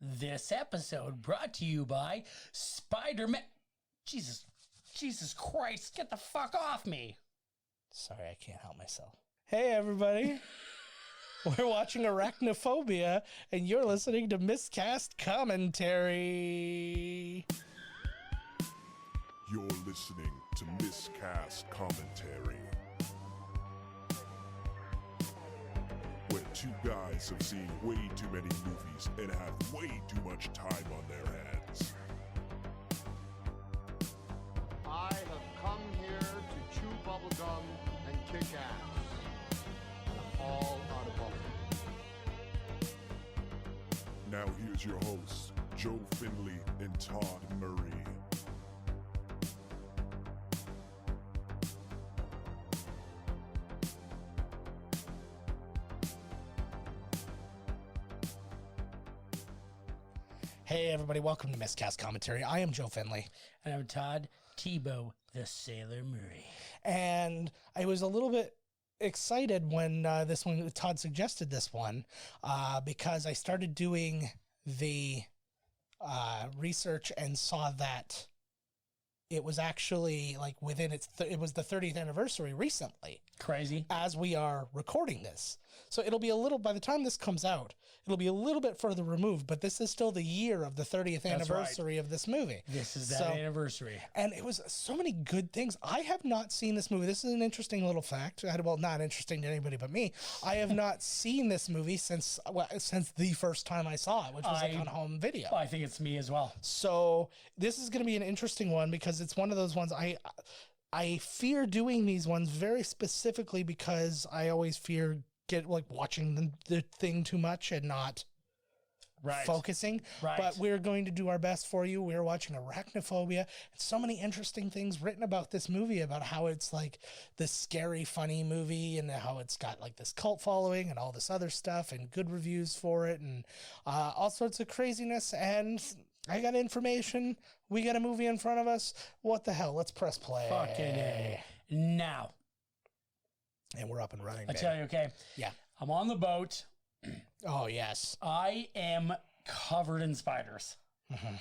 This episode brought to you by Spider-Man. Jesus Christ, get the fuck off me. Sorry, I can't help myself. Hey, everybody. We're watching Arachnophobia, and you're listening to Miscast Commentary. You're listening to Miscast Commentary, where two guys have seen way too many movies and have way too much time on their hands. I have come here to chew bubblegum and kick ass. And I'm all out of bubblegum. Now here's your hosts, Joe Finley and Todd Murray. Hey, everybody. Welcome to Miscast Commentary. I am Joe Finley. And I'm Todd Tebow, the Sailor Murray. And I was a little bit excited when Todd suggested this one, because I started doing the research and saw that it was actually like within it was the 30th anniversary recently. Crazy. As we are recording this. So it'll be by the time this comes out, it'll be a little bit further removed, but this is still the year of the 30th anniversary of this movie. This is that anniversary. And it was so many good things. I have not seen this movie. This is an interesting little fact. Well, not interesting to anybody but me. I have not seen this movie since the first time I saw it, which was on home video. I think it's me as well. So this is going to be an interesting one because it's one of those ones I fear doing these ones very specifically because I always fear watching the thing too much and not focusing. Right. But we're going to do our best for you. We're watching Arachnophobia. And so many interesting things written about this movie, about how it's like this scary, funny movie and how it's got like this cult following and all this other stuff and good reviews for it and all sorts of craziness. And I got information. We got a movie in front of us. What the hell? Let's press play. Fucking A. Now. And we're up and running. I tell you, okay. Yeah. I'm on the boat. Oh, yes. I am covered in spiders. Mm-hmm.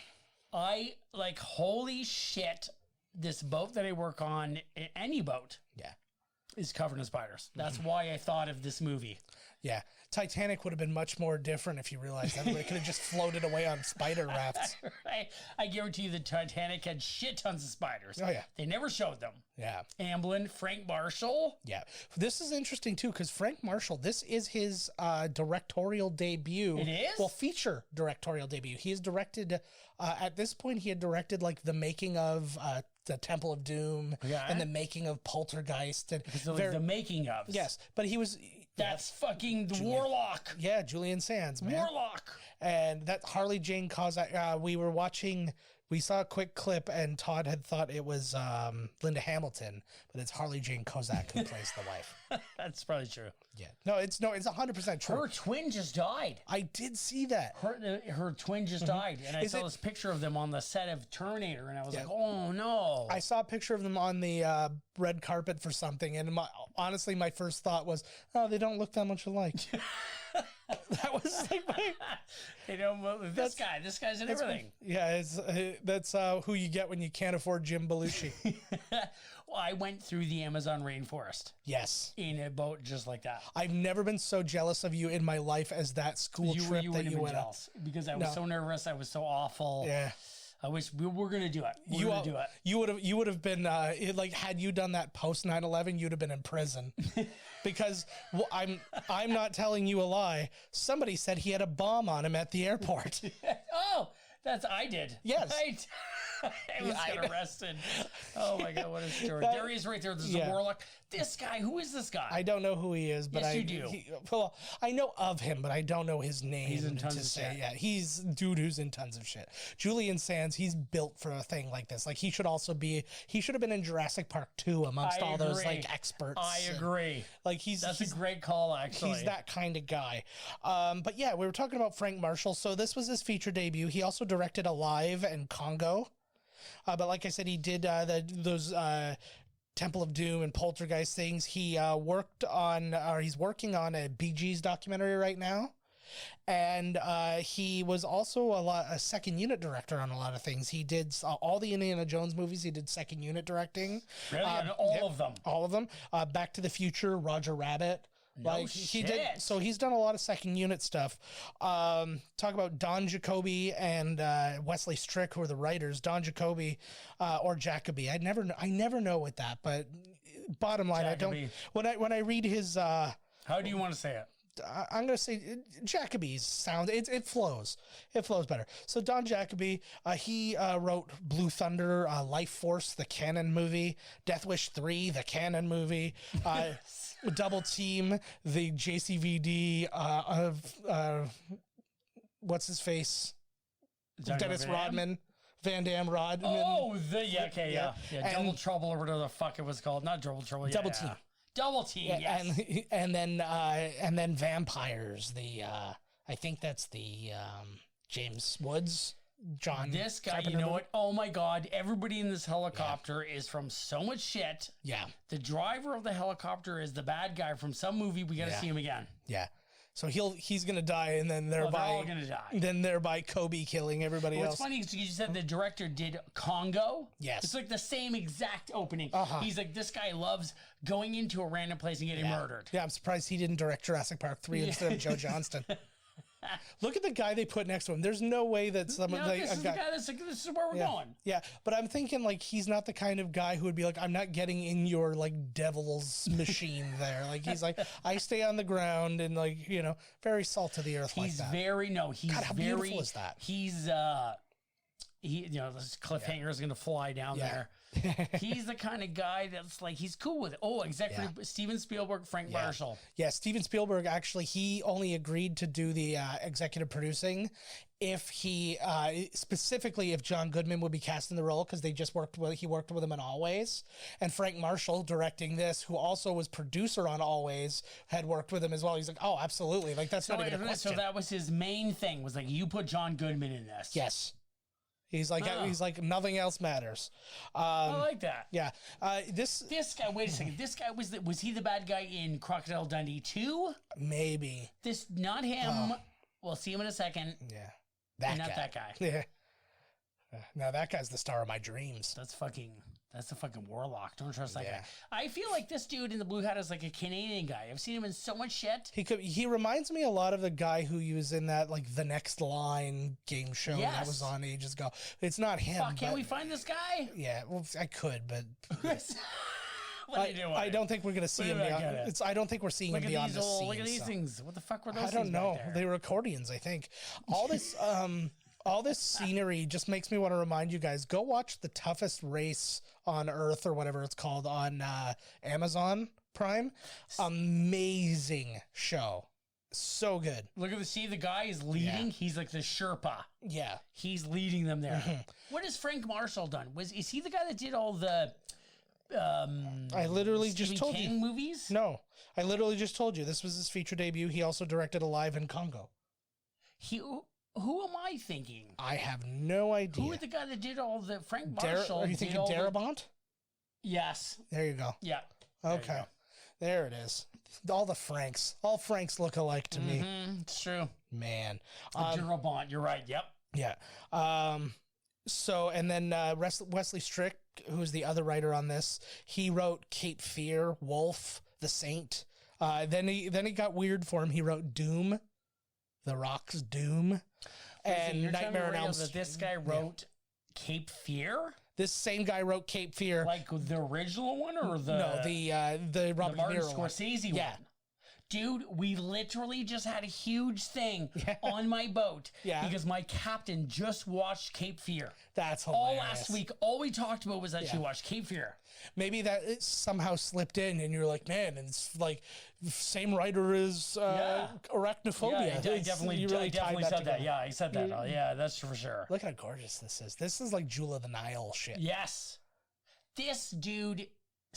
Holy shit, this boat that I work on, any boat. Yeah. Is covered in spiders. That's why I thought of this movie. Yeah. Titanic would have been much more different if you realized that. It could have just floated away on spider rafts. Right. I guarantee you the Titanic had shit tons of spiders. Oh, yeah. They never showed them. Yeah. Amblin, Frank Marshall. Yeah. This is interesting, too, because Frank Marshall, this is his directorial debut. It is? Well, feature directorial debut. He has directed, at this point, he had directed, the making of the Temple of Doom and the making of Poltergeist. And the making of. Yes. But he was... That's fucking the Warlock. Yeah, Julian Sands, man. Warlock. And that Harley Jane Kozak, we saw a quick clip and Todd had thought it was Linda Hamilton, but it's Harley Jane Kozak who plays the wife. That's probably true. Yeah. No, it's 100% true. Her twin just died. I did see that. Her twin just died. And I saw this picture of them on the set of Terminator and I was like, oh no. I saw a picture of them on the red carpet for something. And honestly, my first thought was, oh, they don't look that much alike. That was they don't. This guy's in everything. Yeah, that's who you get when you can't afford Jim Belushi. Well, I went through the Amazon rainforest. Yes, in a boat just like that. I've never been so jealous of you in my life as that school trip that you went on. Because I was so nervous. I was so awful. Yeah. I wish we were going to do it. You would have been had you done that post 9/11, you'd have been in prison. Because I'm not telling you a lie. Somebody said he had a bomb on him at the airport. Oh, I did. Yes. I was arrested. Oh my God, what a story. There he is right there. There's a Warlock. This guy, who is this guy? I don't know who he is, but yes, you do. I know of him, but I don't know his name. He's in tons of shit. Yeah, he's dude who's in tons of shit. Julian Sands, he's built for a thing like this. He should have been in Jurassic Park 2 amongst all those experts. I agree. That's a great call, actually. He's that kind of guy. But yeah, we were talking about Frank Marshall. So this was his feature debut. He also directed Alive and Congo. But like I said, he did those Temple of Doom and Poltergeist things. He's working on a Bee Gees documentary right now. And he was also a second unit director on a lot of things. He did all the Indiana Jones movies. He did second unit directing. Really? And all of them? All of them. Back to the Future, Roger Rabbit. No he did, shit. so he's done a lot of second unit stuff. Talk about Don Jacoby and Wesley Strick, who are the writers. Don Jacoby or Jacoby. I never know with that, but bottom line, Jacoby. I don't when I read his. How do you want to say it? I'm going to say Jacoby's sound. It flows. It flows better. So Don Jacoby, he wrote Blue Thunder, Life Force, the Canon movie, Death Wish 3, the Canon movie, Double Team, the JCVD of what's his face, Dennis Rodman. Van Damme Rodman. Oh, yeah. And Double Trouble or whatever the fuck it was called. Not Double Trouble. Double Team. Double Team, yes. And then Vampires. I think that's the James Woods. John. This guy, Carpenter you know movie. what? Oh my God! Everybody in this helicopter is from so much shit. Yeah, The driver of the helicopter is the bad guy from some movie. We got to see him again. yeah. So he's gonna die, and then They're thereby all gonna die. then thereby Kobe killing everybody What's else. funny is you said the director did Congo. Yes. It's like the same exact opening. Uh-huh. He's like, this guy loves going into a random place and getting murdered. Yeah, I'm surprised he didn't direct Jurassic Park 3 instead of Joe Johnston. Look at the guy they put next to him. There's no way that someone No, like this a is the guy. guy that's like, this is where we're going. Yeah, but I'm thinking like he's not the kind of guy who would be like, I'm not getting in your like devil's machine there. Like he's like, I stay on the ground and like very salt of the earth like He's that. he's God, how very, beautiful is that? He's, this cliffhanger is going to fly down there. He's the kind of guy that's like, he's cool with it. Oh, executive Steven Spielberg, Frank Marshall. Yeah, Steven Spielberg actually he only agreed to do the executive producing if he specifically if John Goodman would be cast in the role because he worked with him on Always, and Frank Marshall directing this, who also was producer on Always, had worked with him as well. He's like, oh, absolutely, like that's not even a question. So that was his main thing, was like, you put John Goodman in this. Yes. He's like nothing else matters. I like that. Yeah. This guy, wait a second. This guy was he the bad guy in Crocodile Dundee 2? maybe. This, not him. We'll see him in a second. Yeah. That Not guy. that guy. Yeah. Now that guy's the star of my dreams. That's a fucking warlock. Don't trust that Yeah. guy. I feel like this dude in the blue hat is like a Canadian guy. I've seen him in so much shit. He reminds me a lot of the guy who was in that like The Next Line game show that Yes. was on ages ago. It's not him. Fuck, can't but- we find this guy? Yeah, well, I could, but What are you doing? I don't think we're gonna see him Look at beyond. it. I don't think we're seeing Look him at beyond these this scene. look at these so. things. What the fuck were those I don't things back know. there? They were accordions, I think. All this all this scenery just makes me want to remind you guys, go watch The Toughest Race on Earth or whatever it's called on Amazon Prime. Amazing show. So good. Look at the guy is leading. He's like the Sherpa. Yeah. He's leading them there. What has Frank Marshall done? Is he the guy that did all the I literally Stephen just told King you. movies? No. I literally just told you. This was his feature debut. He also directed Alive in Congo. Who am I thinking? I have no idea. Who is the guy that did all the Frank Marshall? Are you thinking Darabont? Yes. There you go. Yeah. Okay. There it is. All the Franks. All Franks look alike to me. It's true. Man. Darabont, you're right. Yep. Yeah. So, and then Wesley Strick, who's the other writer on this, he wrote Cape Fear, Wolf, The Saint. Then he got weird for him. He wrote Doom, The Rock's Doom, and You're telling me Nightmare on right now Elm that Street. this guy wrote Cape Fear? This same guy wrote Cape Fear. Like the original one or the No, the Robert Martin De Niro one. Scorsese Yeah. one? Dude, we literally just had a huge thing on my boat because my captain just watched Cape Fear. That's All hilarious. last week, all we talked about was that she watched Cape Fear. Maybe that it somehow slipped in, and you're like, man, and it's like same writer as Arachnophobia. Yeah, I definitely, You really I tied definitely that said together. that. Yeah, I said that. Yeah, that's for sure. Look how gorgeous this is. This is like Jewel of the Nile shit. Yes. This dude,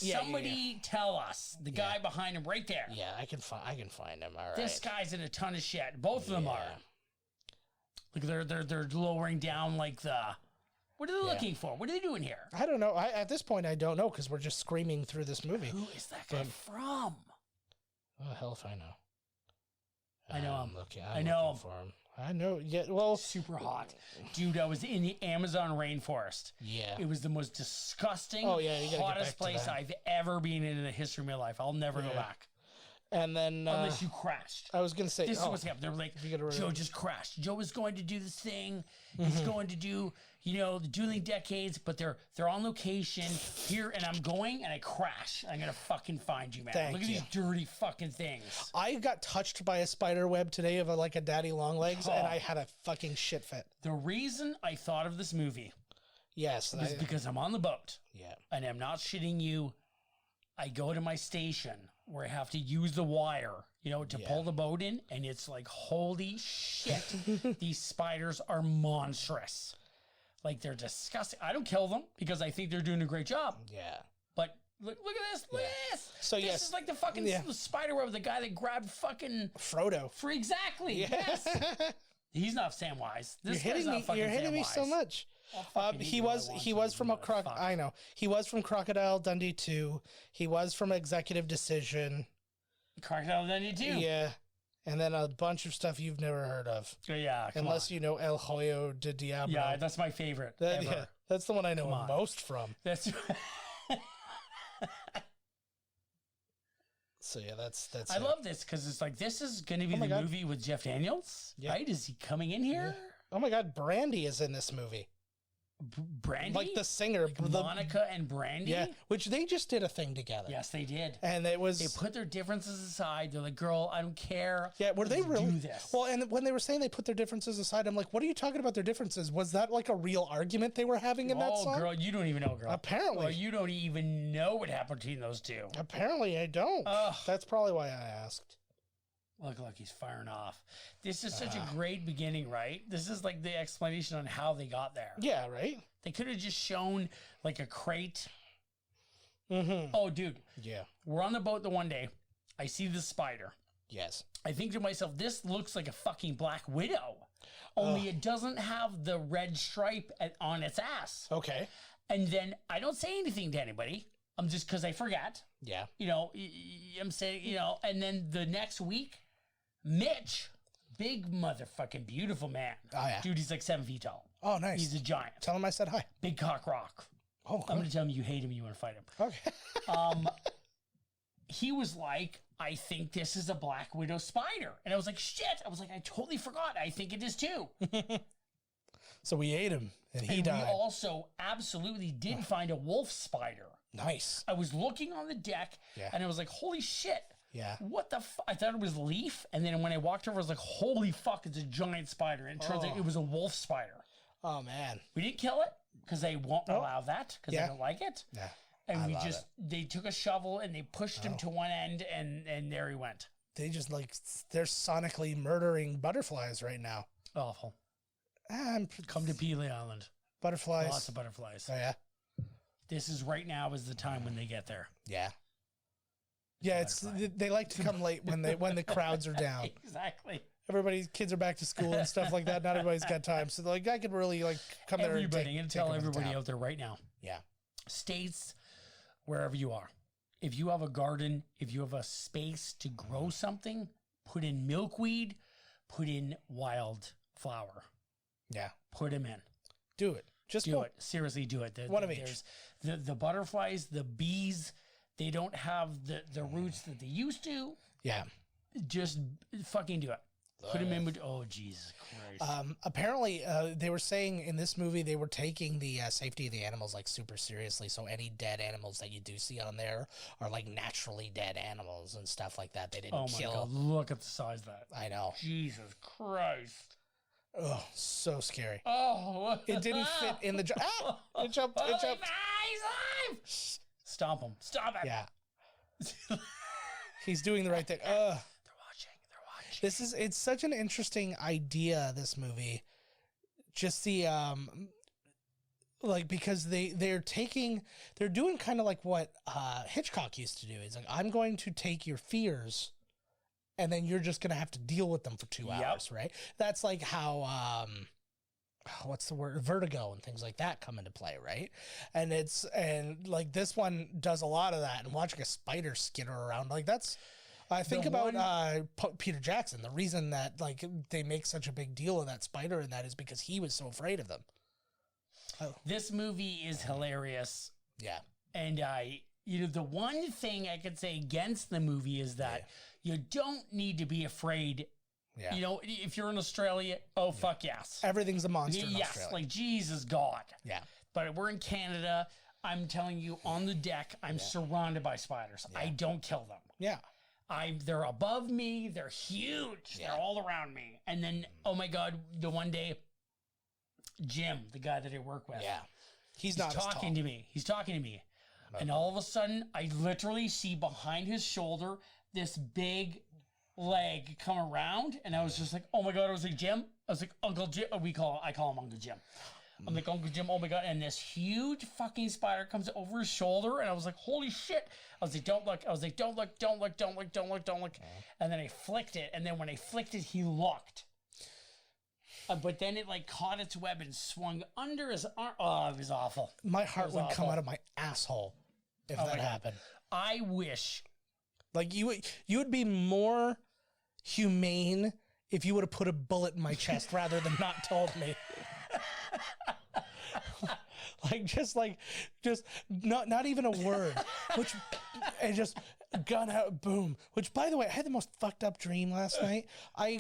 Yeah, somebody tell us. The guy behind him right there. Yeah, I can find him. All right. This guy's in a ton of shit. Both of them are. Look, they're lowering down like the. What are they looking for? What are they doing here? I don't know. At this point, I don't know because we're just screaming through this movie. Who is that guy from? Oh, hell if I know. I know him. I'm I know looking for him. I know. Yeah. Well, Super hot. Dude, I was in the Amazon rainforest. yeah. It was the most disgusting, Oh, yeah, you gotta get hottest back to place that. I've ever been in the history of my life. I'll never go Yeah. back. And then Unless you crashed. I was gonna say, This is what's happened. They were like, you gotta Joe remember- just crashed. Joe is going to do this thing. He's going to do, the dueling decades, but they're on location here, and I'm going and I crash. I'm gonna fucking find you, man. Thank Look at you. these dirty fucking things. I got touched by a spider web today of a daddy long legs, and Oh. I had a fucking shit fit. The reason I thought of this movie Yes. is because I'm on the boat, yeah. and I'm not shitting you. I go to my station where I have to use the wire, to pull the boat in, and it's like, holy shit, these spiders are monstrous. Like, they're disgusting. I don't kill them because I think they're doing a great job. Yeah. But look at this. Look at this. So, this yes. is like the fucking spider web, the guy that grabbed fucking Frodo. for exactly. Yes. He's not Samwise. This You're guy's hitting not me. fucking You're hitting me so Samwise. much. I'll fucking eat He you was all I he want was to, from you a croc. motherfucker. I know he was from Crocodile Dundee 2. He was from Executive Decision. Crocodile Dundee too. Yeah, and then a bunch of stuff you've never heard of, Yeah. Come unless on. you know El Hoyo de Diablo. Yeah, that's my favorite. That- ever. yeah, that's the one I know Come on. most from. That's So yeah, that's. I love this because it's like, this is going to be Oh my the God. movie with Jeff Daniels, Yeah. right? Is he coming in here? Oh my God, Brandy is in this movie. Brandy, Like the singer, Monica and Brandy. yeah, which they just did a thing together. Yes, they did. And it was They put their differences aside. They're like, girl, I don't care. yeah. Were they Let's really? do this? Well, and when they were saying they put their differences aside, I'm like, what are you talking about their differences? Was that like a real argument they were having in that Oh, song? girl, you don't even know, girl. Apparently. Well, you don't even know what happened between those two. Apparently, I don't. Ugh. That's probably why I asked. Look, he's firing off. This is such a great beginning, right? This is like the explanation on how they got there. Yeah, right. They could have just shown like a crate. Mm-hmm. Oh, dude, Yeah. we're on the boat the one day. I see the spider. Yes. I think to myself, this looks like a fucking Black Widow. Only it doesn't have the red stripe on its ass. Okay. And then I don't say anything to anybody. I'm just because I forget. Yeah. I'm saying, and then the next week, Mitch, big motherfucking beautiful man. Oh, yeah. Dude, he's like 7 feet tall. Oh, nice. He's a giant. Tell him I said hi. Big cock rock. Oh, I'm good. going to tell him you hate him and you want to fight him. Okay. He was like, I think this is a Black Widow spider. And I was like, shit. I was like, I totally forgot. I think it is too. So we ate him, and he And died. we also absolutely did find a wolf spider. Nice. I was looking on the deck Yeah. and I was like, holy shit. Yeah. What the I thought it was Leaf. And then when I walked over, I was like, holy fuck, it's a giant spider. And it turns out it was a wolf spider. Oh man. We didn't kill it because they won't allow that because Yeah. they don't like it. Yeah. And I we love just, they took a shovel and they pushed him to one end and there he went. They just they're sonically murdering butterflies right now. Awful. And Come to Peely Island. butterflies. Lots of butterflies. Oh yeah. This is right now is the time when they get there. Yeah. Yeah, they like to come late when the crowds are down. Exactly. Everybody's kids are back to school and stuff like that. Not everybody's got time, so like I could really come there. Everybody, And I'm going to take tell them to everybody town. out there right now. Yeah. States, wherever you are, if you have a garden, if you have a space to grow something, put in milkweed, put in wildflower, Yeah. put them in. Do it. Just Do it. Seriously, do it. One of each. There's the butterflies, the bees, they don't have the roots that they used to. Yeah. Just fucking do it. Put them in with, oh, Jesus Christ. Apparently, they were saying in this movie they were taking the safety of the animals like super seriously. So any dead animals that you do see on there are like naturally dead animals and stuff like that. They didn't Oh my kill. God, look at the size of that. I know. Jesus Christ. Oh, so scary. Oh. It didn't fit in the. It jumped. It jumped. He's alive. Stop him. Stop it. Yeah. He's doing the right thing. They're watching. It's such an interesting idea, this movie. Just the because they're doing kind of like what Hitchcock used to do. It's like, I'm going to take your fears and then you're just going to have to deal with them for 2 hours, right? That's like how what's the word, vertigo and things like that come into play, right? And like this one does a lot of that, and watching a spider skitter around, like that's I think The about one- Peter Jackson. The reason that like they make such a big deal of that spider and that is because he was so afraid of them. This movie is hilarious. Yeah. And the one thing I could say against the movie is that you don't need to be afraid. Yeah. If you're in Australia, fuck yes. Everything's a monster in Yes, Australia. like Jesus God. Yeah. But we're in Canada. I'm telling you, on the deck, I'm surrounded by spiders. I don't kill them. Yeah. They're above me. They're huge. Yeah. They're all around me. And then, oh my God, the one day, Jim, the guy that I work with, Yeah. He's he's not talking to me. He's talking to me. And all of a sudden, I literally see behind his shoulder this big leg come around. And I was just like, oh my God. I was like, Jim. I was like, Uncle Jim. I call him Uncle Jim. I'm like, Uncle Jim, oh my God. And this huge fucking spider comes over his shoulder. And I was like, holy shit. I was like, don't look. I was like, don't look, don't look, don't look, don't look, don't look. And then I flicked it. And then when I flicked it, he looked. But then it like caught its web and swung under his arm. Oh, it was awful. My heart would come awful. out of my asshole if my that God. happened. I wish. Like you would be more humane if you would have put a bullet in my chest rather than not told me. just not even a word, which and just gun out, boom. Which, by the way, I had the most fucked up dream last night. I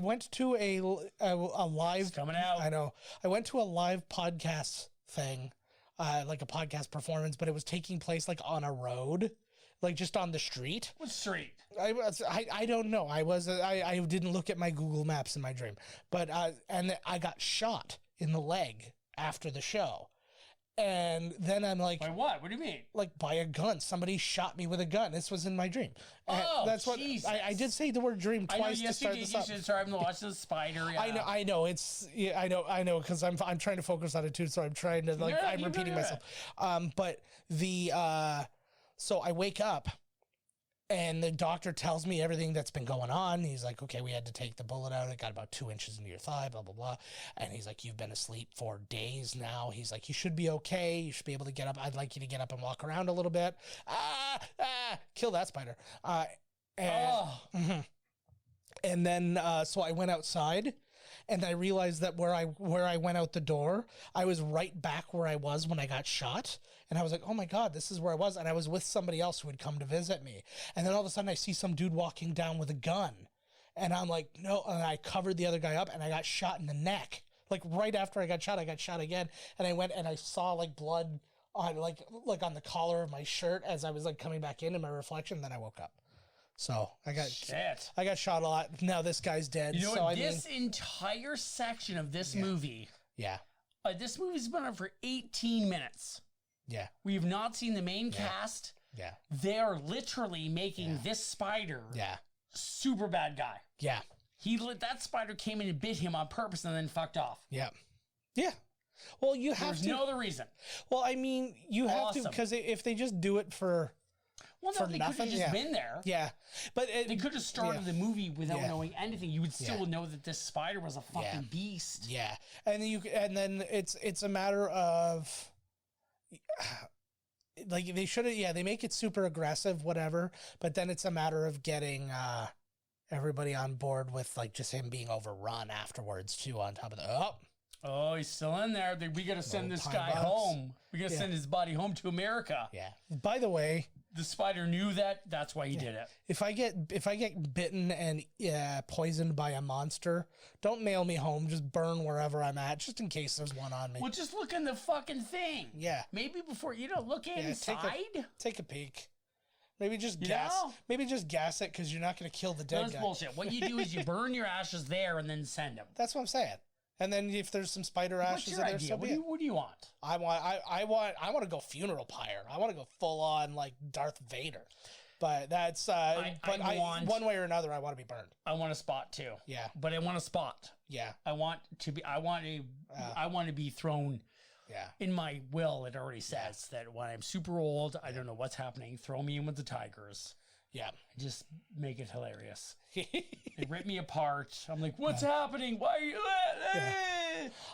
went to a live It's coming out. I know. I went to a live podcast thing, like a podcast performance, but it was taking place like on a road, like just on the street. What street? I don't know. I didn't look at my Google Maps in my dream, but and I got shot in the leg after the show, and then I'm like, By what? What do you mean? like by a gun. Somebody shot me with a gun. This was in my dream. Oh, that's what Jesus. I did say the word dream I know, twice to yes, you start did. this You up. should start watching the spider. Yeah. I know. It's yeah, I know, because I'm trying to focus on it too. So I'm trying to like Yeah, I'm you repeating better. myself. But the so I wake up. And the doctor tells me everything that's been going on. He's like, okay, we had to take the bullet out. It got about 2 inches into your thigh, blah, blah, blah. And he's like, you've been asleep for days now. He's like, you should be okay. You should be able to get up. I'd like you to get up and walk around a little bit. Kill that spider. And then, so I went outside and I realized that where I went out the door, I was right back where I was when I got shot. And I was like, oh my God, this is where I was. And I was with somebody else who had come to visit me. And then all of a sudden I see some dude walking down with a gun. And I'm like, no. And I covered the other guy up and I got shot in the neck. Like right after I got shot again. And I went and I saw like blood on like on the collar of my shirt as I was like coming back in my reflection. Then I woke up. So I got shot a lot. Now this guy's dead. You know so what? This entire section of this movie, yeah, this movie's been on for 18 minutes. yeah, We have not seen the main cast. yeah, They are literally making this spider yeah, super bad guy. yeah, That spider came in and bit him on purpose and then fucked off. yeah, yeah. Well, you have There's to. no other reason. Well, I mean, you have to Awesome. because if they just do it for Well, no, For they could have nothing? just Yeah. been there. yeah, but They could have started the movie without Yeah. knowing anything. You would still Yeah. know that this spider was a fucking Yeah. beast. yeah, and then it's a matter of like they should have they make it super aggressive whatever, but then it's a matter of getting everybody on board with like just him being overrun afterwards too on top of the Oh, he's still in there. We got to send this pine guy box. home. We got to Yeah. send his body home to America. yeah. By the way, The spider knew that. That's why he did it. if I get bitten and poisoned by a monster, don't mail me home. Just burn wherever I'm at, just in case there's one on me. Well, just look in the fucking thing. Yeah. Maybe before look Yeah, inside. take a peek. Maybe just You gas. know? Maybe just gas it because you're not going to kill the dead That's guy. bullshit. What you do is you burn your ashes there and then send them. That's what I'm saying. And then if there's some spider What's ashes your in there, idea? so What be do, it. you, what do you want? I want to go funeral pyre. I want to go full on like Darth Vader. But that's one way or another, I want to be burned. I want a spot too. Yeah. But I want a spot. Yeah. I want to be thrown Yeah. in my will. It already says that when I'm super old, I don't know what's happening. Throw me in with the tigers. Yeah. Just make it hilarious. They rip me apart. I'm like, what's happening? Why are you?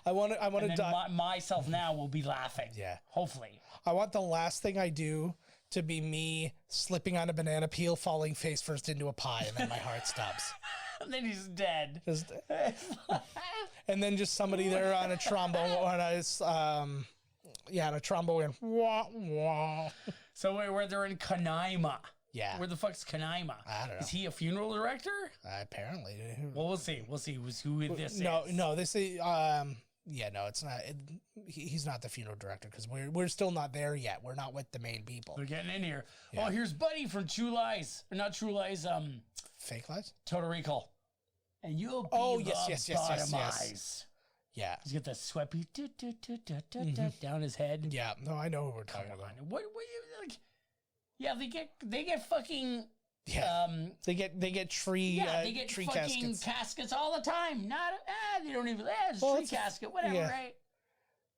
I want to And then die. myself now will be laughing. Yeah. Hopefully. I want the last thing I do to be me slipping on a banana peel, falling face first into a pie, and then my heart stops. And then he's dead. Just, and then just somebody there on a trombone, on a trombone, wah, wah. So where they're in Canaima. Yeah. Where the fuck's Canaima? I don't know. Is he a funeral director? Apparently. Well, we'll see. We'll see who this is. No, this is, no, it's not. He's not the funeral director because we're still not there yet. We're not with the main people. They're getting in here. Yeah. Oh, here's Buddy from True Lies. Or not True Lies, Fake Lies? Total Recall. And you'll be yes. eyes. Yeah. He's got the sweepy down his head. Yeah. No, I know who we're talking about. What you like? Yeah, they get fucking they get tree they get tree fucking caskets all the time. Not they don't even it's tree casket, whatever, right?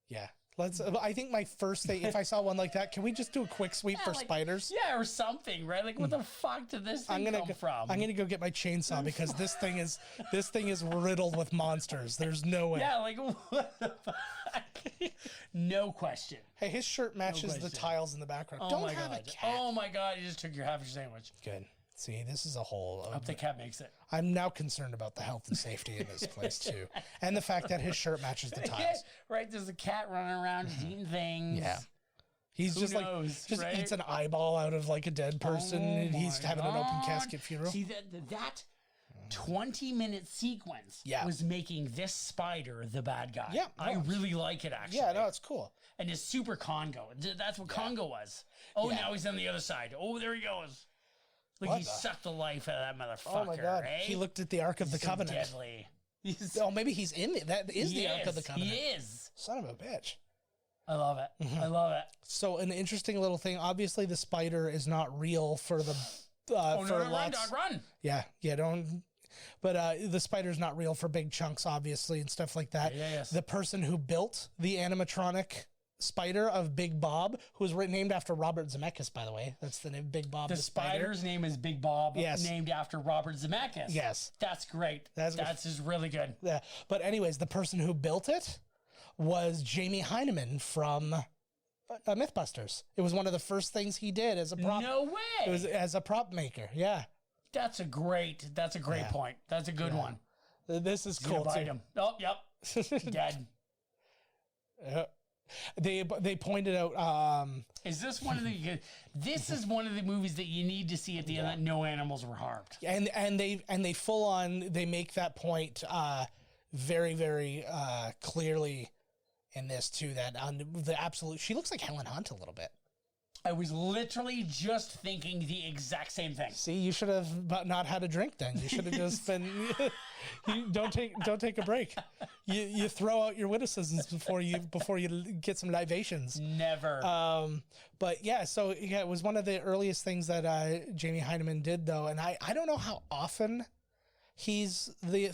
Yeah. I think my first thing, if I saw one like that, can we just do a quick sweep for spiders? Yeah, or something, right? Like, what the fuck did this thing come from? I'm gonna go get my chainsaw because this thing is riddled with monsters. There's no way. Yeah, like what the fuck? No question. Hey, his shirt matches the tiles in the background. Oh Don't my have god! a cat. Oh my god! You just took your half your sandwich. Good. See, this is a whole. I hope the cat makes it. I'm now concerned about the health and safety in this place too, and the fact that his shirt matches the tiles. Right, there's a cat running around just eating things. Yeah. He's Who just knows, like right? eats an eyeball out of like a dead person, and he's my having an open God. casket funeral. See that 20-minute sequence was making this spider the bad guy. Yeah, I no, really like it actually. Yeah, no, it's cool. And it's super Congo. That's what Congo was. Oh, now he's on the other side. Oh, there he goes. Like What he the- sucked the life out of that motherfucker. Oh my god, eh? he looked at the Ark of the So Covenant. deadly. Oh, maybe he's in it. That is the Ark of the Covenant. He is. Son of a bitch. I love it. Mm-hmm. I love it. So an interesting little thing. Obviously, the spider is not real for the. Oh, for no, run, lots. dog, run. Yeah, don't. But the spider's not real for big chunks, obviously, and stuff like that. Yes. The person who built the animatronic spider of Big Bob, who was named after Robert Zemeckis, by the way. That's the name, Big Bob. The spider's name is Big Bob, Yes. named after Robert Zemeckis. Yes. That's great. That's just really good. Yeah. But anyways, the person who built it was Jamie Heineman from Mythbusters. It was one of the first things he did as a prop. No way. It was as a prop maker. Yeah. That's a great point. That's a good one. This is He's gonna cool bite too. him. Oh, yep. Dead. They pointed out. Is this one of the? This is one of the movies that you need to see at the end that no animals were harmed. And they full on they make that point very very clearly in this too, that on the absolute, she looks like Helen Hunt a little bit. I was literally just thinking the exact same thing. See, you should have not had a drink then. You should have just been. You don't take a break. You throw out your witticisms before you get some libations. Never. But yeah, so yeah, it was one of the earliest things that Jamie Heineman did, though, and I don't know how often he's the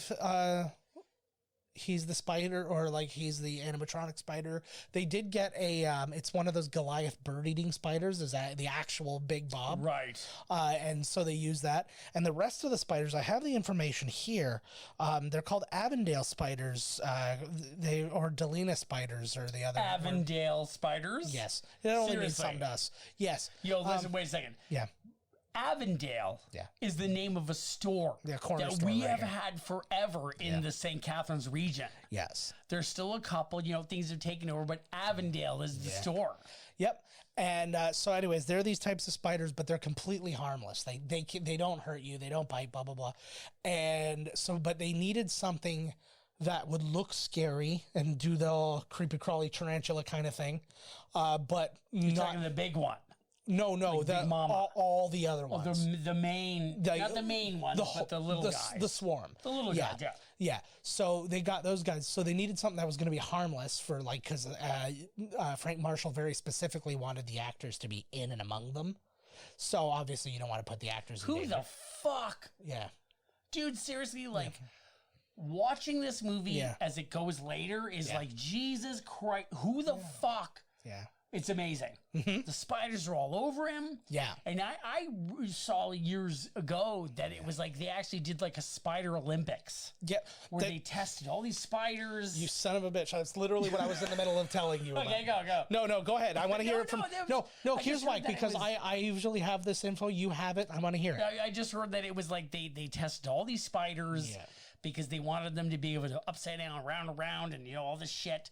spider, or like he's the animatronic spider. They did get a it's one of those Goliath bird eating spiders, is that the actual Big Bob, right? And so they use that. And the rest of the spiders, I have the information here. They're called Avondale spiders, or Delina spiders, or the other Avondale spiders. Yes, it only means Seriously? something to us. Yes. Yo, listen, wait a second. Yeah. Avondale is the name of a store corner that store we right have here. had forever in the St. Catharines region. Yes. There's still a couple, things have taken over, but Avondale is the store. Yep. And so anyways, there are these types of spiders, but they're completely harmless. They don't hurt you. They don't bite, blah, blah, blah. And so, but they needed something that would look scary and do the all creepy crawly tarantula kind of thing. But You're not talking the big one. No, Like Big Mama. all the other Oh, ones. the main, not the main ones, but the little guys. The swarm. The little guys, yeah. Yeah. So they got those guys. So they needed something that was going to be harmless for because Frank Marshall very specifically wanted the actors to be in and among them. So obviously you don't want to put the actors in Who danger. the fuck? Yeah. Dude, seriously, like, watching this movie as it goes later is like, Jesus Christ, who the fuck? Yeah. It's amazing. The spiders are all over him. Yeah. And I saw years ago that it was like they actually did like a spider Olympics. Yeah. Where they tested all these spiders. You son of a bitch. That's literally what I was in the middle of telling you about. Okay, go. No, go ahead. I want to hear it from... No, here's why. Because I I usually have this info. You have it. I want to hear it. I just heard that it was like they tested all these spiders because they wanted them to be able to upside down, around, and, you know, all this shit.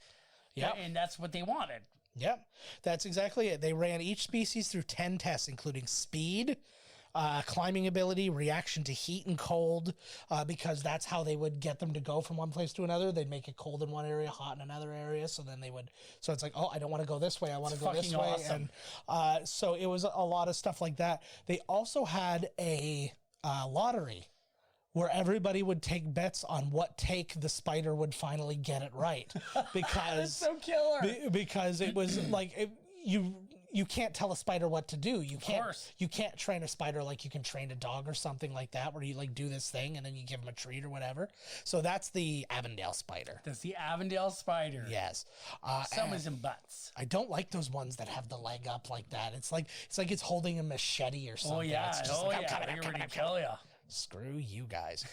Yeah. And that's what they wanted. Yep, that's exactly it. They ran each species through 10 tests, including speed, climbing ability, reaction to heat and cold, because that's how they would get them to go from one place to another. They'd make it cold in one area, hot in another area. So then they would, so it's like, oh, I don't want to go this way. I want to go this way. Awesome. And so it was a lot of stuff like that. They also had a lottery where everybody would take bets on what take the spider would finally get it right, because That's so killer. Because it was like you can't tell a spider what to do. You can't train a spider like you can train a dog or something like that, where you like do this thing and then you give them a treat or whatever. So that's the Avondale spider. That's the Avondale spider. Yes. Some is in butts. I don't like those ones that have the leg up like that. It's like it's holding a machete or something. Oh yeah. It's just I'm coming to kill you. Screw you guys.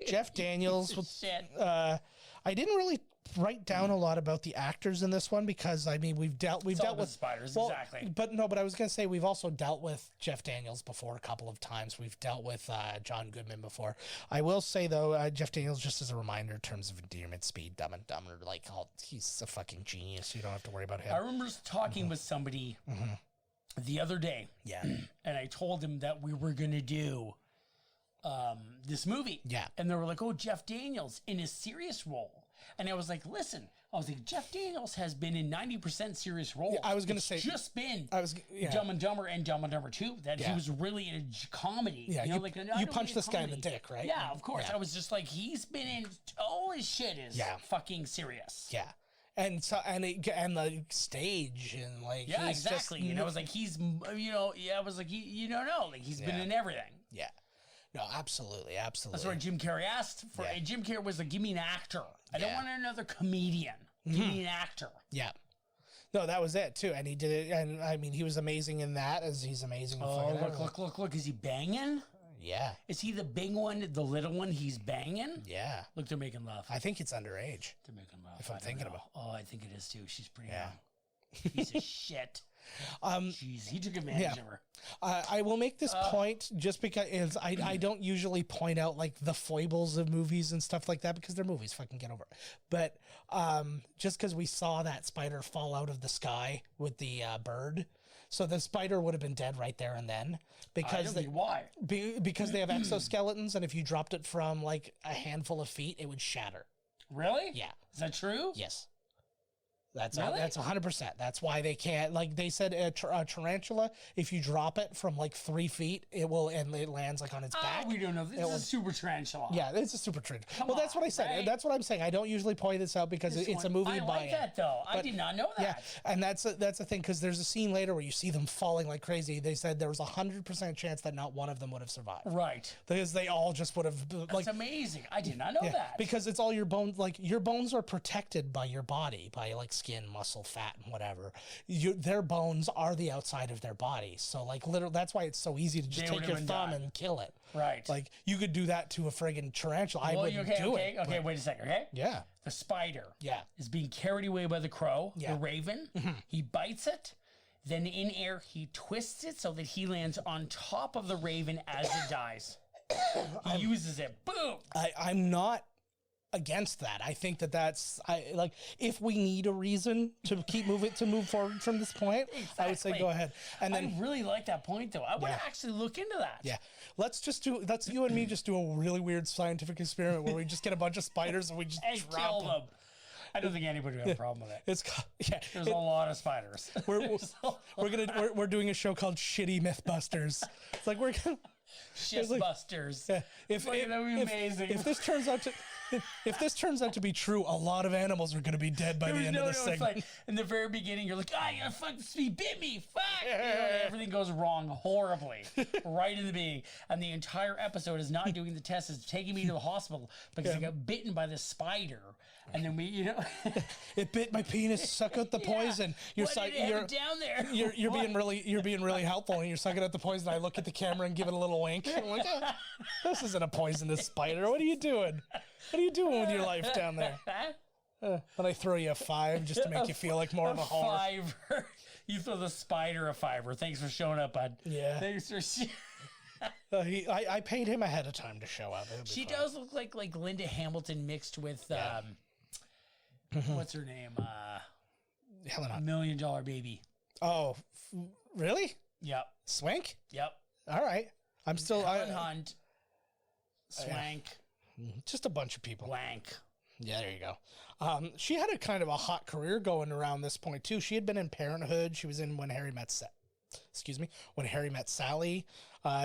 Jeff Daniels. Shit. I didn't really write down a lot about the actors in this one because I mean we've dealt with spiders, exactly. But I was gonna say we've also dealt with Jeff Daniels before a couple of times. We've dealt with John Goodman before. I will say though, Jeff Daniels, just as a reminder in terms of endearment, speed, Dumb and Dumber, like he's a fucking genius. You don't have to worry about him. I remember talking with somebody the other day. Yeah. And I told him that we were going to do this movie. Yeah. And they were like, oh, Jeff Daniels in his serious role. And I was like, listen, Jeff Daniels has been in 90% serious roles. Yeah, I was going to say, just been yeah. Dumb and Dumber and Dumb and Dumber 2, that he was really in a comedy. Yeah, you know, like, you punched this guy in the dick, right? Yeah, of course. Yeah. I was just like, he's been in, all his shit is fucking serious. Yeah. And so, and the stage and like, yeah, exactly. And I was like, he's, you know, I was like, you don't know, like he's been in everything. Yeah. No, absolutely. That's why Jim Carrey asked for. And Jim Carrey was like, give me an actor. I don't want another comedian. Give me an actor. Yeah. No, that was it too. And he did it. And I mean, he was amazing in that, as he's amazing. Oh, look. Is he banging? Yeah. Is he the big one, the little one he's banging? Yeah. Look, they're making love. I think it's underage. They're making love. If I'm thinking about it. Oh, I think it is too. She's pretty young. Piece of shit. Jeez, he took advantage of her. I will make this point just because I don't usually point out like the foibles of movies and stuff like that because they're movies. Fucking get over it. But just because we saw that spider fall out of the sky with the bird, so the spider would have been dead right there and then because why? Because they have exoskeletons, and if you dropped it from like a handful of feet, it would shatter. Really? Yeah. Is that true? Yes. That's really? That's 100%. That's why they can't, like they said, a tarantula, if you drop it from like 3 feet, it will, and it lands like on its back. We don't know. This is a super tarantula. Yeah, it's a super tarantula. Well, that's what I said. Right? That's what I'm saying. I don't usually point this out because it's a movie I like that though. I did not know that. Yeah, and that's the thing, because there's a scene later where you see them falling like crazy. They said there was 100% chance that not one of them would have survived. Right. Because they all just would have. That's amazing. I did not know that. Because it's all your bones. Like your bones are protected by your body, by like skin, muscle, fat, and whatever. Their bones are the outside of their body. So like literally, that's why it's so easy to just take your thumb and kill it. Right. Like you could do that to a friggin' tarantula. I wouldn't do it. Okay, wait a second, okay? Yeah. The spider is being carried away by the crow, Yeah. the raven. He bites it. Then in air, he twists it so that he lands on top of the raven as it dies. He uses it. Boom. I'm not against that. I think that's like if we need a reason to move forward from this point, I would say go ahead. And then I really like that point though. I would actually look into that. Yeah. Let's you and me just do a really weird scientific experiment where we just get a bunch of spiders and we just drop them. I don't think anybody would have a problem with it. There's a lot of spiders. We're doing a show called Shitty Mythbusters. It's like we're gonna Shitbusters. If that would be amazing. If this turns out to If this turns out to be true, a lot of animals are going to be dead by the end of the It's segment. like in the very beginning, you're like, "Ah, fuck, he bit me, fuck!" You know, everything goes wrong horribly right in the beginning, and the entire episode is not doing the test; it's taking me to the hospital because I got bitten by this spider, and then It bit my penis. Suck out the poison. You're down there. You're being really helpful, and you're sucking out the poison. I look at the camera and give it a little wink. I'm like, this isn't a poisonous spider. What are you doing? What are you doing with your life down there? Then I throw you a 5 just to make you feel like more of a homer. $5. You throw the spider a $5. Thanks for showing up, bud. Yeah. Thanks for. I paid him ahead of time to show up. She does look like Linda Hamilton mixed with what's her name? Helen $1 Hunt. Million Baby. Oh, really? Yep. Swank? Yep. All right. I'm still Helen Hunt. Swank. Just a bunch of people. Wank. Yeah, there you go. She had a kind of a hot career going around this point too. She had been in Parenthood. She was in When Harry Met Sally.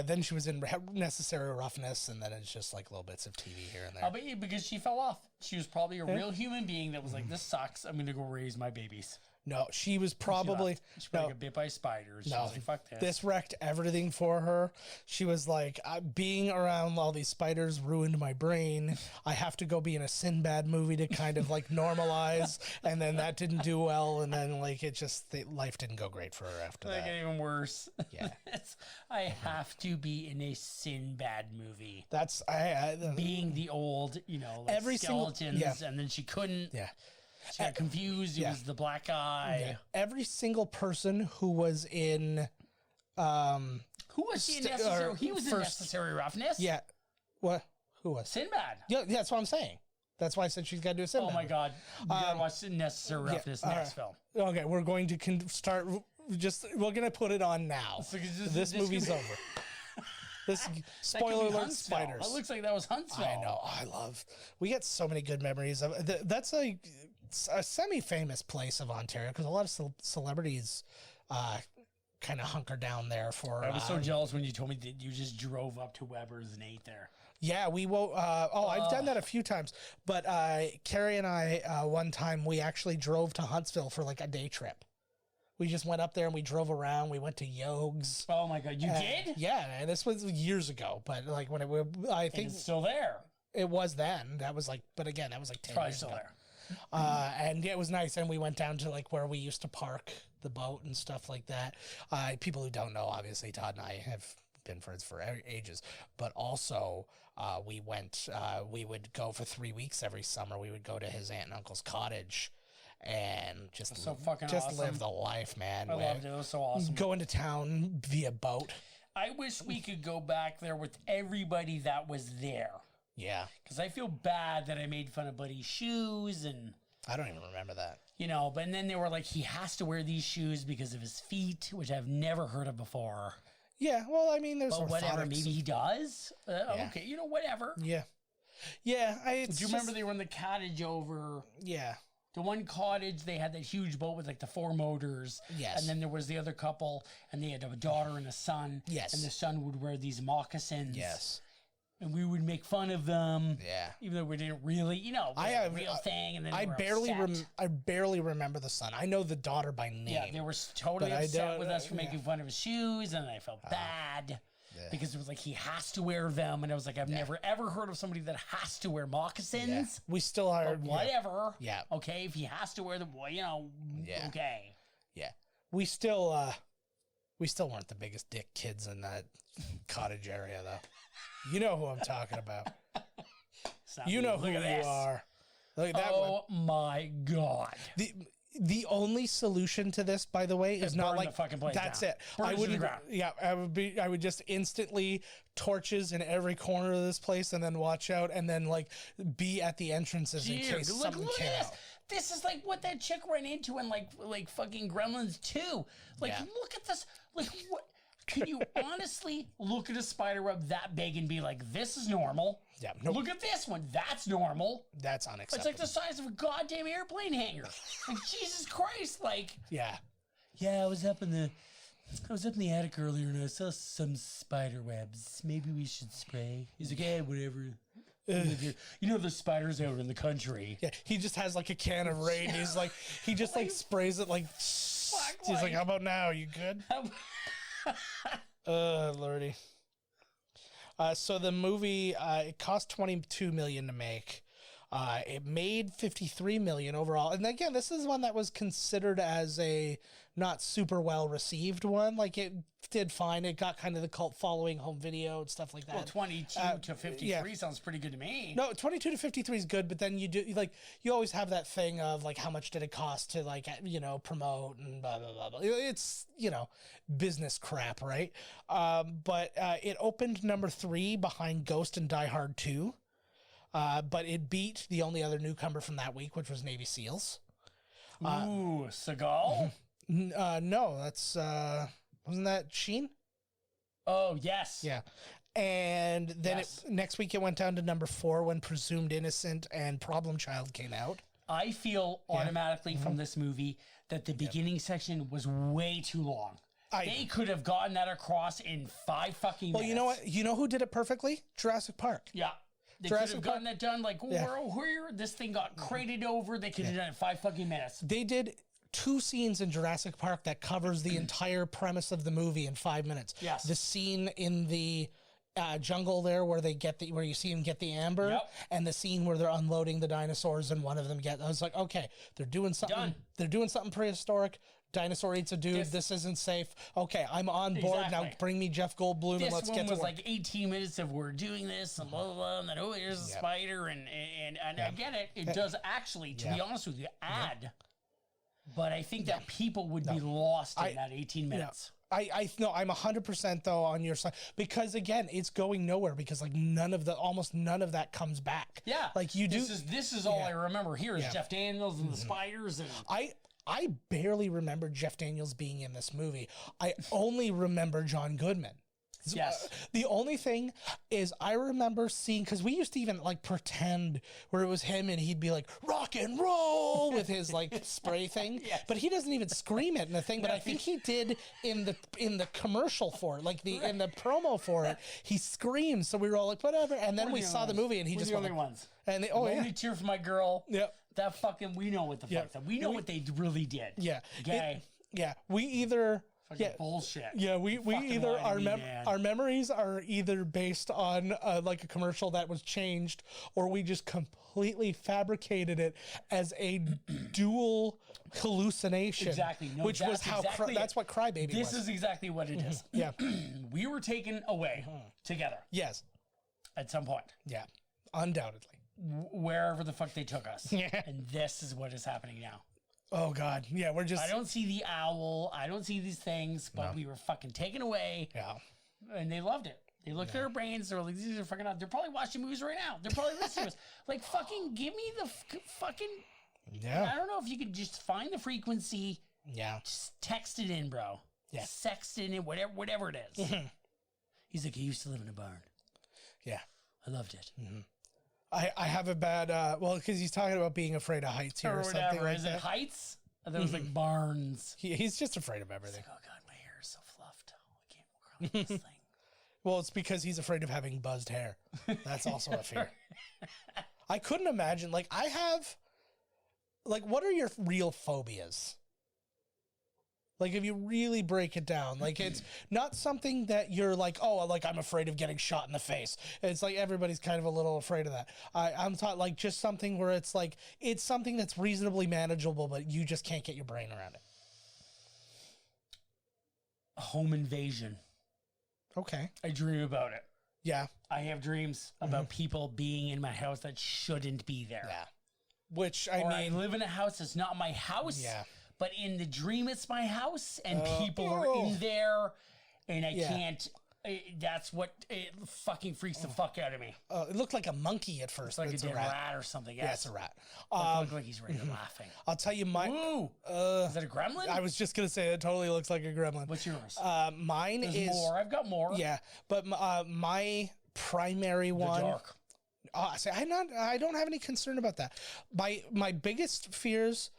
Then she was in Necessary Roughness, and then it's just like little bits of TV here and there. Oh, but because she fell off. She was probably a real human being that was like, "This sucks. I'm going to go raise my babies." No, she was probably She probably got bit by spiders. She was like, "Fuck this." This wrecked everything for her. She was like, being around all these spiders ruined my brain. I have to go be in a Sinbad movie to kind of like normalize. And then that didn't do well. And then like life didn't go great for her after Like that. even worse. Yeah. I have to be in a Sinbad movie. That's Being the old, like Every single- skeletons, and then she couldn't. yeah. She got confused. It was the black guy. Yeah. Every single person who was in Who was he in Necessary? He was in Necessary Roughness. Yeah. What? Who was? Sinbad. Yeah, that's what I'm saying. That's why I said she's got to do a Sinbad. Oh my God. You gotta watch Necessary Roughness next film. Okay, we're going to start. We're going to put it on now. So this movie's over. This spoiler alert: Huntsville. spiders. That looks like that was Huntsville. I know. We get so many good memories of. That's a semi-famous place of Ontario because a lot of celebrities kind of hunker down there for. I was so jealous when you told me that you just drove up to Weber's and ate there. Yeah, we won't. I've done that a few times, but Carrie and I one time we actually drove to Huntsville for like a day trip. We just went up there and we drove around. We went to Yogs. Oh my God, you did? Yeah, and this was years ago. But like when I think It's still there. it was then. That was like, but again, that was like 10 Probably years still ago. there. And yeah, it was nice. And we went down to like where we used to park the boat and stuff like that. People who don't know, obviously, Todd and I have been friends for ages. But also, we would go for 3 weeks every summer. We would go to his aunt and uncle's cottage. And just So fucking just awesome. live the life, man. I loved it. It was so awesome. Go into town via boat. I wish we could go back there with everybody that was there. Yeah. Because I feel bad that I made fun of Buddy's shoes and, I don't even remember that. but then they were like, he has to wear these shoes because of his feet, which I've never heard of before. Yeah, well, I mean, there's But whatever, orthotics. maybe he does. Okay, whatever. Yeah. Yeah, Do you remember they were in the cottage over... Yeah. The one cottage, they had that huge boat with like the 4 motors. Yes. And then there was the other couple, and they had a daughter and a son. Yes. And the son would wear these moccasins. Yes. And we would make fun of them. Yeah. Even though we didn't really, it was a real thing. And then I they were I barely remember the son. I know the daughter by name. Yeah, they were totally But I upset don't- with us for making fun of his shoes, and I felt bad. Because it was like he has to wear them, and I was like, I've never ever heard of somebody that has to wear moccasins. Yeah. We still are. But whatever. Yeah. Okay, if he has to wear them, okay. Yeah. We still weren't the biggest dick kids in that cottage area, though. You know who I'm talking about. You know who you are. Look at that one. Oh my God. The only solution to this, by the way, is not burn like the fucking place that's down. it. Burn I it to the wouldn't. ground. Yeah, I would just instantly torches in every corner of this place, and then watch out, and then like be at the entrances in case something look came at this. out. This is like what that chick ran into in like fucking Gremlins 2. Like, Yeah. look at this. Like, what? Can you honestly look at a spider web that big and be like, this is normal? Yeah, nope. Look at this one. That's normal. That's It's unacceptable. like the size of a goddamn airplane hangar. Like, Jesus Christ. Like, Yeah. yeah, I was up in the attic earlier and I saw some spider webs. Maybe we should spray. He's like, yeah, whatever. You know, the spiders out in the country. Yeah, he just has like a can of Raid. He's like, he just like sprays it like. He's like, how about now? You good? Lordy. So the movie, it cost $22 million to make. It made $53 million overall. And again, this is one that was considered as a not super well received one. Like, it did fine. It got kind of the cult following, home video and stuff like that. Well, 22 to 53 sounds pretty good to me. No, 22 to 53 is good, but then you do, like, you always have that thing of like, how much did it cost to, like, you know, promote and blah blah blah blah. It's, you know, business crap, right? But it opened number 3 behind Ghost and Die Hard 2. But it beat the only other newcomer from that week, which was Navy SEALs. Ooh, Seagal? No, that's wasn't that Sheen? Oh, yes. Yeah. And then Yes. next week it went down to number 4 when Presumed Innocent and Problem Child came out. I feel automatically from this movie that the beginning section was way too long. They could have gotten that across in 5 fucking minutes. Well, you know what? You know who did it perfectly? Jurassic Park. Yeah. They could have gotten that done like, where this thing got crated over. They could have done it in 5 fucking minutes. They did 2 scenes in Jurassic Park that covers the entire premise of the movie in 5 minutes. Yes. The scene in the jungle there where where you see them get the amber, Yep. and the scene where they're unloading the dinosaurs and one of them I was like, okay, they're doing something. Done. They're doing something prehistoric. Dinosaur eats a dude. This isn't safe. Okay, I'm on board now. Exactly. Bring me Jeff Goldblum and let's get to This one was work. like 18 minutes of we're doing this and blah blah blah, and then here's a spider and I get it. It does actually, to be honest with you, add. But I think that people would be lost in that 18 minutes. I know I'm 100% though on your side because again, it's going nowhere because like almost none of that comes back. Yeah, like you do. This is all I remember here is Jeff Daniels and the spiders and I barely remember Jeff Daniels being in this movie. I only remember John Goodman. Yes. The only thing is I remember seeing, because we used to even like pretend where it was him and he'd be like, rock and roll with his like spray thing. Yes. But he doesn't even scream it in the thing. But I think he did in the commercial for it, like in the promo for it, he screams. So we were all like, whatever. And then we saw the movie and he just the went only like, ones. And Only Tear for My Girl. Yep. That fucking, we know what the fuck that. We know what they really did. Yeah. Okay. We either. Fucking bullshit. Yeah, we Fucking either lied to me, man. our memories are either based on like a commercial that was changed, or we just completely fabricated it as a dual hallucination. Exactly. No, which was that's how exactly that's what Crybaby was. This is exactly what it is. Yeah. We were taken away together Yes. at some point, Yeah. Undoubtedly. wherever the fuck they took us. Yeah. And this is what is happening now. Oh God. Yeah, we're just. I don't see the owl. I don't see these things, but we were fucking taken away. Yeah. And they loved it. They looked at our brains. They're like, these are fucking out. They're probably watching movies right now. They're probably listening to us. Like, fucking give me the fucking. Yeah. I don't know if you could just find the frequency. Yeah. Just text it in, bro. Yeah. Sext it in, whatever it is. He's like, I used to live in a barn. Yeah. I loved it. I have a bad well because he's talking about being afraid of heights here or, something whatever. like Is that. it heights? I thought it was like barns. He's just afraid of everything. Like, oh God, my hair is so fluffed. Oh, I can't walk around this thing. Well, it's because he's afraid of having buzzed hair. That's also a fear. I couldn't imagine. Like, I have. Like, what are your real phobias? Like, if you really break it down, like, it's not something that you're like, oh, like, I'm afraid of getting shot in the face. It's like everybody's kind of a little afraid of that. I'm taught, like, just something where it's like, it's something that's reasonably manageable, but you just can't get your brain around it. Home invasion. Okay. I dream about it. Yeah. I have dreams about people being in my house that shouldn't be there. Yeah. Which, I Or mean. I live in a house that's not my house. Yeah. But in the dream, it's my house, and people are in there, and I can't. That's what it fucking freaks the fuck out of me. It looked like a monkey at first. It's like but a it's dead a rat. rat or something. Yeah, it's a rat. Look like he's ready laughing. I'll tell you my. Ooh, is that a gremlin? I was just gonna say it totally looks like a gremlin. What's yours? Mine There's is more. I've got more. Yeah, but my primary The one. dark. See, I don't have any concern about that. My biggest fears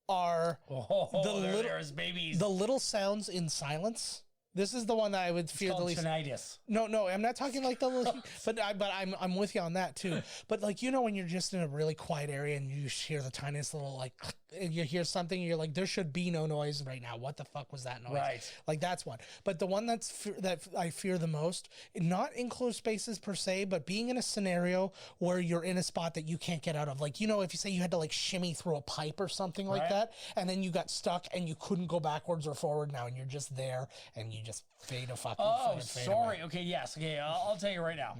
are Oh, the there's babies. the little sounds in silence This is the one that I would fear the least. Tinnitus. No, I'm not talking like the, but I'm with you on that too. But like, you know, when you're just in a really quiet area and you just hear the tiniest little like, and you hear something, and you're like, there should be no noise right now. What the fuck was that noise? Right. Like that's one. But the one that I fear the most, not enclosed spaces per se, but being in a scenario where you're in a spot that you can't get out of. Like, you know, if you say you had to like shimmy through a pipe or something like that, and then you got stuck and you couldn't go backwards or forward now, and you're just there and you just fade a fucking. Oh, fade sorry. away. Okay, yes. Okay, I'll tell you right now.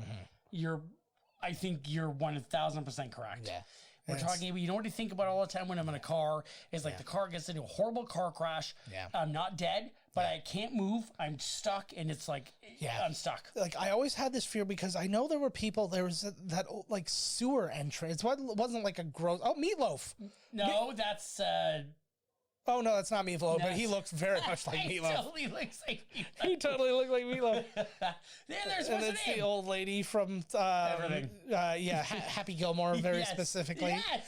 I think you're 1,000% correct. Yeah. We're talking about, you know what I think about all the time when I'm in a car is like the car gets into a horrible car crash. Yeah. I'm not dead, but I can't move. I'm stuck, and it's like, I'm stuck. Like I always had this fear because I know there were people, there was that like sewer entrance. It wasn't like a gross, Meatloaf. No, that's... Oh no, that's not Meatloaf, but he looks very much like he Meatloaf. totally looks like Meatloaf. He totally looked like Meatloaf. There's And what's it's her name? the old lady from Everything. Happy Gilmore, very Yes, specifically. Yes.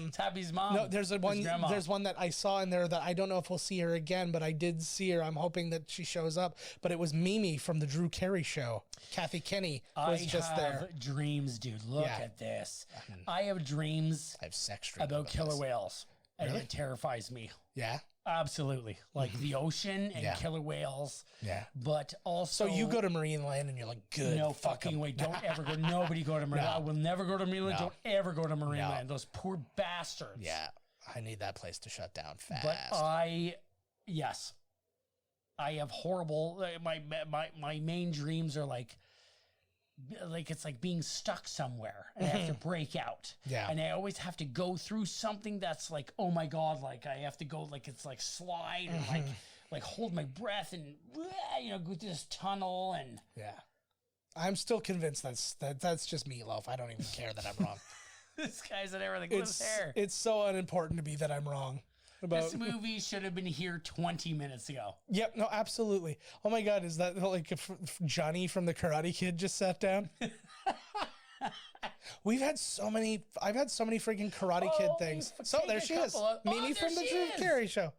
It's Happy's mom. No, there's grandma. there's one that I saw in there that I don't know if we'll see her again, but I did see her. I'm hoping that she shows up. But it was Mimi from the Drew Carey show. Kathy Kinney was just there. Dreams, dude. Look at this. I have dreams I have sex dreams about killer this. whales. And Really? it terrifies me. Yeah. Absolutely. Like the ocean and killer whales. Yeah. But also... So you go to Marine Land and you're like, good. No fuck 'em. fucking way. Don't ever go. Nobody go to Marine Land. I will never go to Marine Land. No. Don't ever go to Marine Land. Those poor bastards. Yeah. I need that place to shut down fast. But yes. I have horrible... My main dreams are like it's like being stuck somewhere and I have to break out. Yeah. And I always have to go through something that's like, oh my God, like I have to go, like it's like slide and like hold my breath and, go through this tunnel and. Yeah. I'm still convinced that's just Meatloaf. I don't even care that I'm wrong. This guy's at everything with his hair. It's so unimportant to me that I'm wrong. This movie should have been here 20 minutes ago. Yep, no, absolutely. Oh my God, is that like if Johnny from the Karate Kid just sat down? I've had so many freaking Karate Kid things. So there she is. Mimi from the Drew Carey show.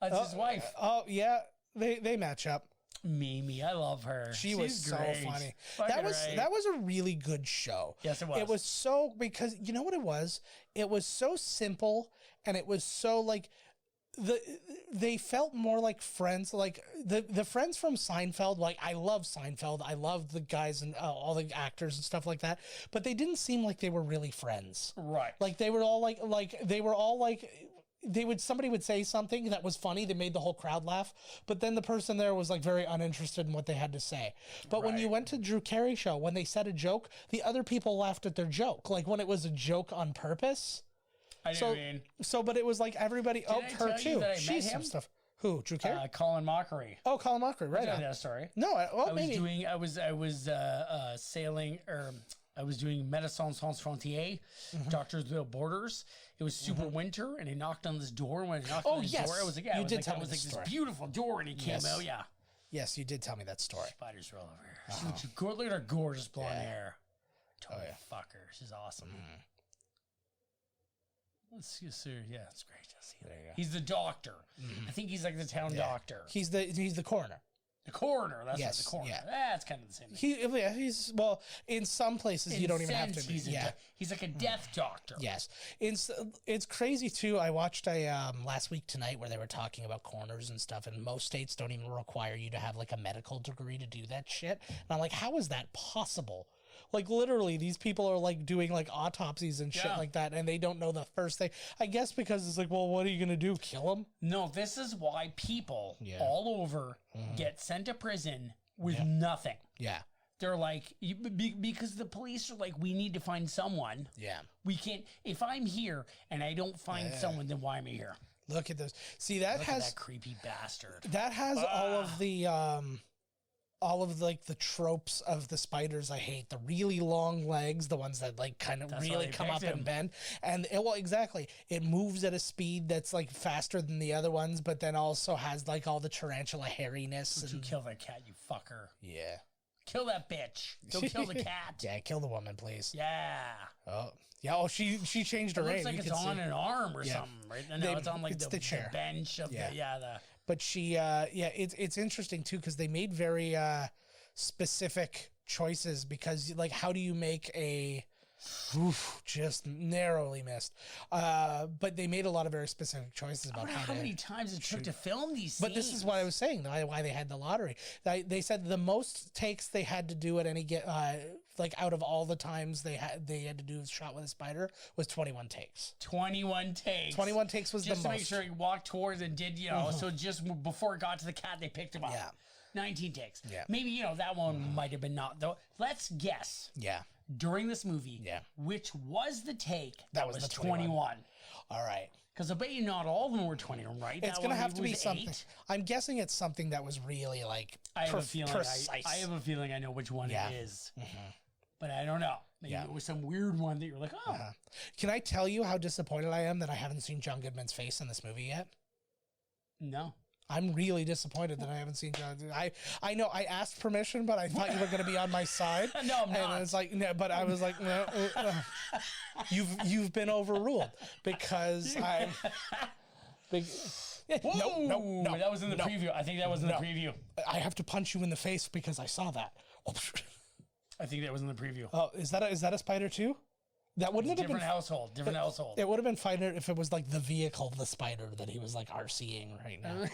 That's his wife. Oh yeah, they match up. Mimi, I love her. She's was so great. funny. Fucking That was a really good show. Yes, it was. It was so, because you know what it was? It was so simple, and it was so like they felt more like friends, like the friends from Seinfeld. Like I love Seinfeld. I love the guys and all the actors and stuff like that. But they didn't seem like they were really friends. Right. Like they were all somebody would say something that was funny, they made the whole crowd laugh, but then the person there was like very uninterested in what they had to say. But when you went to Drew Carey show, when they said a joke, the other people laughed at their joke, like when it was a joke on purpose. But it was like everybody. Her too. She's some stuff. Who? Drew Carey? Colin Mockery. Oh, Colin Mockery. Right. I that story. No. Well, maybe. I was sailing, or I was doing Médecins Sans Frontières, Doctors Without Borders. It was super winter, and he knocked on this door. And when he knocked on this door, it was like, this beautiful door, and he came out. Yeah. Yes, you did tell me that story. Spiders are all over here. Look at her gorgeous blonde hair. Totally fuck her. She's awesome. Let's see. Yeah, it's great. There you go. He's the doctor. I think he's like the town doctor. He's the coroner. The coroner. That's the coroner. Yeah. That's kind of the same thing. He's well, in some places you don't even have to be. He's like a death doctor. Yes. It's crazy too. I watched last week tonight where they were talking about coroners and stuff, and most states don't even require you to have like a medical degree to do that shit. And I'm like, how is that possible? Like literally, these people are like doing like autopsies and shit like that, and they don't know the first thing. I guess because it's like, well, what are you gonna do? Kill them? No, this is why people all over get sent to prison with nothing. Yeah, they're like, because the police are like, we need to find someone. Yeah, we can't. If I'm here and I don't find someone, then why am I here? Look at this. See, that Look has at that creepy bastard. That has all of like the tropes of the spiders I hate. The really long legs, the ones that like kind of really come up and bend. And exactly. It moves at a speed that's like faster than the other ones, but then also has like all the tarantula hairiness. Would you kill that cat, you fucker? Yeah. Kill that bitch. Don't kill the cat. Yeah, kill the woman, please. Yeah. Oh. Yeah, she changed her name. It looks like it's on an arm or something, right? No, it's on like the chair. bench of the But she, it's interesting too because they made very specific choices because like how do you make a just narrowly missed. But they made a lot of very specific choices about how many times it took to film these scenes. But this is what I was saying, why they had the lottery. They said the most takes they had to do at any like out of all the times they had to do a shot with a spider was 21 takes. 21 takes. 21 takes was just the to most. make sure he walked towards and did, so just before it got to the cat, they picked him up. Yeah. 19 takes. Yeah. Maybe, that one might have been not, though. Let's guess. Yeah. During this movie, which was the take that was the 21. All right. Because I bet you not all of them were 21, right? It's going to have to be something. 8? I'm guessing it's something that was really like precise. I have a feeling I know which one it is. Mm-hmm. But I don't know. Maybe it was some weird one that you're like, oh. Can I tell you how disappointed I am that I haven't seen John Goodman's face in this movie yet? No. I'm really disappointed that I haven't seen John. I know I asked permission, but I thought you were going to be on my side. No, I'm not. And it's like, no, but I was like, no, you've been overruled because I'm. No, that was in the preview. I think that was in the preview. I have to punch you in the face because I saw that. I think that was in the preview. Oh, is that a spider too? That wouldn't have been different household. It would have been finer if it was like the vehicle, the spider that he was like RCing right now.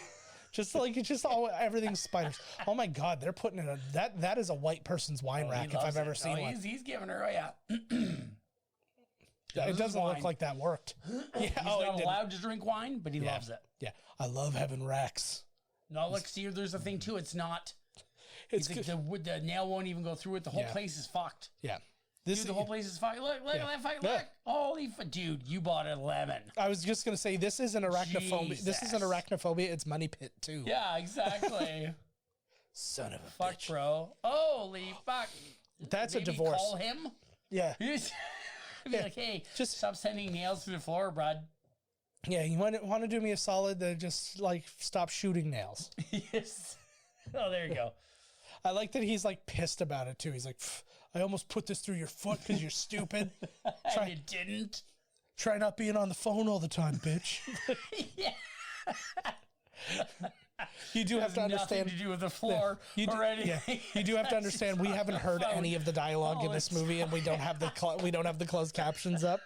Everything's spiders. Oh my God, they're putting in that is a white person's wine rack if I've ever seen one. He's giving her It doesn't look like that worked. He's not allowed to drink wine, but he loves it. Yeah, I love having racks. No, look, see, there's a thing too. It's not. It's like the nail won't even go through it. The whole place is fucked. Yeah. The whole place is fucked. Look at that fuck. Look. Holy dude, you bought a lemon. I was just going to say, this is an arachnophobia. Jesus. This is an arachnophobia. It's money pit too. Yeah, exactly. Son of a fuck, bitch. bro. Holy fuck. That's maybe a divorce. Call him. Yeah. Be like, hey, just stop sending nails through the floor, bud. Yeah, you want to do me a solid? Just like stop shooting nails. Yes. Oh, there you go. I like that he's like pissed about it too. He's like, I almost put this through your foot because you're stupid. And you didn't. Try not being on the phone all the time, bitch. Yeah. You do have to understand. Nothing to do with the floor or anything. Yeah, you do have to understand. We haven't heard any of the dialogue in this movie, and we don't have the closed captions up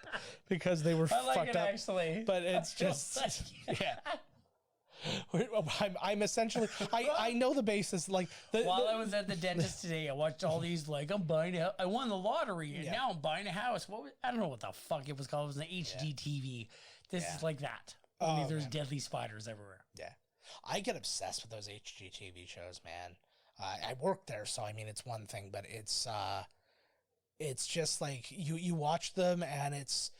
because they were fucked up. Actually, but it's just yeah. I'm essentially I know the basis like while I was at the dentist today I watched all these like I'm buying a I won the lottery and now I'm buying a house. I don't know what the fuck it was called. It was an HD TV. This is like that. Only there's deadly spiders everywhere. Yeah, I get obsessed with those HGTV shows, man. I work there, so I mean it's one thing, but it's just like you watch them and it's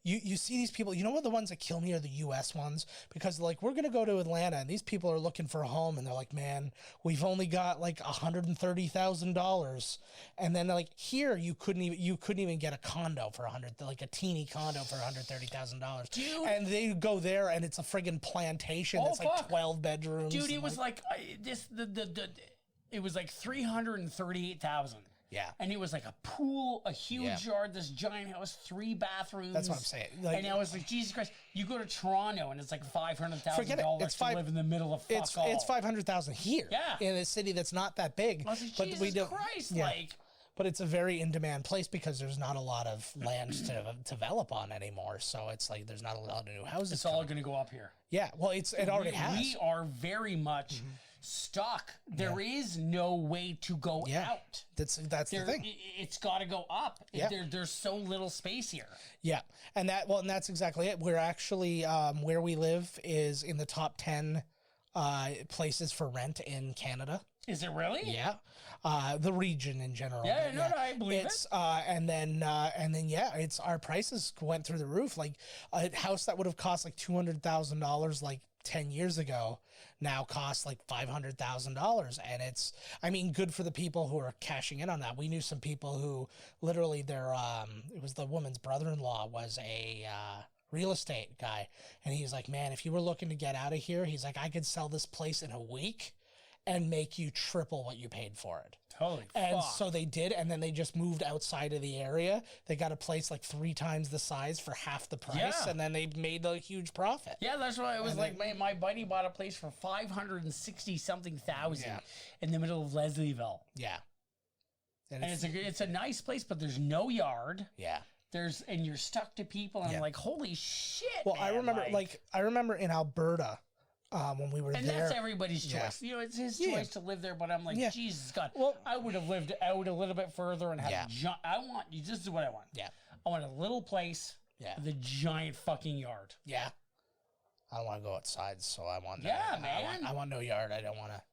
you see these people. You know what, the ones that kill me are the US ones, because like we're gonna go to Atlanta and these people are looking for a home and they're like, man, we've only got like $130,000, and then like here you couldn't even get a condo for like a teeny condo for $130,000, dude. And they go there and it's a friggin' plantation that's like 12 bedrooms. Dude, it was like it was like 338,000. Yeah. And it was like a pool, a huge yard, this giant house, 3 bathrooms. That's what I'm saying. Like, and I was like, Jesus Christ, you go to Toronto and it's like $500,000 to live in the middle of fuck all. It's $500,000 here. Yeah. In a city that's not that big. I was like, Jesus Christ, like. But it's a very in-demand place because there's not a lot of land to develop on anymore. So it's like there's not a lot of new houses. It's all going to go up here. Yeah, well, it already has. We are very much stuck. There is no way to go out. That's the thing. It's got to go up. Yeah. There's so little space here. Yeah, and that's exactly it. We're actually where we live is in the top 10 places for rent in Canada. Is it really? Yeah. The region in general. Yeah, no, I believe it. And then it's our prices went through the roof. Like a house that would have cost like $200,000 like 10 years ago now costs like $500,000. And it's, I mean, good for the people who are cashing in on that. We knew some people who literally it was the woman's brother-in-law was a real estate guy. And he's like, man, if you were looking to get out of here, he's like, I could sell this place in a week and make you triple what you paid for it. Holy And fuck. so they did, and then they just moved outside of the area. They got a place like 3 times the size for half the price, Yeah. and then they made a huge profit. Yeah, that's why it was like my buddy bought a place for 560 something thousand Yeah. in the middle of Leslieville. Yeah. And it's a nice place, but there's no yard. yeah. And you're stuck to people, and Yeah. I'm like, holy shit. Well, man, I remember in Alberta, when we were and there. that's everybody's Yeah. choice. You know, it's his Yeah. choice to live there, but I'm like, Yeah. Jesus God. Well- I would have lived out a little bit further and had Yeah. this is what I want. Yeah. I want a little place Yeah. with a giant fucking yard. Yeah. I don't want to go outside, so I want. Yeah, man. I want no yard. I don't want to.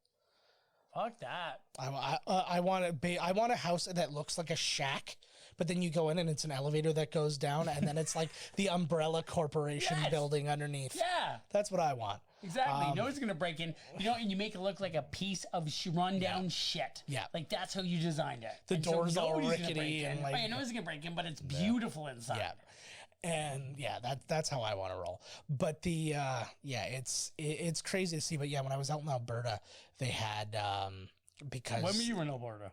Fuck that. I want a house that looks like a shack, but then you go in and it's an elevator that goes down, and then it's like the Umbrella Corporation Yes. building underneath. Yeah. That's what I want. Exactly. No one's gonna break in. You know, and you make it look like a piece of rundown shit. Yeah. Like that's how you designed it. The And doors all nobody's gonna rickety break in. and, like- Oh, yeah, nobody's gonna break in, but it's beautiful inside. Yeah. And yeah, that's how I want to roll. But it's crazy to see. But yeah, when I was out in Alberta, they had because When were you in Alberta?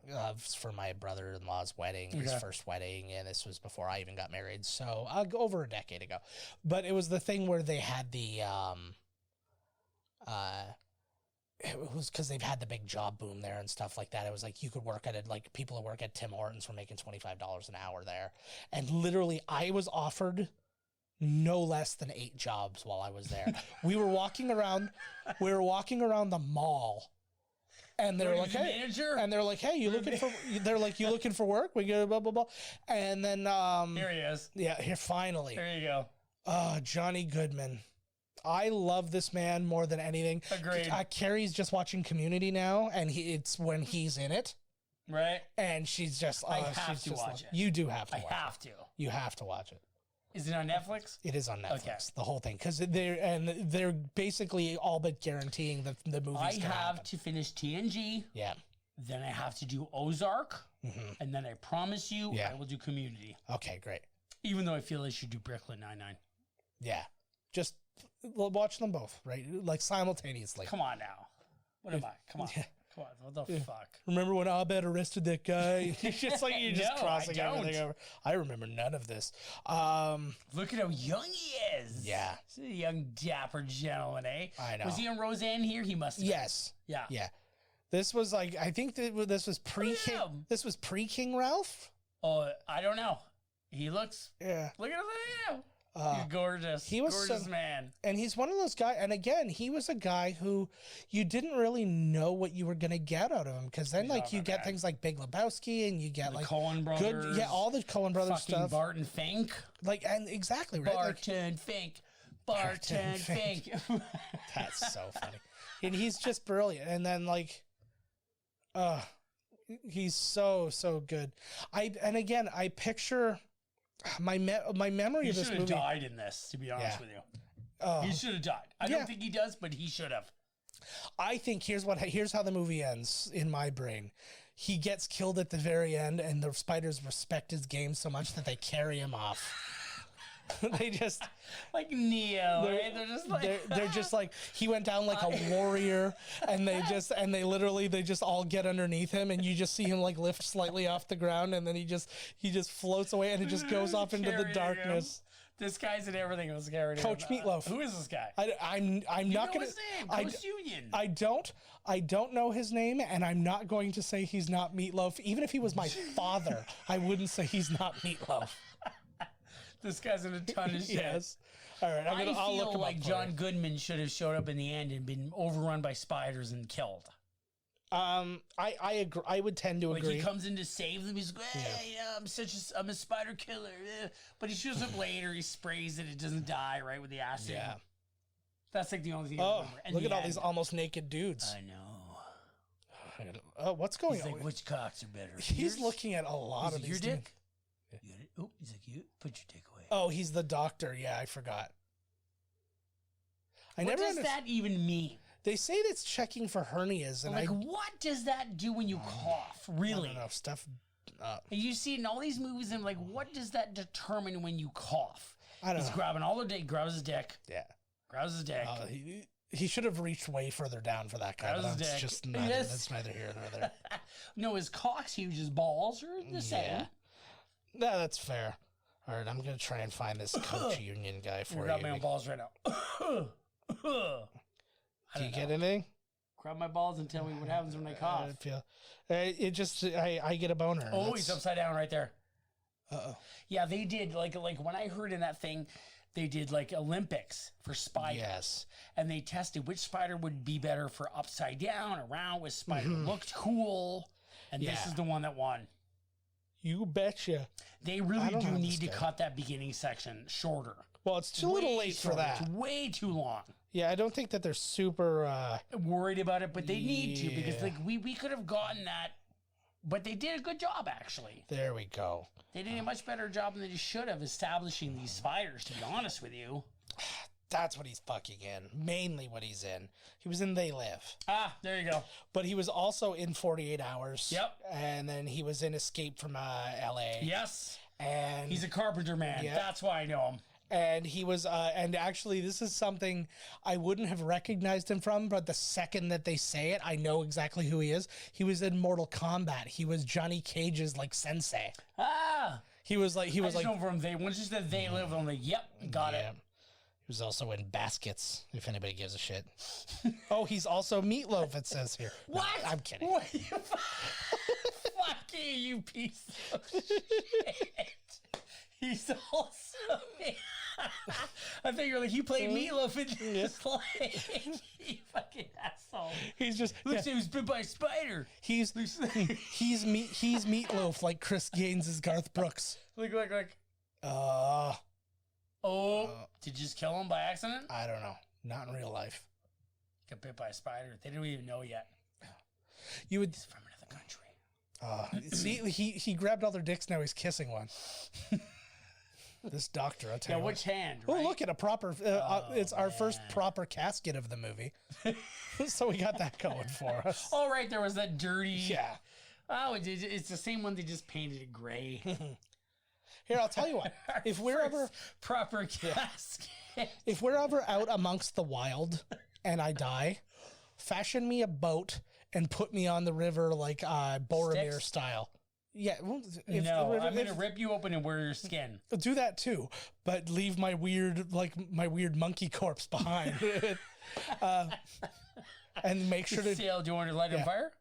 for my brother-in-law's wedding, his Okay. first wedding, and this was before I even got married, so over a decade ago. But it was the thing where they had the it was because they've had the big job boom there and stuff like that. It was like you could work at it, like people who work at Tim Hortons were making $25 an hour there, and literally I was offered no less than 8 jobs while I was there. we were walking around the mall. And they're like, the hey, manager? and they're like, hey, you looking for work? We go blah blah blah, and then Here he is. yeah, here finally, There you go. Johnny Goodman. I love this man more than anything. Agreed. Carrie's just watching Community now, and it's when he's in it, Right? and she's just I have she's to just watch like- it. You do have to. I watch have to. it. You have to watch it. Is it on Netflix? It is on Netflix, Okay. the whole thing, because they're basically all but guaranteeing that the movie's I gonna have happen. to finish TNG. Yeah. Then I have to do Ozark. And then I promise you, Yeah. I will do Community. Okay, great. Even though I feel I should do Brooklyn Nine-Nine. Yeah. Just watch them both, right? Like simultaneously. Come on now. What am I? Come on. Come on. What the fuck? Remember when Abed arrested that guy? It's just like you're just No, crossing I don't. everything over. I remember none of this. Look at how young he is. Yeah. He's a young, dapper gentleman, eh? I know. Was he on Roseanne here? He must have. Yes. Yeah. Yeah. This was like I think that this was pre-King. Yeah. This was pre-King Ralph. Oh, I don't know. He looks. Yeah. Look at him. You're gorgeous. he was gorgeous some- man. And he's one of those guys. And again, he was a guy who you didn't really know what you were gonna get out of him, because then like Oh, you get man. things like Big Lebowski, and you get The like Coen brothers. good, yeah, all the Coen brothers Fucking stuff. Barton Fink. Like and exactly right. Like, Barton Fink. Barton Fink. that's so funny. And he's just brilliant. And then like, he's so good. I picture my memory He of this should have movie. died in this, to be honest Yeah. with you. He should have died. I Yeah. don't think he does, but he should have. I think here's how the movie ends in my brain. He gets killed at the very end, and the spiders respect his game so much that they carry him off. They just Like Neo, right? They're just like they're just like he went down like a warrior, and they just all get underneath him, and you just see him like lift slightly off the ground, and then he just floats away, and it just goes off into the Carrying darkness. him. This guy's in everything was carried. Coach Meatloaf. Who is this guy? I'm You not know gonna. his name, I, Coast Union. I don't know his name, and I'm not going to say he's not Meatloaf. Even if he was my father, I wouldn't say he's not Meatloaf. This guy's in a ton of shit. Yes. All right, I'll look feel him like up for John you. Goodman should have showed up in the end and been overrun by spiders and killed. I agree. I would tend to Like agree. he comes in to save them. He's like, I'm a spider killer. But he shows up later. He sprays it. It doesn't die, right, with the acid. Yeah. That's like the only thing I Oh, remember. And look the at all end. these almost naked dudes. I know. Oh, what's going He's on? like, which cocks are better? He's Yours? looking at a lot Is of it your these. dick? Oh, he's like, you put your dick away. Oh, he's the doctor. Yeah, I forgot. What does that even mean? They say it's checking for hernias, and Like, what does that do when you cough? I Really? don't know stuff. And you see it in all these movies, and I'm like, what does that determine when you cough? I don't He's know. grabbing all the dick, grabs his dick, Yeah. grabs his dick. He should have reached way further down for that guy. That was But that's dick. just not, Yes. that's neither here nor there. No, his cock's huge. His balls are the same. No, that's fair. All right, I'm going to try and find this coach union guy for I you. grab my own balls right now. Do you get anything? Grab my balls and tell me what happens when I cough. I feel, it just, I get a boner. Oh, That's- he's upside down right there. Uh-oh. Yeah, they did like when I heard in that thing, they did like Olympics for spiders. Yes. And they tested which spider would be better for upside down, around, which spider looked cool. And this Yeah. is the one that won. You betcha. They I really don't do have need to this guy. cut that beginning section shorter. Well, it's a little Way late for shorter. that. It's way too long. Yeah, I don't think that they're super... Worried about it, but they need to because Yeah. like we could have gotten that, but they did a good job actually. there we go. They did a much better job than they should have establishing these spiders. To be honest with you. That's what he's fucking in. Mainly what he's in. He was in They Live. Ah, there you go. But he was also in 48 Hours. Yep. And then he was in Escape from L.A. Yes, And he's a carpenter man. Yeah. That's why I know him. and he was and actually this is something I wouldn't have recognized him from, but the second that they say it, I know exactly who he is. He was in Mortal Kombat. He was Johnny Cage's like sensei. Ah, He was like I just know from they. Once you said They Live, I'm like, yep, got it. He was also in Baskets, if anybody gives a shit. Oh, he's also Meatloaf, it says here. No, What? I'm kidding. What? Fuck you piece of shit. He's also. I think you're like, he played Meatloaf in this life. You fucking asshole. He's just Looks like he was bit by a spider. he's Meatloaf like Chris Gaines is Garth Brooks. Look. Oh, Did you just kill him by accident? I don't know. Not in real life. Got bit by a spider. They don't even know yet. You would He's from another country. see he grabbed all their dicks, now he's kissing one. This doctor, I'll tell Yeah, you which hand? what. Right? Oh, look at a proper it's our first proper casket of the movie. So we got that going for us. Oh, right. There was that dirty. Yeah. Oh, it's the same one. They just painted it gray. Here, I'll tell you what. If we're ever Proper casket. if we're ever out amongst the wild and I die, fashion me a boat and put me on the river like Boromir Sticks? style. Yeah, well, No, I'm going to rip you open and wear your skin. do that too, but leave my weird monkey corpse behind. And make sure to Sail, do you want to light on fire?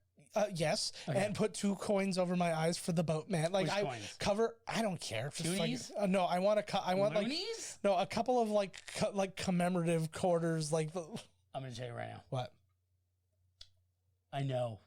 yes, and put 2 coins over my eyes for the boatman. Like Which I coins? cover. I don't care. Just like, Toonies? no, I want I want like Loonies? no a couple of like commemorative quarters. Like I'm going to tell you right now. what? I know.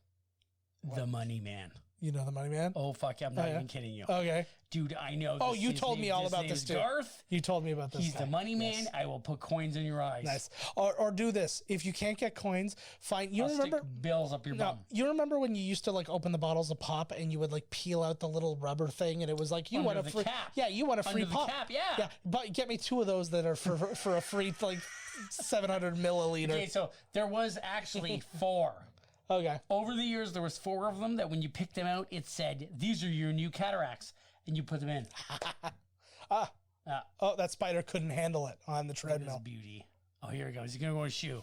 The money man. You know the money man. Oh, fuck. I'm not yeah? even kidding you. Okay. Dude, I know. Oh, this- you his told me all his about name this is too. Garth. You told me about this. He's guy. the money man. Yes. I will put coins in your eyes. Nice. Or do this. If you can't get coins, fine. You I'll remember? stick bills up your No, bum. you remember when you used to like open the bottles of pop and you would like peel out the little rubber thing and it was like you Under want a the free cap. Yeah, you want a free Under the pop. cap, yeah. Yeah, but get me 2 of those that are for a free like 700 milliliter. Okay, so there was actually 4. Okay. Over the years, there was 4 of them that when you picked them out, it said, these are your new cataracts. And you put them in. Oh, that spider couldn't handle it on the This treadmill. beauty. Oh, here he goes. He's going to go in his shoe.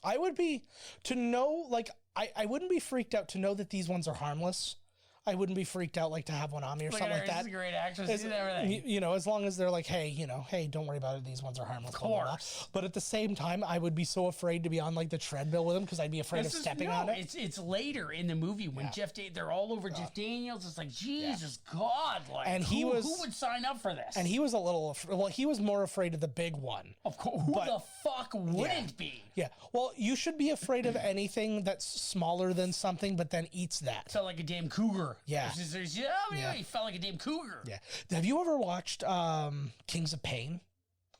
I would be to know like I wouldn't be freaked out to know that these ones are harmless. I wouldn't be freaked out like to have one on me or Look something at her. like that. She's a great actress. As- She's everything. you know, as long as they're like, hey, don't worry about it. These ones are harmless. Of blah, blah, blah. course. But at the same time, I would be so afraid to be on like the treadmill with them because I'd be afraid of stepping on it. It's later in the movie when they're all over Jeff Daniels. It's like, Jesus God. Like, And who, he was- who would sign up for this? And he was a little, he was more afraid of the big one. of course, who but- the fuck wouldn't be? Yeah. Well, you should be afraid of anything that's smaller than something, but then eats that. Felt like a damn cougar. Yeah. He felt like a damn cougar. Yeah. Have you ever watched Kings of Pain?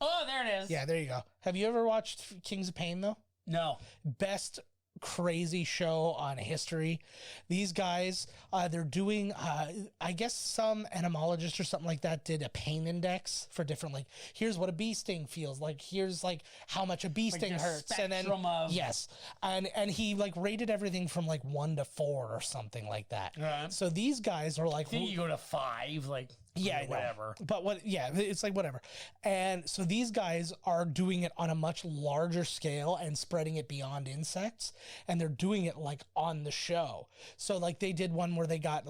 Oh, there it is. Yeah, there you go. Have you ever watched Kings of Pain though? No. Best crazy show on history. These guys, they're doing, I guess some entomologist or something like that did a pain index for different, like, here's what a bee sting feels like. Here's like how much a bee sting the hurts. And then, spectrum of- yes. And he like rated everything from like 1 to 4 or something like that. Right. So these guys are like, I think you go to 5. Like, Yeah, I know. Whatever. But it's like whatever. And so these guys are doing it on a much larger scale and spreading it beyond insects. And they're doing it like on the show. So like they did one where they got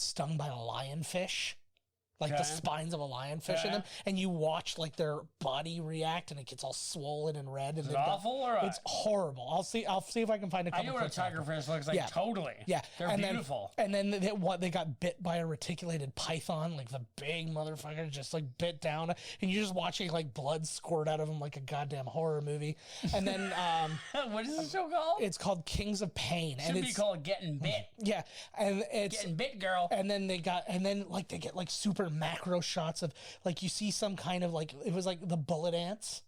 stung by a lionfish. Like the spines of a lionfish in them, and you watch like their body react, and it gets all swollen and red. And Is it awful or it's horrible. I'll see if I can find a couple. I know what a clips after. tigerfish looks like. Yeah. Totally. Yeah, They're and beautiful. Then they got bit by a reticulated python, like the big motherfucker just like bit down, and you're just watching like blood squirt out of him like a goddamn horror movie. And then What is this show called? it's called Kings of Pain, Should and be called Getting Bit. yeah, and it's Getting Bit, girl. and then they get like super macro shots of like you see some kind of like it was like the bullet ants.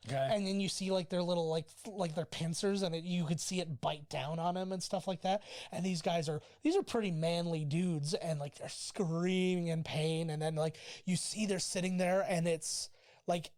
Okay. And then you see like their little like their pincers, and you could see it bite down on them and stuff like that. And these are pretty manly dudes, and like they're screaming in pain. And then like you see they're sitting there, and it's like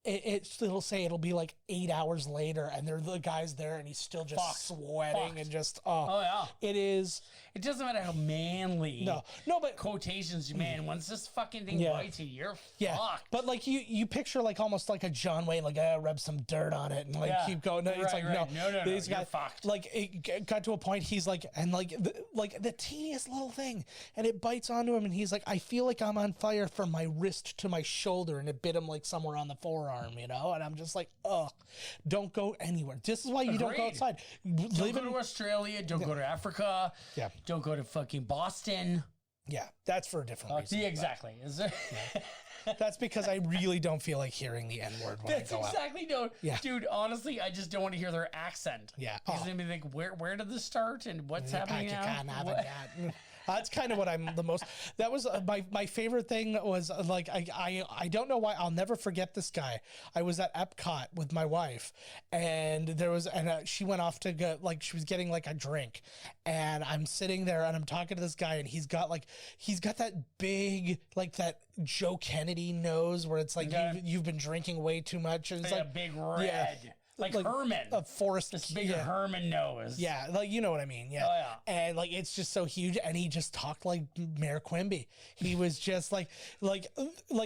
it'll say it'll be like 8 hours later, and the guy's there, and he's still just sweating and just Oh yeah. it is. It doesn't matter how manly. No, but Quotations, man. Once this fucking thing Yeah. bites you, you're yeah, fucked. but like you picture like almost like a John Wayne, like rub some dirt on it and like Yeah. keep going. No, it's Right, like right. No, these you're guys fucked. like it got to a point. He's like, and like the teeniest little thing, and it bites onto him, and he's like, I feel like I'm on fire from my wrist to my shoulder, and it bit him like somewhere on the forearm, and I'm just like, ugh, don't go anywhere. This is why you don't go Agreed. outside. Don't Live go in, to Australia. Don't go to Africa. Yeah. Don't go to fucking Boston. yeah, that's for a different reason. Yeah, exactly. Is there? That's because I really don't feel like hearing the N word when That's I go out. exactly no, Yeah. dude. Honestly, I just don't want to hear their accent. Yeah. because Oh. they think where did this start and what's happening You now? can't have What- it yet. That's kind of what I'm the most. That was my favorite thing was like I don't know why I'll never forget this guy. I was at Epcot with my wife, and she went off to go, like she was getting like a drink, and I'm sitting there and I'm talking to this guy, and he's got that big like that Joe Kennedy nose where it's like Okay. you've been drinking way too much, and it's Like like a big red, like Herman, a forest this bigger Herman nose. yeah, like you know what I mean. Yeah. Oh, yeah. And like it's just so huge, and he just talked like Mayor Quimby. He was just like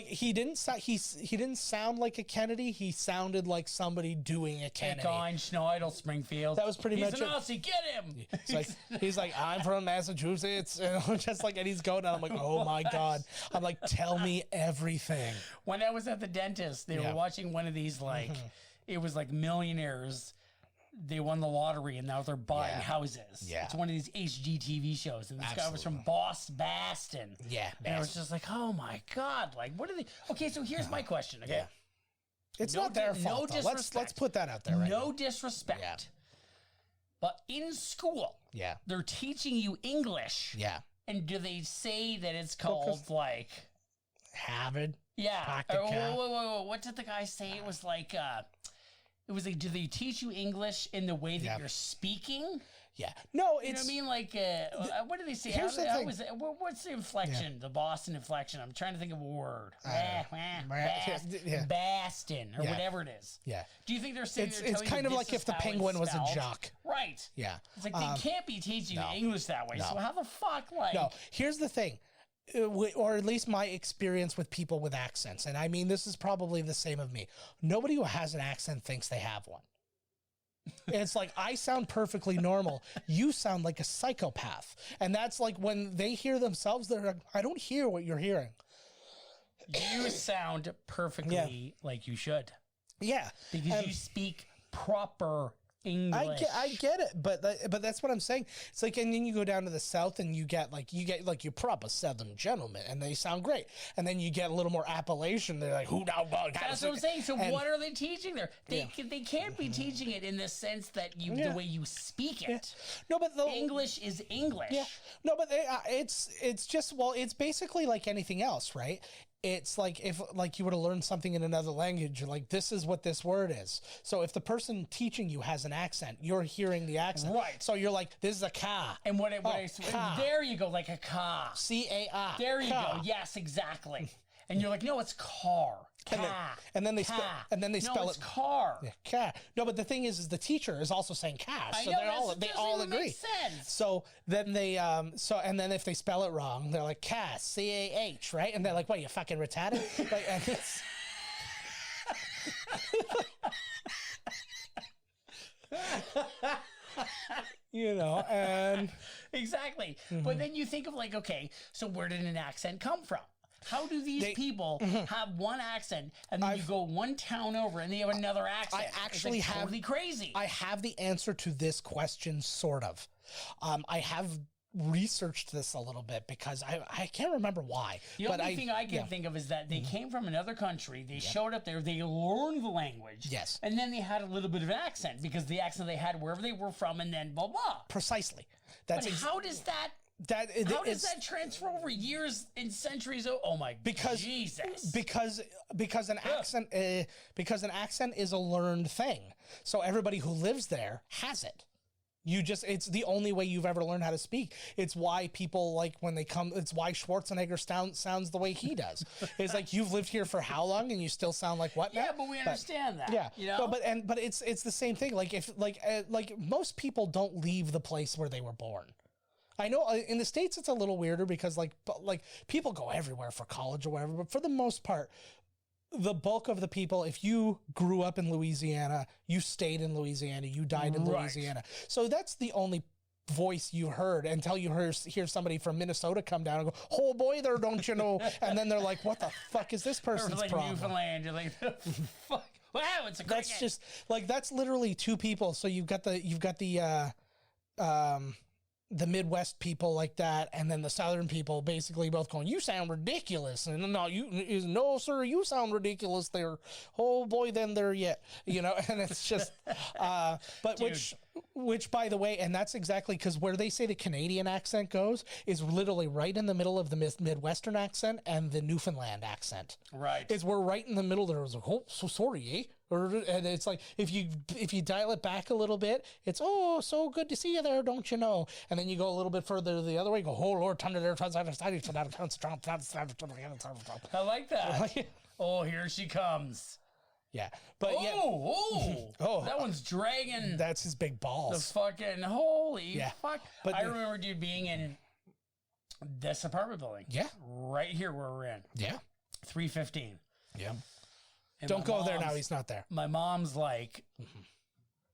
he didn't sound like a Kennedy. He sounded like somebody doing a Kennedy. Eckine, Schneidel, Springfield. That was pretty He's much an it. Aussie. Get him. He's like I'm from Massachusetts, and I'm just like, and he's going down. I'm like, oh my god. I'm like, tell me everything. When I was at the dentist, they were watching one of these like it was like millionaires. They won the lottery and now they're buying houses. Yeah. It's one of these HGTV shows, and this guy was from Boston. Yeah, And I was just like, oh my god, like what are they? Okay, so here's my question. Okay, Yeah. It's No not their di- no fault. Though. Let's disrespect. put that out there. Right no now. disrespect, Yeah. but in school, Yeah. they're teaching you English. Yeah. And do they say that it's called like? Harvard. Yeah. Practica. Whoa. What did the guy say? It was like, do they teach you English in the way that you're speaking? Yeah. No, You know it's what I mean? Like, what do they say? Here's the thing. What's the inflection? The Boston inflection. I'm trying to think of a word. Yeah. Baston or Yeah. whatever it is. Yeah. Do you think they're saying It's they're telling kind you of this like is if the how it's penguin was a spelled? jock. Right. Yeah. It's like they can't be teaching you English that way. No. So how the fuck, like? No, here's the thing, or at least my experience with people with accents, and I mean this is probably the same of me. Nobody who has an accent thinks they have one. It's like I sound perfectly normal. You sound like a psychopath, and that's like when they hear themselves, they're like, "I don't hear what you're hearing." You sound perfectly like you should. Yeah, Because you speak proper English. I get it, but that's what I'm saying. It's like, and then you go down to the South and you get like your proper Southern gentlemen, and they sound great. And then you get a little more Appalachian. They're like, who now? That's what I'm saying. So and- what are they teaching there? They can't be teaching it in the sense that the way you speak it. No, but the English is English. Yeah, no, but it's just it's basically like anything else, right? It's like if like you were to learn something in another language, you're like, this is what this word is. So if the person teaching you has an accent, you're hearing the accent, Right. So you're like, this is a car. And what I car. there you go, like a car. CAR. There you car. go. Yes, exactly. And you're like, no, it's car. And then they spell no, it's it car. Yeah, cat. No, but the thing is the teacher is also saying cash, so they all agree. Makes sense. So then they and then if they spell it wrong, they're like cash, CAH, right? And they're like, what, you fucking retarded? Like, and it's and exactly. But then you think of like, okay, so where did an accent come from? How do these people have one accent and then you go one town over and they have another accent? I actually it's like totally crazy. I have the answer to this question, sort of. I have researched this a little bit because I can't remember why. The only thing I can think of is that they came from another country, they showed up there, they learned the language, yes, and then they had a little bit of an accent because the accent they had wherever they were from, and then blah blah. Precisely. But how does that? How does that transfer over years and centuries? Oh my! Jesus! Because an accent is a learned thing. So everybody who lives there has it. It's the only way you've ever learned how to speak. It's why people like when they come. It's why Schwarzenegger sounds the way he does. It's like, you've lived here for how long and you still sound like what now? Yeah, but we understand that. Yeah, you know. But it's the same thing. Like if most people don't leave the place where they were born. I know in the States it's a little weirder because like people go everywhere for college or whatever, but for the most part, the bulk of the people, if you grew up in Louisiana, you stayed in Louisiana, you died in Louisiana. So that's the only voice you heard until you hear somebody from Minnesota come down and go, oh boy there, don't you know? And then they're like, what the fuck is this person's like problem? Newfoundland, you're like, fuck. Wow, it's a cricket. That's just like, that's literally two people. So you've got the Midwest people like that, and then the Southern people basically both going, you sound ridiculous, and no sir, you sound ridiculous there. Oh boy, then there yet, and it's just but dude. which by the way, and that's exactly because where they say the Canadian accent goes is literally right in the middle of the Midwestern accent and the Newfoundland accent. Right. We're right in the middle there. It was like, oh, so sorry, eh? And it's like, if you dial it back a little bit, it's, oh, so good to see you there, don't you know? And then you go a little bit further the other way, go, oh Lord, I like that. Oh, here she comes. Yeah, but that one's dragging. That's his big balls. The fucking holy fuck! But I remember, dude, being in this apartment building. Yeah, right here where we're in. Yeah, 315. Yeah. And don't go there now. He's not there. My mom's like,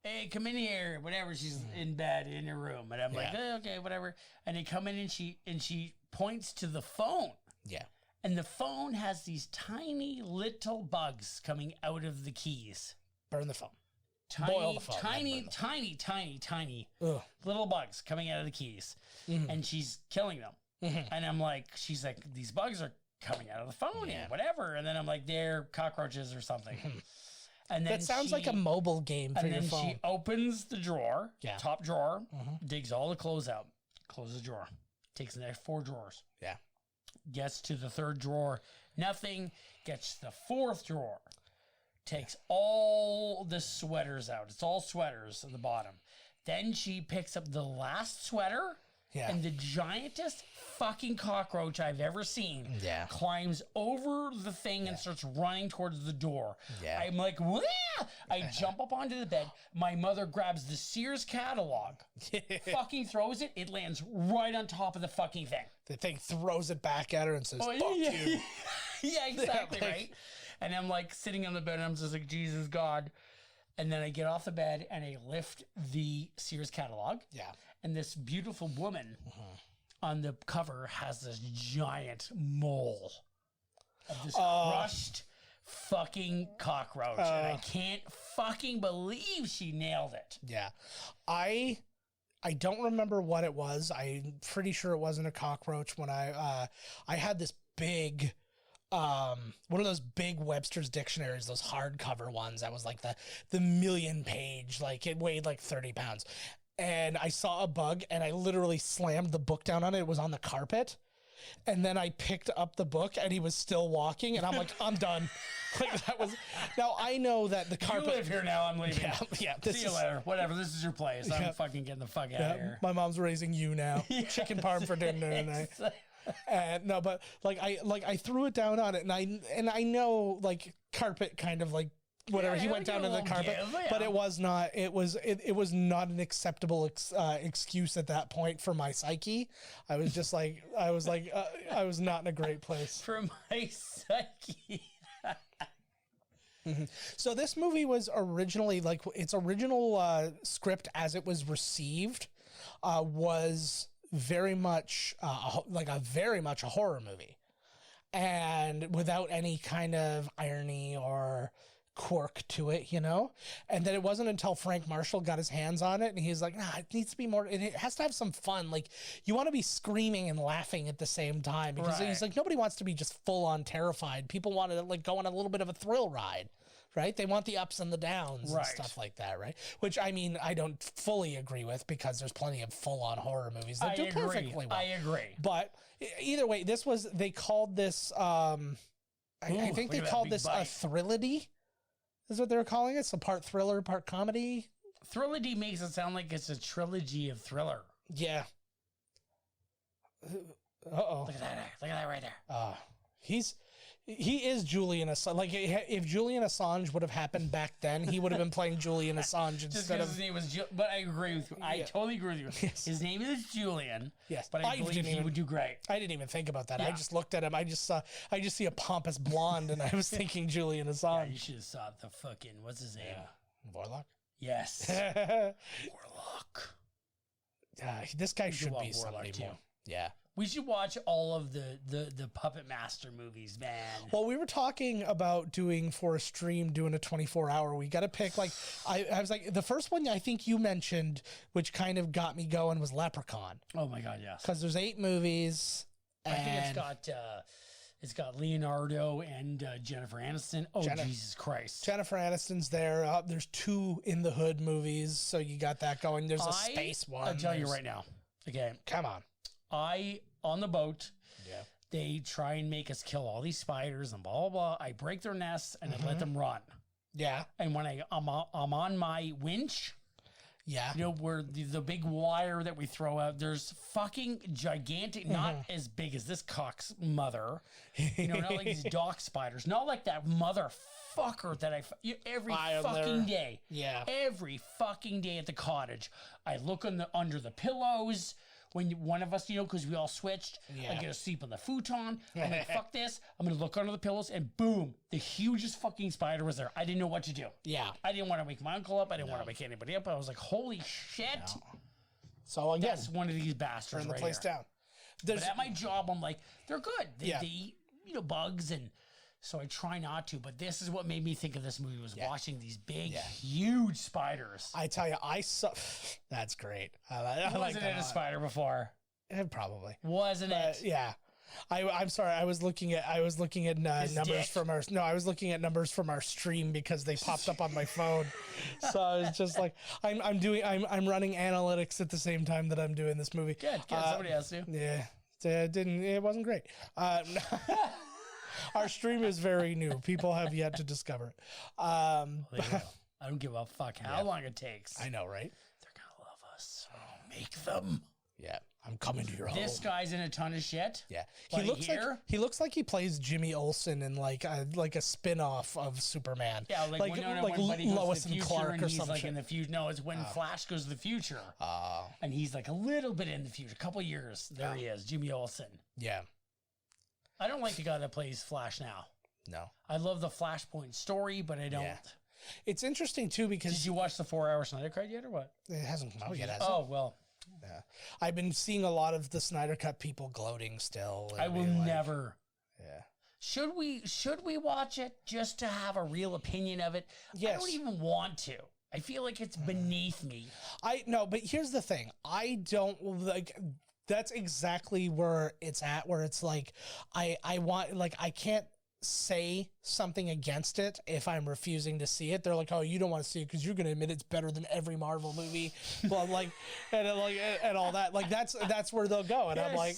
hey, come in here, whatever. She's in bed in her room, and I'm like, okay, whatever. And they come in, and she points to the phone. Yeah. And the phone has these tiny little bugs coming out of the keys. Burn the phone. Boil the phone. Tiny little bugs coming out of the keys. Mm-hmm. And she's killing them. Mm-hmm. And I'm like, she's like, these bugs are coming out of the phone and whatever. And then I'm like, they're cockroaches or something. And then that sounds like a mobile game for your phone. And then she opens the drawer, top drawer, digs all the clothes out, closes the drawer, takes the next 4 drawers. Yeah. Gets to the 3rd drawer, nothing. Gets to the 4th drawer, takes all the sweaters out. It's all sweaters at the bottom. Then she picks up the last sweater, and the giantest fucking cockroach I've ever seen climbs over the thing and starts running towards the door. Yeah. I'm like, wah! I jump up onto the bed. My mother grabs the Sears catalog, fucking throws it. It lands right on top of the fucking thing. The thing throws it back at her and says, fuck you. Yeah, exactly, right? And I'm like sitting on the bed and I'm just like, Jesus God. And then I get off the bed and I lift the Sears catalog. Yeah. And this beautiful woman on the cover has this giant mole of this crushed fucking cockroach. And I can't fucking believe she nailed it. Yeah. I don't remember what it was. I'm pretty sure it wasn't a cockroach when I had this big, one of those big Webster's dictionaries, those hardcover ones that was like the 1,000,000-page, like it weighed like 30 pounds. And I saw a bug and I literally slammed the book down on it. It was on the carpet. And then I picked up the book and he was still walking and I'm like, I'm done. Like that was, now I know that the carpet. You live here now, I'm leaving. Yeah. See you later. Whatever, this is your place. I'm fucking getting the fuck out of here. My mom's raising you now. Chicken parm for dinner tonight. And no, but like I threw it down on it, and I know like carpet kind of like whatever, he went down to the carpet, but it was not an acceptable excuse at that point for my psyche. I was just like I was not in a great place for my psyche. So this movie was originally, like, its original script as it was received was very much a horror movie, and without any kind of irony or quirk to it, you know. And then it wasn't until Frank Marshall got his hands on it, and he's like, nah, it needs to be more, and it has to have some fun. Like, you want to be screaming and laughing at the same time, because he's like, nobody wants to be just full on terrified. People want to like go on a little bit of a thrill ride, right? They want the ups and the downs and stuff like that, right? Which, I mean, I don't fully agree with, because there's plenty of full on horror movies that do perfectly well. I agree. But either way, they called this I think they called this a thrillody, is what they were calling it. So part thriller, part comedy. Thrillody makes it sound like it's a trilogy of thriller. Yeah. Uh-oh. Look at that right there. He is Julian Assange. Like, if Julian Assange would have happened back then, he would have been playing Julian Assange instead of... his name was but I agree with you. I totally agree with you. Yes. His name is Julian. Yes. But I believe he would do great. I didn't even think about that. Yeah. I just looked at him. I just see a pompous blonde, and I was thinking Julian Assange. Yeah, you should have saw the fucking... What's his name? Warlock? Yes. Warlock. This guy should watch be somebody Warlock, more. Yeah. We should watch all of the Puppet Master movies, man. Well, we were talking about doing a 24-hour. We got to pick, like, I was like, the first one I think you mentioned, which kind of got me going, was Leprechaun. Oh my God, yes. Because there's 8 movies. I think it's got Leonardo and Jennifer Aniston. Oh, Jesus Christ. Jennifer Aniston's there. There's 2 In the Hood movies, so you got that going. There's a space one. I'll tell you right now. Okay. Come on. On the boat, they try and make us kill all these spiders and blah, blah, blah. I break their nests and I let them run. Yeah. And when I'm on my winch, you know, where the big wire that we throw out, there's fucking gigantic, not as big as this cock's mother, you know, not like these dock spiders, not like that motherfucker that every fucking day. Yeah. Every fucking day at the cottage, I look under the pillows. When one of us, you know, because we all switched, I get to sleep on the futon. I'm like, fuck this. I'm going to look under the pillows, and boom, the hugest fucking spider was there. I didn't know what to do. Yeah. I didn't want to wake my uncle up. I didn't want to wake anybody up. I was like, holy shit. No. So again, that's one of these bastards turn the place down. But at my job, I'm like, they're good. They eat, you know, bugs, and so I try not to. But this is what made me think of this movie, was watching these big, huge spiders. I tell you, that's great. Wasn't it a spider before? Probably. Wasn't it? Yeah. I'm sorry. I was looking at numbers from our. No, I was looking at numbers from our stream because they popped up on my phone. So I was just like, I'm running analytics at the same time that I'm doing this movie. Good. Somebody has to. Yeah. It wasn't great. Our stream is very new. People have yet to discover it. I don't give a fuck how long it takes. I know, right? They're going to love us. Make them. Yeah. I'm coming to your home. This guy's in a ton of shit. Yeah. He looks like he plays Jimmy Olsen in like a spin-off of Superman. Yeah, like when Lois and Clark or something. Like in the future. No, it's when Flash goes to the future. And he's like a little bit in the future. A couple years. There he is, Jimmy Olsen. Yeah. I don't like the guy that plays Flash now. No. I love the Flashpoint story, but I don't. Yeah. It's interesting, too, because... Did you watch the 4-hour Snyder Cut yet, or what? It hasn't come out yet, has it? Oh, well. Yeah. I've been seeing a lot of the Snyder Cut people gloating still. I will never. Yeah. Should we watch it just to have a real opinion of it? Yes. I don't even want to. I feel like it's beneath me. No, but here's the thing. I don't like... That's exactly where it's at, where it's like, I want, like, I can't say something against it if I'm refusing to see it. They're like, oh, you don't want to see it because you're going to admit it's better than every Marvel movie. Well, and all that. Like, that's where they'll go. And I'm like,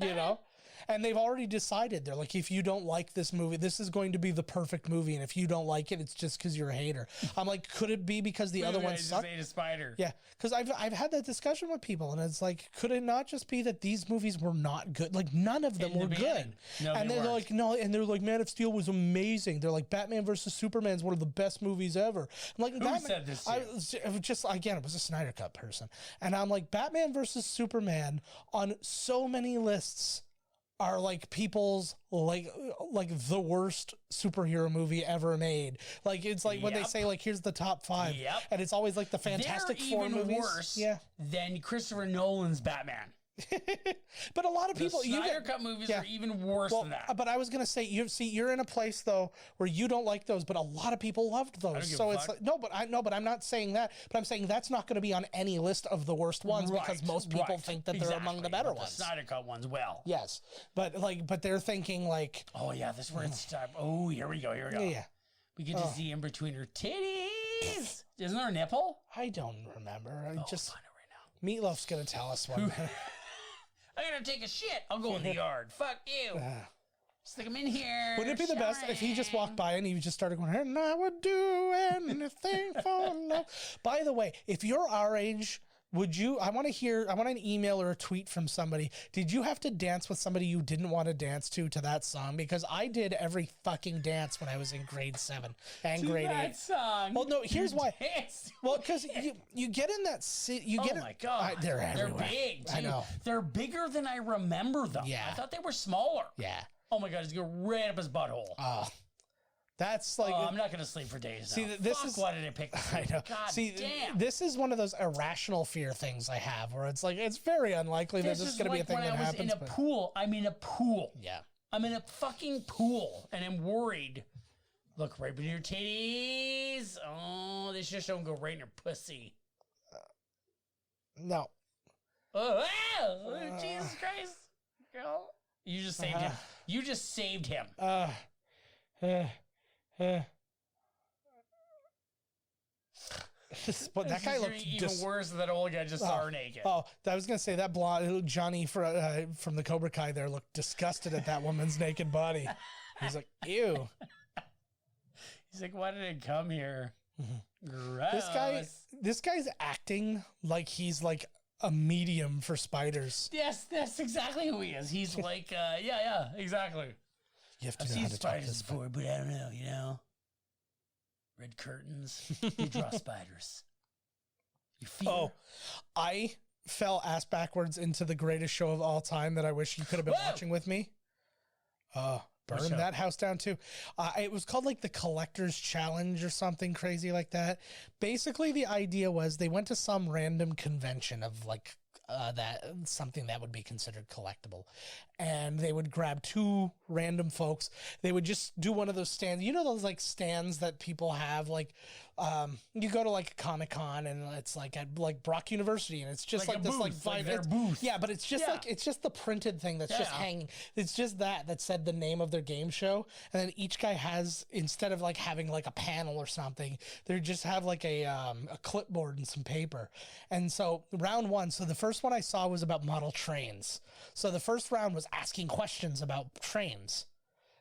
you know, And they've already decided. They're like, if you don't like this movie, this is going to be the perfect movie. And if you don't like it, it's just because you're a hater. I'm like, could it be because the other one sucked? Ate a spider. Yeah, because I've had that discussion with people, and it's like, could it not just be that these movies were not good? Like, none of them were good. No, and they they're weren't. like, no, and they're like, Man of Steel was amazing. They're like, Batman versus Superman is one of the best movies ever. I'm like, Who said this to you? it was just, again, it was a Snyder Cut person, and I'm like, Batman versus Superman on so many lists are like people's like the worst superhero movie ever made. Like, it's like when they say like, here's the top 5, and it's always like the Fantastic Four movies. Worse than Christopher Nolan's Batman. But a lot of people, the Snyder Cut movies are even worse than that. But I was gonna say, you're in a place though where you don't like those, but a lot of people loved those. So it's like, but I'm not saying that. But I'm saying that's not going to be on any list of the worst ones because most people think that they're among the better ones. The Snyder Cut ones, yes, but they're thinking like, oh yeah, this is where it's time. Oh, here we go. Yeah. We get to see in between her titties. Isn't there a nipple? I don't remember. I'll find it right now. Meatloaf's gonna tell us one. I'm gonna take a shit. I'll go in the yard. Fuck you. Stick him in here. Wouldn't it be the best if he just walked by and he just started going, and I would do anything for love. By the way, if you're our age, I want an email or a tweet from somebody. Did you have to dance with somebody you didn't want to dance to that song? Because I did every fucking dance when I was in grade 7 and grade 8. That song. Well, no, here's why. Danced. Well, because you get in that city. Oh my God. They're everywhere. They're big, too. I know. They're bigger than I remember them. Yeah. I thought they were smaller. Yeah. Oh my God, it's going right up his butthole. That's like, I'm not going to sleep for days. See, now. this Fuck, is why did I pick this? I know. God see, damn. this is one of those irrational fear things I have, where it's like, it's very unlikely that this is going to be a thing that happens. When I was in a pool. I'm in a pool. Yeah. I'm in a fucking pool, and I'm worried. Look, right between your titties. Oh, this just don't go right in your pussy. No. Oh, Jesus Christ, girl! You just saved him. You just saved him. But that guy looked even worse than that old guy just saw her naked. Oh, I was gonna say that blonde Johnny from the Cobra Kai there looked disgusted at that woman's naked body. He's like, ew. He's like, why did it come here? Gross. This guy's acting like he's like a medium for spiders. Yes, that's exactly who he is. He's like, yeah, exactly. You have to I've know seen how to talk spiders this before, but I don't know, you know? Red curtains. You draw spiders. You feel. Oh, I fell ass backwards into the greatest show of all time that I wish you could have been watching with me. Burn that house down too. It was called like the Collector's Challenge or something crazy like that. Basically, the idea was they went to some random convention of like something that would be considered collectible, and they would grab 2 random folks. They would just do one of those stands. You know those like stands that people have, like you go to like a Comic-Con and it's like at like Brock University, and it's just like this booth, like their booth. Yeah, but it's just like it's just the printed thing that's just hanging. It's just that said the name of their game show, and then each guy has, instead of like having like a panel or something, they just have like a clipboard and some paper. And so round 1, so the first one I saw was about model trains. So the first round was asking questions about trains.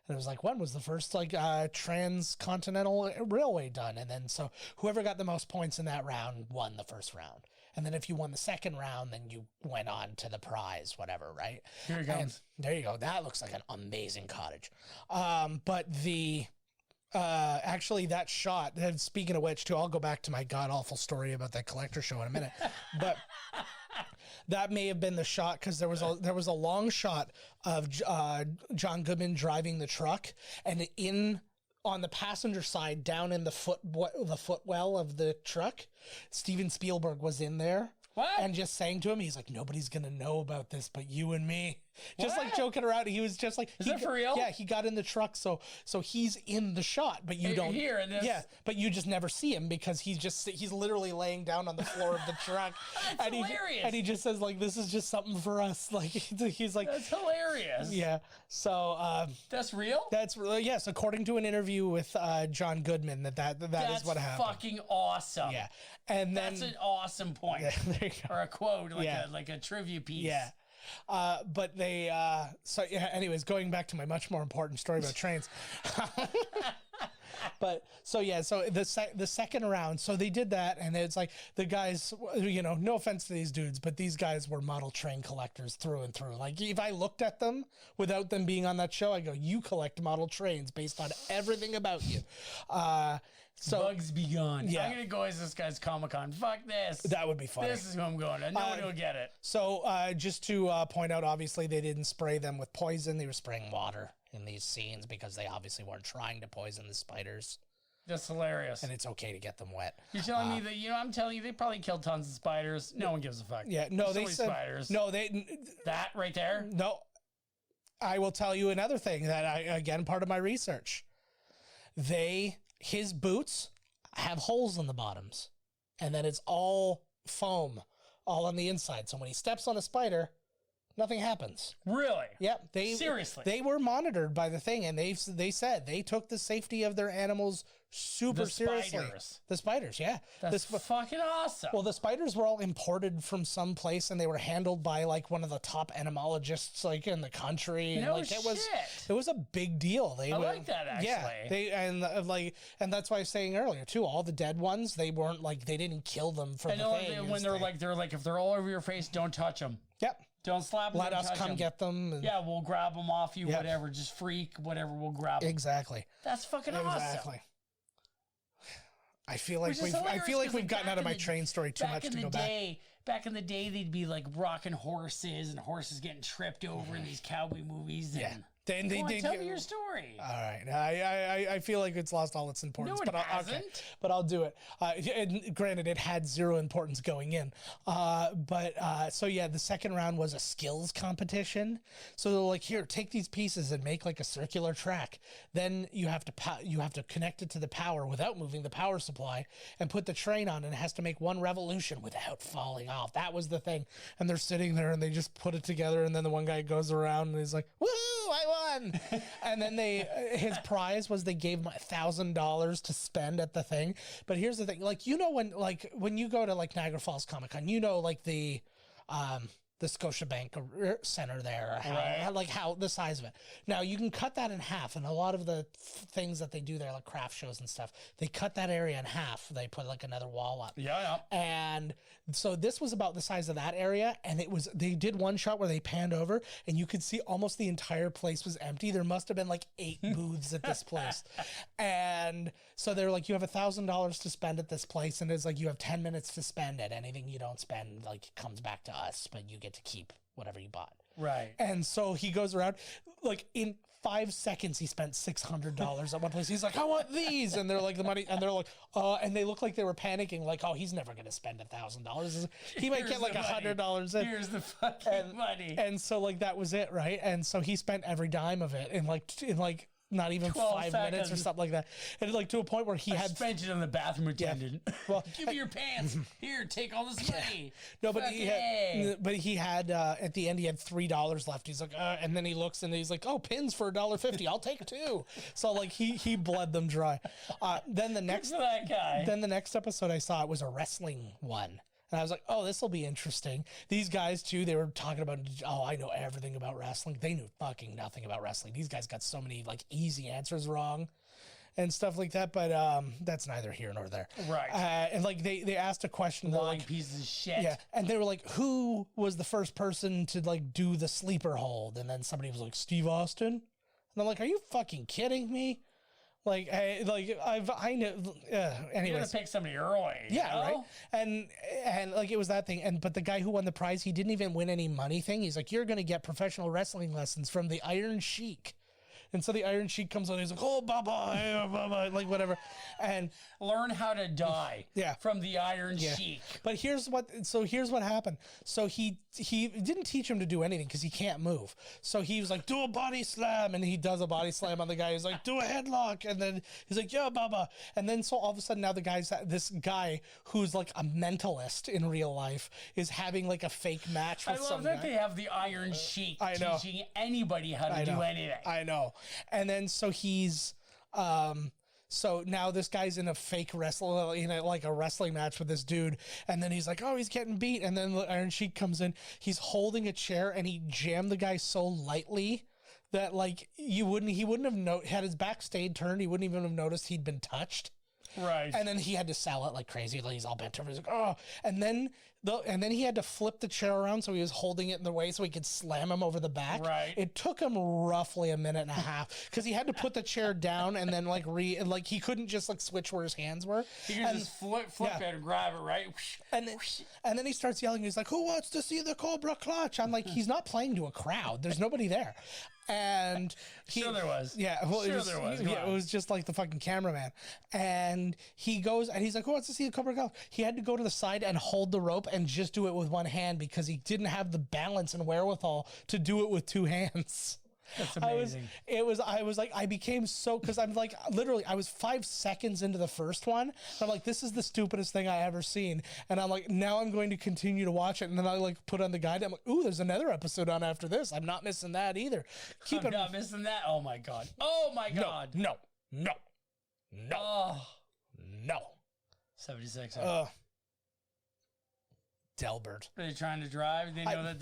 And it was like, when was the first like transcontinental railway done? And then so whoever got the most points in that round won the first round. And then if you won the second round, then you went on to the prize, whatever, right? Here it comes. And there you go. That looks like an amazing cottage. But the actually that shot, and speaking of which too, I'll go back to my god awful story about that collector show in a minute. But that may have been the shot, because there was a long shot of John Goodman driving the truck, and on the passenger side, down in the footwell of the truck, Steven Spielberg was in there. What? And just saying to him, he's like, nobody's gonna know about this but you and me. Just like joking around. He was just like, is that for real? Yeah, he got in the truck, so he's in the shot, but you don't hear in this. Yeah, but you just never see him because he's literally laying down on the floor of the truck. That's hilarious. And he just says like, this is just something for us. Like he's like, that's hilarious. Yeah. So that's real. That's real. Yes, according to an interview with John Goodman, that is what happened. Fucking awesome. Yeah. And then that's an awesome point. Yeah, there you go. Or a quote, like a trivia piece. Yeah. But they, so yeah, anyways, going back to my much more important story about trains. But so yeah, so the second round, so they did that, and it's like the guys, you know, no offense to these dudes, but these guys were model train collectors through and through. Like if I looked at them without them being on that show, I go, you collect model trains based on everything about you. So Bugs be gone. Yeah. I'm gonna go as this guy's Comic-Con. Fuck this. that would be funny. This is who I'm going to. Nobody will get it. So just to point out, obviously they didn't spray them with poison; they were spraying water in these scenes because they obviously weren't trying to poison the spiders. That's hilarious. And it's okay to get them wet. You're telling me that, you know, I'm telling you, they probably killed tons of spiders. No one gives a fuck. Yeah, no, There's they only said spiders. no. They That right there. no. I will tell you another thing that again part of my research. His boots have holes in the bottoms, and then it's all foam, all on the inside. So when he steps on a spider, nothing happens. Really? Yep. Seriously? They were monitored by the thing, and they said they took the safety of their animals super The seriously. spiders. The spiders, yeah. That's fucking awesome. Well, the spiders were all imported from some place, and they were handled by like one of the top entomologists, like in the country. And No like shit. it was a big deal. I like that, actually. Yeah, and that's why I was saying earlier too. All the dead ones, they weren't like they didn't kill them for I the know thing. when they're like, if they're all over your face, don't touch them. Yep. Don't slap them. Let don't us touch come 'em. get them. And Yeah, we'll grab them off you, Yep. whatever. Just freak, whatever, we'll grab them. Exactly. That's fucking awesome. Exactly. I feel like Which is we've hilarious, 'cause, like, gotten back out of in my the- train story too much to go back. Back in the day, they'd be like rocking horses and horses getting tripped over in these cowboy movies. Yeah. And Then they Go on, did. tell me your story. All right, I feel like it's lost all its importance, No, it but hasn't. but I'll do it. And granted, it had zero importance going in. So yeah, the second round was a skills competition. So they're like, here, take these pieces and make like a circular track. Then you have to connect it to the power without moving the power supply, and put the train on, and it has to make one revolution without falling off. That was the thing. And they're sitting there and they just put it together, and then the one guy goes around and he's like, "Woo, I won!" And then his prize was they gave him $1,000 to spend at the thing. But here's the thing, like, you know, when you go to like Niagara Falls Comic Con, you know, like the Scotiabank Center there, how the size of it. Now you can cut that in half, and a lot of the things that they do there, like craft shows and stuff, they cut that area in half. They put like another wall up. Yeah. And so this was about the size of that area, and they did one shot where they panned over, and you could see almost the entire place was empty. There must have been like 8 booths at this place. And so they're like, you have $1,000 to spend at this place, and it's like you have 10 minutes to spend it. Anything you don't spend like comes back to us, but you get to keep whatever you bought. Right. And so he goes around, like in 5 seconds, he spent $600 at one place. He's like, I want these. And they're like, the money. And they're like, and they look like they were panicking, like, oh, he's never going to spend $1,000. He might get like $100 in. Here's the fucking money. And so like, that was it. Right. And so he spent every dime of it in like not even 5 minutes or something like that. And like to a point where he had spent it on the bathroom attendant. Well, give me your pants. Here, take all this money. No, but he had at the end he had $3 left. He's like, and then he looks and he's like, oh, pins for $1.50. I'll take 2. So like he bled them dry. Then the next that guy. Then the next episode I saw, it was a wrestling one. And I was like, oh, this will be interesting. These guys, too, they were talking about, oh, I know everything about wrestling. They knew fucking nothing about wrestling. These guys got so many, like, easy answers wrong and stuff like that. But that's neither here nor there. Right. And, like, they asked a question. Lying like, pieces of shit. Yeah. And they were like, who was the first person to, like, do the sleeper hold? And then somebody was like, Steve Austin. And I'm like, are you fucking kidding me? Like, I know. Anyways, You're gonna pick somebody early. yeah, you know? right. And like it was that thing. But the guy who won the prize, he didn't even win any money thing. He's like, you're gonna get professional wrestling lessons from the Iron Sheik. And so the Iron Sheik comes on. He's like, oh, Baba, hey, Baba, like whatever. And learn how to die. Yeah. From the Iron Sheik. But here's what happened. So he didn't teach him to do anything because he can't move. So he was like, do a body slam, and he does a body slam on the guy. He's like, do a headlock, and then he's like, yeah, Baba. And then so all of a sudden now this guy who's like a mentalist in real life is having like a fake match with I love some that guy. they have the Iron Sheik I know. teaching anybody how to do anything. I know. And then so he's So now this guy's in a fake like a wrestling match with this dude, and then he's like, oh, he's getting beat, and then the Iron Sheik comes in, he's holding a chair, and he jammed the guy so lightly that like he wouldn't have had his back stayed turned, he wouldn't even have noticed he'd been touched. Right. And then he had to sell it like crazy. Like he's all bent over. He's like, oh. And then he had to flip the chair around so he was holding it in the way so he could slam him over the back. Right. It took him roughly a minute and a half because he had to put the chair down and then like he couldn't just like switch where his hands were. He can just flip it and grab it, right? And then he starts yelling. He's like, who wants to see the Cobra Clutch? I'm like, he's not playing to a crowd. There's nobody there. And sure there was. Yeah, well, sure there was. Yeah, it was just like the fucking cameraman. And he goes and he's like, who wants to see the Cobra Clutch? He had to go to the side and hold the rope and just do it with one hand because he didn't have the balance and wherewithal to do it with two hands. That's amazing. I was like, I became so, because I'm like, literally, I was 5 seconds into the first one. And I'm like, this is the stupidest thing I ever seen. And I'm like, now I'm going to continue to watch it. And then I like put on the guide. I'm like, ooh, there's another episode on after this. I'm not missing that either. I'm not missing that. Oh my God. Oh my God. No. Oh. No. 76. Delbert. Are they trying to drive? They know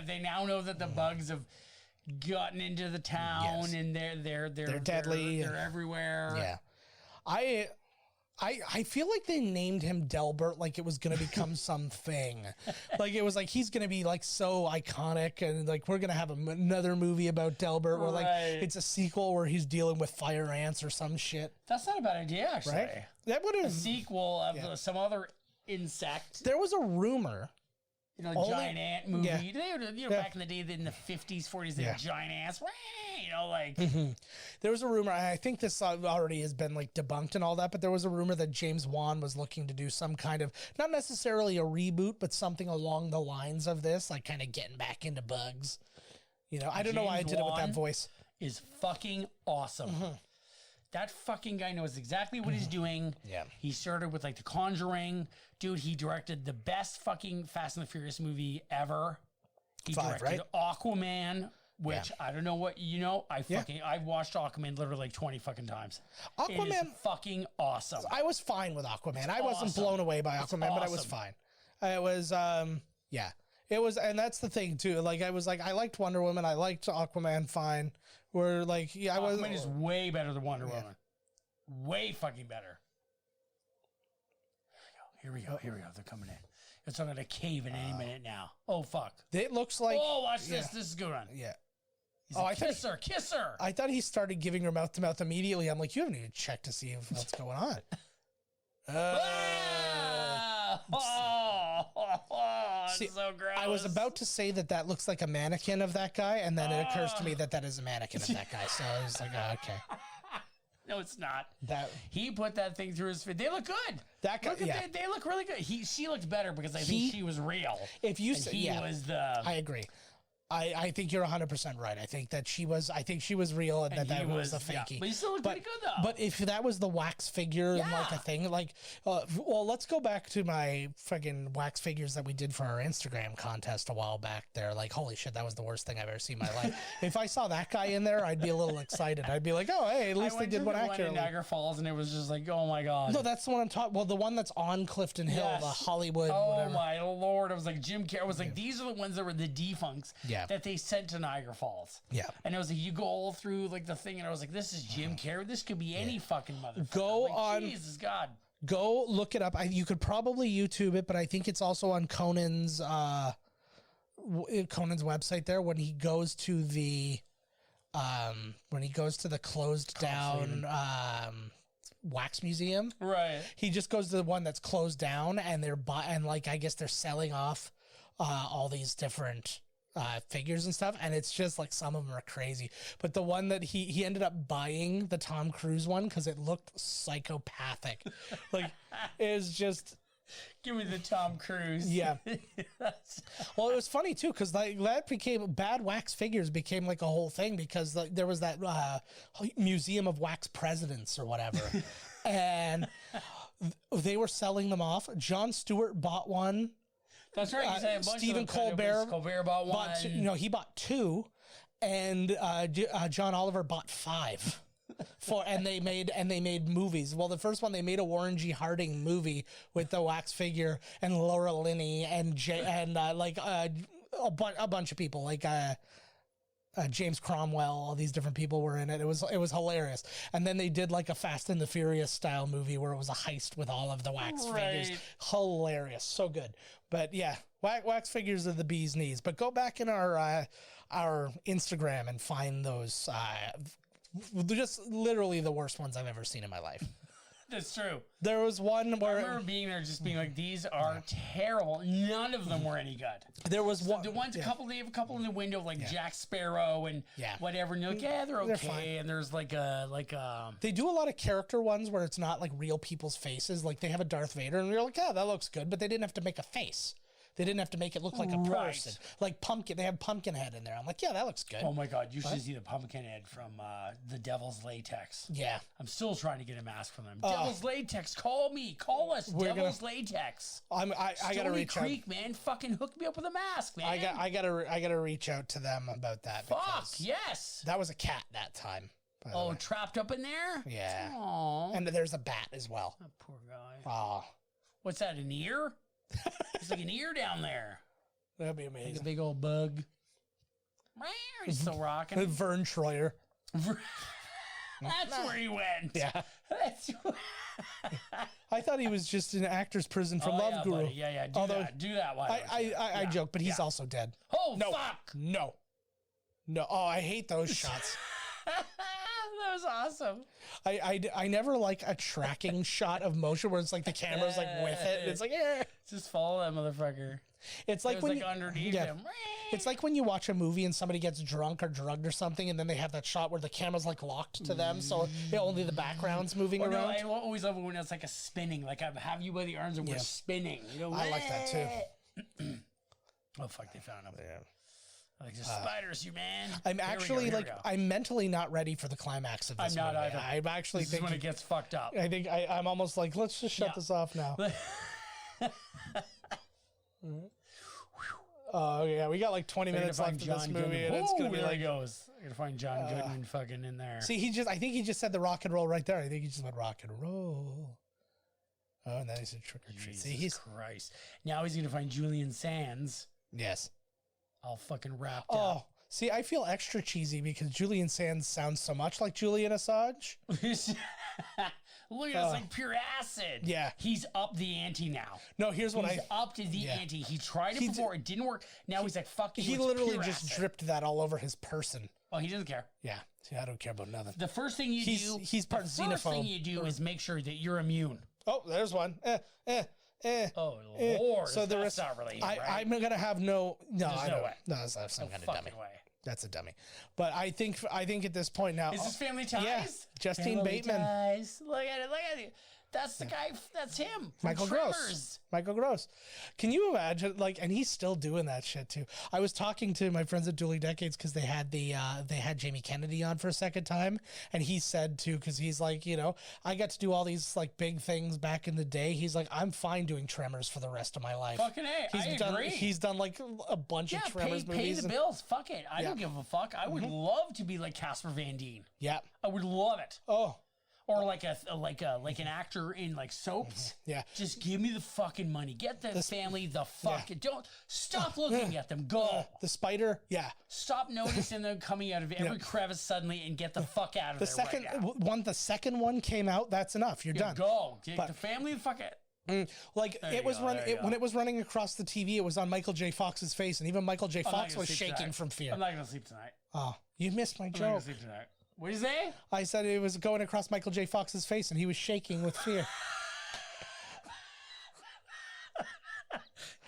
they now know that the bugs have gotten into the town and they're deadly. They're everywhere. Yeah. I feel like they named him Delbert like it was going to become something. Like it was like he's going to be like so iconic and like we're going to have another movie about Delbert where like it's a sequel where he's dealing with fire ants or some shit. That's not a bad idea, actually. Right? That would have a sequel of some other insect. There was a rumor. Giant ant movie. Yeah. Back in the day, in the 50s, 40s, they had giant ants. There was a rumor, I think this already has been like debunked and all that, but there was a rumor that James Wan was looking to do some kind of, not necessarily a reboot, but something along the lines of this, like kind of getting back into bugs. I don't know why I did it with that voice. Is fucking awesome. That fucking guy knows exactly what he's doing. Yeah. He started with like The Conjuring. Dude, he directed the best fucking Fast and the Furious movie ever. He directed Aquaman, which I don't know what I've watched Aquaman literally like 20 fucking times. Aquaman it is fucking awesome. I was fine with Aquaman. I wasn't blown away by Aquaman, but I was fine. It was It was, and that's the thing too. Like I was like, I liked Wonder Woman. I liked Aquaman fine. Where like, Aquaman is way better than Wonder Woman. Way fucking better. Here we go. They're coming in. It's on a cave in any minute now. Oh fuck! It looks like. Oh, watch this. This is good one. Yeah. He's kiss her. I thought he started giving her mouth to mouth immediately. I'm like, you haven't even checked to see what's going on. See, so gross. I was about to say that looks like a mannequin of that guy, and then it occurs to me that is a mannequin of that guy. So I was like, oh, okay. No, it's not. That he put that thing through his face. They look good. That guy, they look really good. She looked better because I think she was real. If you say he was the, I agree. I think you're 100% right. I think she was real and that was a fakie. Yeah. But he still looked pretty good though. But if that was the wax figure and like a thing, like, well, let's go back to my fucking wax figures that we did for our Instagram contest a while back there. Like, holy shit, that was the worst thing I've ever seen in my life. If I saw that guy in there, I'd be a little excited. I'd be like, oh, hey, at least they did one accurately. I went in Niagara Falls and it was just like, oh my God. No, that's the one I'm talking. Well, the one that's on Clifton Hill, the Hollywood. Oh whatever. My Lord. I was like, Jim Carrey. I was like, these are the ones that were the defunks that they sent to Niagara Falls. Yeah. And it was like, you go all through like the thing and I was like, this is Jim Carrey. This could be any fucking motherfucker. Go on. Jesus God. Go look it up. You could probably YouTube it, but I think it's also on Conan's website there when he goes to the closed down wax museum. Right. He just goes to the one that's closed down and I guess they're selling off all these different figures and stuff, and it's just like some of them are crazy, but the one that he ended up buying, the Tom Cruise one, because it looked psychopathic. Like it was just give me the Tom Cruise. Yeah. Well, it was funny too because like that became bad wax figures became like a whole thing because like, there was that museum of wax presidents or whatever, and they were selling them off. Jon Stewart bought one. That's right. Stephen Colbert bought one. He bought two, and John Oliver bought 5. and they made movies. Well, the first one, they made a Warren G. Harding movie with the wax figure and Laura Linney and a bunch of people like James Cromwell. All these different people were in it. It was hilarious. And then they did like a Fast and the Furious style movie where it was a heist with all of the wax figures. Hilarious, so good. But yeah, wax figures are the bee's knees. But go back in our Instagram and find those. Just literally the worst ones I've ever seen in my life. That's true. There was one where I remember being there, just being like, "These are terrible. None of them were any good." there was one. The ones, they have a couple in the window, like Jack Sparrow and whatever. And you're like, "Yeah, they're okay." They're fine. And there's like a They do a lot of character ones where it's not like real people's faces. Like they have a Darth Vader, and you're like, "Yeah, that looks good," but they didn't have to make a face. They didn't have to make it look like a person. Like Pumpkin, they have Pumpkinhead in there. I'm like, yeah, that looks good. Oh my God, you should see the Pumpkinhead from the Devil's Latex. Yeah. I'm still trying to get a mask from them. Devil's Latex, call us. Devil's Latex. I gotta reach Creek, out. man, fucking hook me up with a mask, man. I gotta reach out to them about that. Fuck yes. That was a cat that time. Oh, trapped up in there? Yeah. Aww. And there's a bat as well. That poor guy. Oh, What's that, an ear? It's like an ear down there. that'd be Like a amazing. big old bug. He's still rocking. Vern Troyer. That's where he went. Yeah. That's I thought he was just in actor's prison from Love Guru. buddy. Yeah. Do that. Why don't you? I joke, but he's also dead. Oh, No. fuck. No. Oh, I hate those shots. That was awesome. I never like a tracking shot of motion where it's like the camera's like with it. And it's like, yeah. Just follow that motherfucker. It's It like was when like underneath him. It's like when you watch a movie and somebody gets drunk or drugged or something, and then they have that shot where the camera's like locked to them, so only the background's moving Or no, around. I always love it when it's like a spinning, like I have you by the arms and we're spinning. You know, I like that too. Oh fuck, they found him. Yeah. Like the spiders, you man. I'm Here we actually go, like I'm mentally not ready for the climax of this I'm not movie. either. I'm actually This is when thinking. it gets fucked up. I think I'm almost like, let's just shut this off now. Oh yeah, we got like 20 minutes left of this movie, and it's gonna be there like. he goes. I'm gonna find John Goodman fucking in there. See, I think he just said the rock and roll right there. I think he just went rock and roll. Oh, and then he said trick or treat. See, Jesus Christ. Now he's gonna find Julian Sands yes. all fucking wrapped Oh, up. see, I feel extra cheesy because Julian Sands sounds so much like Julian Assange. Look at this, like pure acid. Yeah. He's up the ante now. No, here's what He's upped the ante. He tried it before, it didn't work. Now he's like, fuck you. he it's literally pure just acid. dripped that all over his person. Oh, he doesn't care. Yeah. See, I don't care about nothing. The first thing you do, he's part the first thing xenophobe. you do is make sure that you're immune. Oh, there's one. Oh Lord, So the that's rest, not really. I'm gonna have no. There's I no don't. way. No, that's some kind of fucking dummy. way. That's a dummy. But I think at this point now. Is this Family Ties? Yeah, Justine Family Bateman. Ties. Look at it. That's the guy. That's him. from Michael Tremors. Gross. Michael Gross. Can you imagine? Like, and he's still doing that shit too. I was talking to my friends at Dueling Decades because they had Jamie Kennedy on for a second time, and he said too, because he's like, I got to do all these like big things back in the day. He's like, I'm fine doing Tremors for the rest of my life. Fucking A. I agree. He's done like a bunch of Tremors pay movies. the bills. Fuck it. I don't give a fuck. I would love to be like Casper Van Dien. Yeah. I would love it. Oh. Or like an actor in like soaps. Yeah. Just give me the fucking money. Get the family the fuck. Don't stop looking at them. Go. The spider. Yeah. Stop noticing them coming out of every crevice suddenly and get the fuck out of there. The second one came out. That's enough. You're done. Go. Get the family the fuck out. Like There it you was go, run there you when go. it was running across the TV. It was on Michael J. Fox's face, and even Michael J. I'm not Fox gonna was sleep shaking tonight. from fear. I'm not gonna sleep tonight. Oh, you missed my I'm not gonna joke. sleep tonight. What did you say? I said it was going across Michael J. Fox's face, and he was shaking with fear.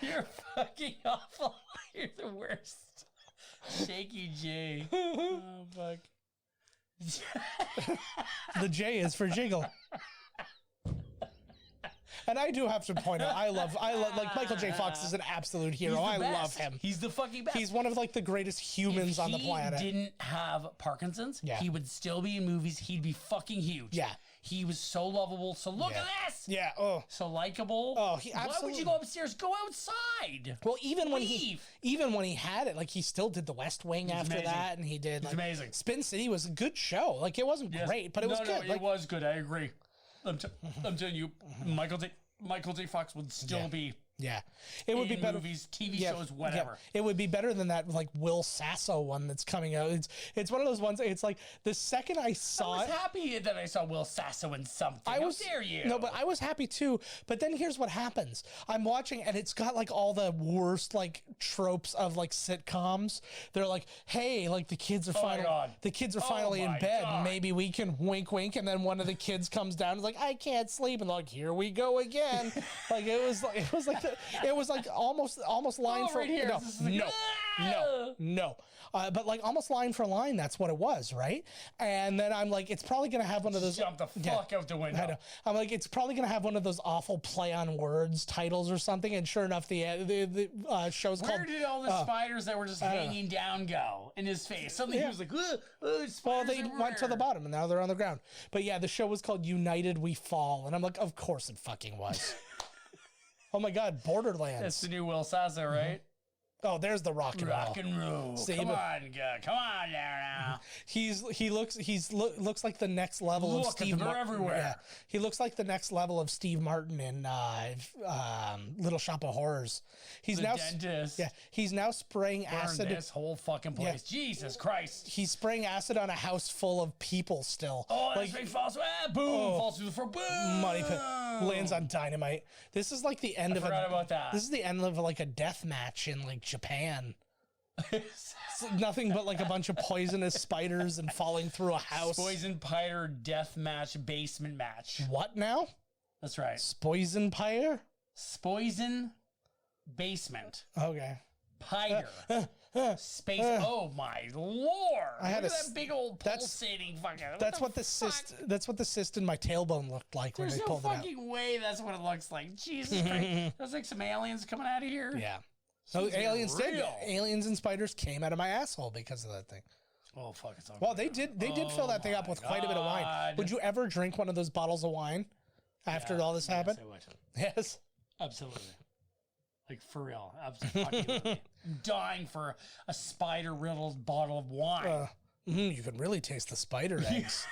You're fucking awful. You're the worst. Shaky J. Oh fuck. The J is for jiggle. And I do have to point out, I love like Michael J. Fox is an absolute hero. He's the I love best. him. He's the fucking best. He's one of like the greatest humans on the planet. If he didn't have Parkinson's, Yeah. he would still be in movies. He'd be fucking huge. Yeah. He was so lovable. So look at this. Yeah. Oh. So likable. Oh, he Why would absolutely. you go upstairs? Go outside. Well, even when Leave. he had it, like he still did the West Wing after amazing. that, and he did. It's Like, amazing. Spin City was a good show. Like it wasn't great, but it was good. No, Like, it was good. I agree. I'm telling you, Michael J. Fox would still be. Yeah, it would be in better. movies, TV shows, whatever. It would be better than that like Will Sasso one that's coming out. It's one of those ones. It's like the second I I saw was it, happy that I saw Will Sasso in something. I was How dare you? No, but I was happy too. But then here's what happens. I'm watching and it's got like all the worst like tropes of like sitcoms. They're like, hey, like the kids are my God. finally in my bed. God. Maybe we can wink wink. And then one of the kids comes down and is like, I can't sleep. And like, here we go again. Like it was like almost line Oh, for right here. no, This is like, no. But like almost line for line, that's what it was, right? And then I'm like, it's probably gonna have one of those. Jump the fuck out the window. I know. I'm like, it's probably gonna have one of those awful play on words titles or something. And sure enough, the show's Where called. did all the spiders that were just hanging down go in his face? Suddenly he was like, Well, spiders they went to the everywhere." bottom and now they're on the ground. But yeah, the show was called United We Fall, and I'm like, of course it fucking was. Oh my God, Borderlands. That's the new Will Sasso, right? Oh, there's the rock and roll. Rock and roll. See, Come but- on, come on there now. He looks like the next level of Look at Steve. them, they're everywhere. Yeah, he looks like the next level of Steve Martin in Little Shop of Horrors. He's The now dentist. Yeah, he's now spraying Burn acid. this whole fucking place. Jesus Christ. He's spraying acid on a house full of people still. Oh, that's right. Falls. Boom. Falls through the floor. Boom. Money pit lands on dynamite. This is like the end of Forgot about that. This is the end of like a death match in like Japan. It's nothing but like a bunch of poisonous spiders and falling through a house. Poison Pyre death match, basement match. What now? That's right. Poison pyre? Spoison basement. Okay. Pyre. Space. Oh my lord. I had Look at a that big old that's- pulsating fucking. That's what the cyst. That's what the cyst in my tailbone looked like when There's they no pulled it out. fucking way that's what it looks like. Jesus Christ. There's like some aliens coming out of here. Yeah. So Seems aliens did. real. Aliens and spiders came out of my asshole because of that thing. Oh fuck, it's all Well, they did. They did fill that thing up with quite a bit of wine. God. Would you ever drink one of those bottles of wine after all this happened? Yes, I would. Yes. Absolutely. Like for real. Absolutely. I'm dying for a spider riddled bottle of wine. You can really taste the spider eggs.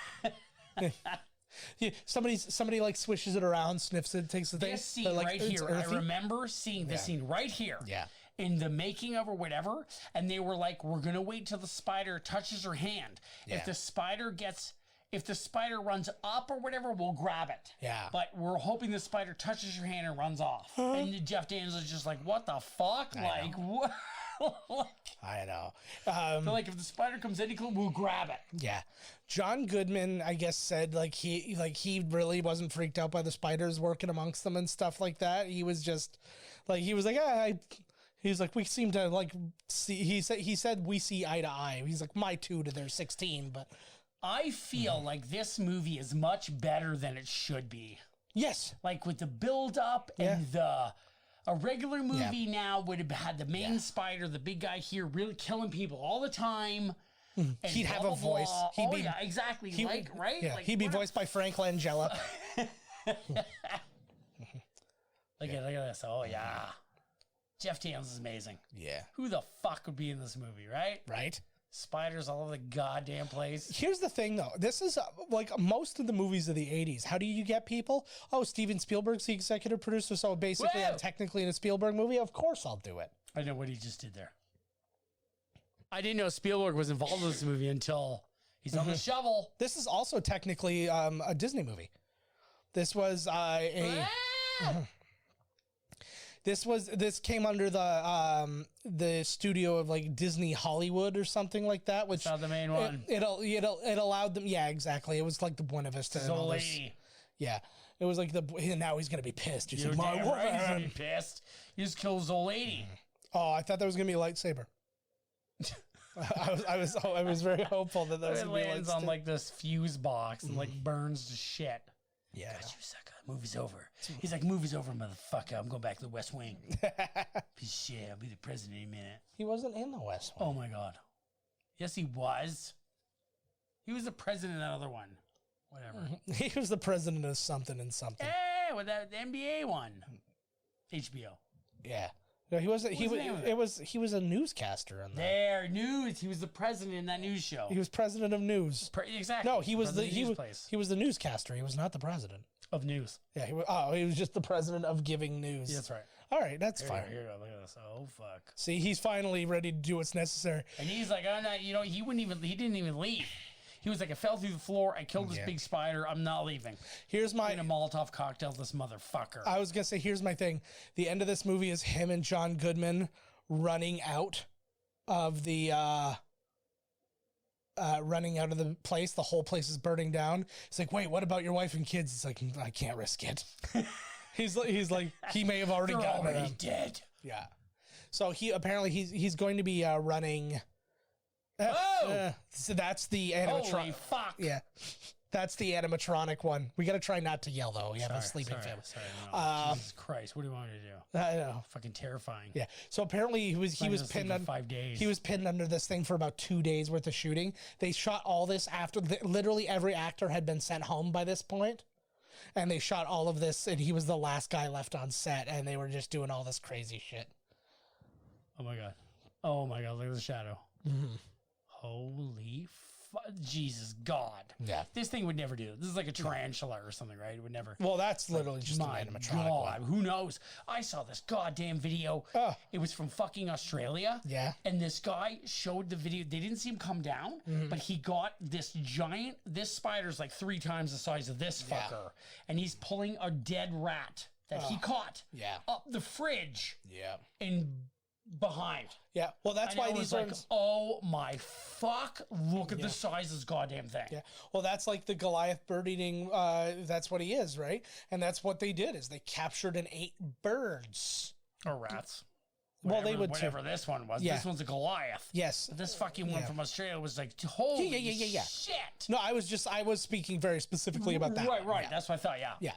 Yeah, somebody like swishes it around, sniffs it, takes the thing. This scene They're like, right "It's here, I earthy." remember seeing this scene right here. Yeah. In the making of or whatever, and they were like, "We're gonna wait till the spider touches her hand. Yeah. If the spider runs up or whatever, we'll grab it. Yeah. But we're hoping the spider touches your hand and runs off." And Jeff Daniels is just like, "What the fuck? Like what?" I know. They're like, if the spider comes any close, we'll grab it. Yeah. John Goodman, I guess, said he really wasn't freaked out by the spiders working amongst them and stuff like that. He was just like, he's like, we seem to like see, he said we see eye to eye. He's like, my 2 to their 16, but I feel like this movie is much better than it should be. yes. Like with the build up and a regular movie now would have had the main spider, the big guy here, really killing people all the time. And He'd have blah, a blah, voice. blah. He'd be- yeah, exactly. Right? Yeah, Like, he'd be what a- voiced by Frank Langella. Look at this. Oh yeah. Jeff Daniels is amazing. Yeah. Who the fuck would be in this movie, right? Right? Spiders all over the goddamn place. Here's the thing, though. This is like most of the movies of the 80s. How do you get people? Oh, Steven Spielberg's the executive producer, so basically Whoa! I'm technically in a Spielberg movie. Of course I'll do it. I know what he just did there. I didn't know Spielberg was involved in this movie until he's on the shovel. This is also technically a Disney movie. This was this came under the studio of like Disney Hollywood or something like that, which Not the main one. It allowed them. Yeah, exactly. It was like the Buena Vista. His and all old this. lady. Yeah, it was like now he's gonna be pissed. He's You're like, my damn right he's gonna woman. be pissed. You just killed his old lady. Oh, I thought that was gonna be a lightsaber. I was very hopeful that was It gonna be a lands on lightsaber. like this fuse box and like burns to shit. Yeah. Got you, sucker. Movie's over. He's like, movie's over, motherfucker. I'm going back to the West Wing. Piece of shit. I'll be the president in a minute. He wasn't in the West Wing. Oh my god. Yes, he was. He was the president in that other one. whatever. He was the president of something and something. Hey, with that the NBA one, HBO. Yeah. No, he wasn't. He What was was. the name of He was a newscaster on that. There, news. He was the president in that news show. He was president of news. Exactly. No, he was the President of news he was the newscaster. He was not the president. of news. Yeah, he was just the president of giving news. Yeah, that's right. All right, that's fine. Here you go. Look at this. Oh fuck. See, he's finally ready to do what's necessary. And he's like, I'm not. You know, he didn't even leave. He was like, I fell through the floor. I killed this big spider. I'm not leaving. Here's my In a Molotov cocktail, this motherfucker. I was gonna say, here's my thing. The end of this movie is him and John Goodman running out of the place. The whole place is burning down. He's like, wait, what about your wife and kids? He's like, I can't risk it. he's like, he may have already They're gotten already them. dead. Yeah. So he's going to be running. So that's the Holy animatronic. fuck. Yeah. That's the animatronic one. We got to try not to yell though. We have a sleeping family. Sorry, no. Jesus Christ, what do you want me to do? I know. Fucking terrifying. Yeah. So apparently he was pinned for on 5 days. He was pinned under this thing for about 2 days worth of shooting. They shot all this after literally every actor had been sent home by this point. And they shot all of this and he was the last guy left on set and they were just doing all this crazy shit. Oh my god. Oh my god, look at the shadow. Mm-hmm. Holy Jesus God. Yeah. This thing would never do. This is like a tarantula or something, right? It would never. Well, that's literally just an My animatronic God, one. who knows? I saw this goddamn video. It was from fucking Australia. Yeah. And this guy showed the video. They didn't see him come down, but he got this giant. This spider's like 3 times the size of this fucker, and he's pulling a dead rat that he caught. Yeah. Up the fridge. Yeah. And behind. Yeah. Well, that's And why I these was are. like, oh my fuck! Look at the size of this goddamn thing. Yeah. Well, that's like the Goliath bird eating. That's what he is, right? And that's what they did is they captured and ate birds. Or rats. Well, they would too. whatever this one was. Yeah. This one's a Goliath. Yes. But this fucking one from Australia was like, holy shit. No, I was speaking very specifically about that. Right. one. Yeah. That's what I thought. Yeah. Yeah.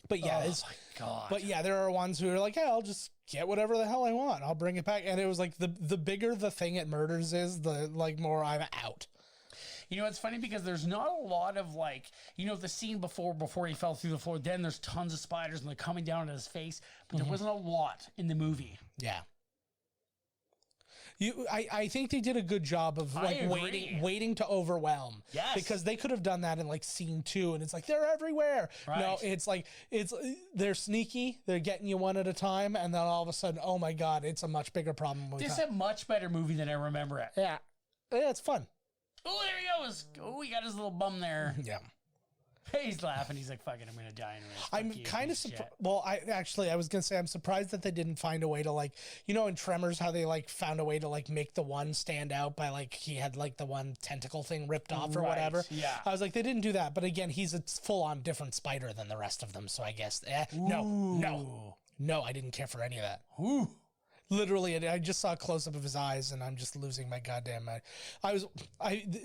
But yeah, Oh it's. my god. But yeah, there are ones who are like, yeah, I'll just get whatever the hell I want. I'll bring it back. And it was like the bigger the thing it murders is, the like more I'm out. You know, it's funny because there's not a lot of like, you know, the scene before he fell through the floor. Then there's tons of spiders and they're coming down on his face, but there wasn't a lot in the movie. Yeah. I think they did a good job of like waiting to overwhelm. Yes. Because they could have done that in like scene 2 and it's like they're everywhere. Right. No, it's like they're sneaky, they're getting you one at a time, and then all of a sudden, oh my god, it's a much bigger problem. This is a much better movie than I remember it. Yeah, it's fun. Oh, there he goes. Oh, he got his little bum there. Yeah. He's laughing. He's like, fucking, I'm going to die anyways. I'm Fuck you, kind of piece surprised. shit. Well, I was gonna say I'm surprised that they didn't find a way to like, you know, in Tremors how they like found a way to like make the one stand out by like he had like the one tentacle thing ripped off or Right, whatever. yeah. I was like, they didn't do that, but again, he's a full on different spider than the rest of them, so I guess no, I didn't care for any of that. Ooh. Literally, I just saw a close up of his eyes, and I'm just losing my goddamn mind.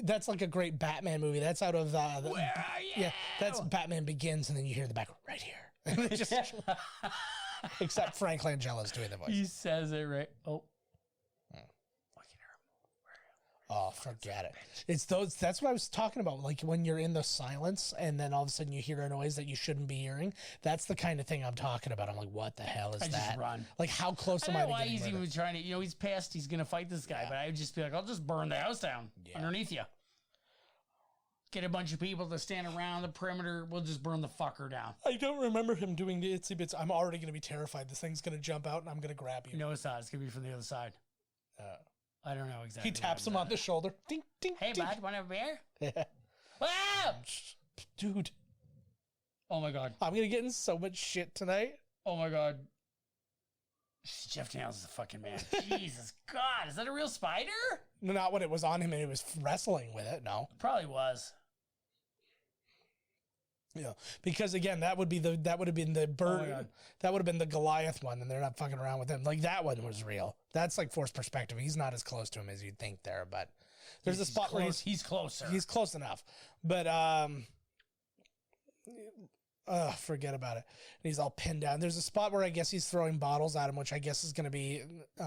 That's like a great Batman movie. That's out of Where are you? yeah, that's Batman Begins, and then you hear the back right here. And it just, except Frank Langella's doing the voice. He says it right. Oh. I can hear him. Oh, forget it. It's those. That's what I was talking about. Like when you're in the silence, and then all of a sudden you hear a noise that you shouldn't be hearing. That's the kind of thing I'm talking about. I'm like, what the hell is I that? just run. Like, how close I am don't I know to why getting he's murdered? even trying to, you know, he's pissed. He's going to fight this guy, but I would just be like, I'll just burn the house down underneath you. Get a bunch of people to stand around the perimeter. We'll just burn the fucker down. I don't remember him doing the itsy bits. I'm already going to be terrified. This thing's going to jump out, and I'm going to grab you. No, it's not. It's going to be from the other side. I don't know exactly. He taps him on the shoulder. Ding, ding, Hey, ding. bud, want a beer? Yeah. Wow! Dude, Oh, my God. I'm going to get in so much shit tonight. Oh, my God. Jeff Daniels is a fucking man. Jesus God. Is that a real spider? No, not when it was on him and he was wrestling with it. No. Probably was. Yeah, because again, that would have been the bird. Oh my God. That would have been the Goliath one, and they're not fucking around with him. Like that one was real. That's like forced perspective. He's not as close to him as you'd think there, but there's a spot where he's closer. he's close enough. But forget about it. And he's all pinned down. There's a spot where I guess he's throwing bottles at him, which I guess is going to be,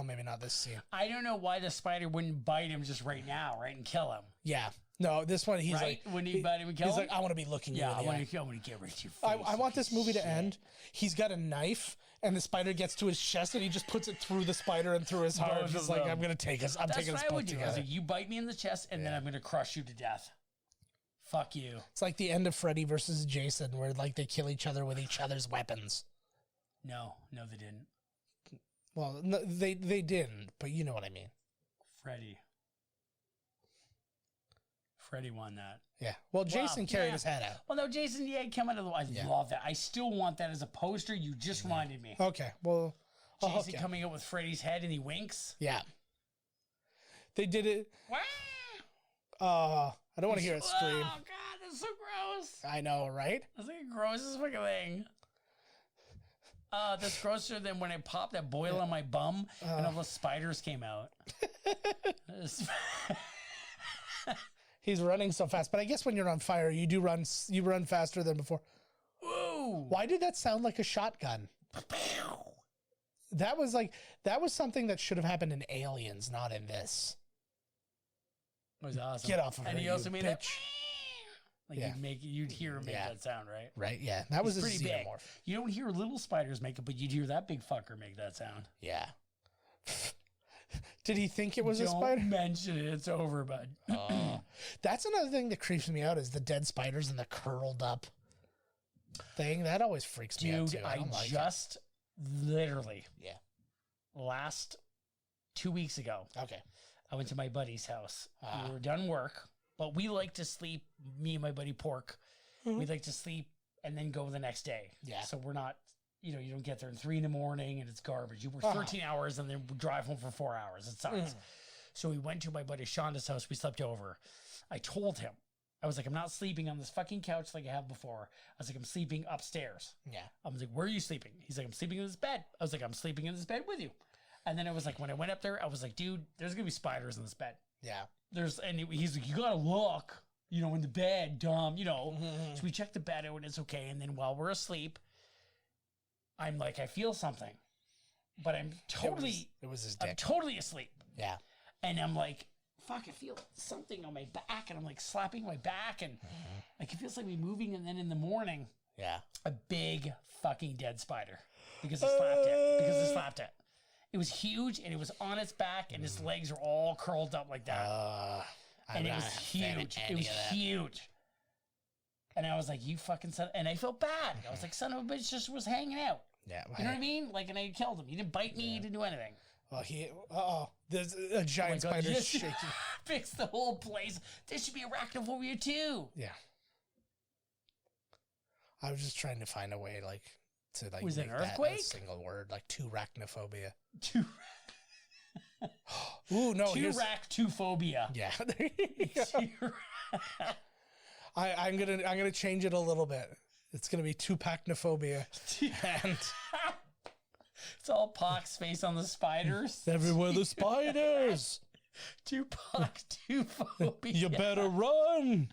maybe not this scene. I don't know why the spider wouldn't bite him just right now, right, and kill him. Yeah. No, this one, he's right? like... Wouldn't he bite him and kill him? He's like, I want to be looking you in the eye. I want to get rid of your face. I want this movie to end. He's got a knife, and the spider gets to his chest, and he just puts it through the spider and through his heart. He's like, I'm going to take us. I'm taking us both together. I was like, you bite me in the chest, and then I'm going to crush you to death. Fuck you. It's like the end of Freddy versus Jason, where like they kill each other with each other's weapons. No, they didn't. Well, no, they didn't, but you know what I mean. Freddie won that. Yeah. Well, Jason carried his head out. Well, no, Jason, come out of the... I love that. I still want that as a poster. You just reminded me. Okay, well... Jason coming out with Freddy's head and he winks. Yeah. They did it... I don't want to hear it scream. Oh, God, that's so gross. I know, right? That's like the grossest fucking thing. That's grosser than when I popped that boil on my bum and all the spiders came out. He's running so fast, but I guess when you're on fire, you run faster than before. Whoa! Why did that sound like a shotgun? That was something that should have happened in Aliens, not in this. It was awesome. Get off of her, and he also made that. Like you'd hear him make that sound, right? Right. Yeah, that was pretty big. xenomorph. You don't hear little spiders make it, but you'd hear that big fucker make that sound. Yeah. Did he think it was a spider? Don't mention it. It's over, bud. That's another thing that creeps me out is the dead spiders and the curled up thing. That always freaks me out too. I just literally last 2 weeks ago. Okay. I went to my buddy's house. We were done work, but we like to sleep, me and my buddy Pork, we like to sleep and then go the next day. Yeah. So we're not, you don't get there at 3 a.m. and it's garbage. You work 13 hours and then drive home for 4 hours. It sucks. So we went to my buddy Shonda's house. We slept over. I told him, I was like, I'm not sleeping on this fucking couch like I have before. I was like, I'm sleeping upstairs. Yeah. I was like, where are you sleeping? He's like, I'm sleeping in this bed. I was like, I'm sleeping in this bed with you. And then it was like, when I went up there, I was like, dude, there's going to be spiders in this bed. Yeah. He's like, you got to look, in the bed, dumb, So we checked the bed out and it's okay. And then while we're asleep, I'm like, I feel something, but I'm totally, it was his dick. I'm totally asleep. Yeah. And I'm like, fuck, I feel something on my back and I'm like slapping my back and like, it feels like me moving. And then in the morning, a big fucking dead spider because I slapped it. It was huge and it was on its back and its legs are all curled up like that. And it was huge. It was huge. And I was like, you fucking son. And I felt bad. I was like, son of a bitch just was hanging out. Yeah. You know what I mean? Like, and I killed him. He didn't bite me. He didn't do anything. Well, there's a giant spider shaking. Fix the whole place. There should be arachnophobia too. Yeah. I was just trying to find a way, to was it make an earthquake? That a single word, to arachnophobia. Ooh, no. Arachnophobia. Yeah. There you go. I'm gonna change it a little bit. It's gonna be Tupacnophobia. And it's all Pac's face on the spiders. Everywhere the spiders. Tupacnophobia. You better run.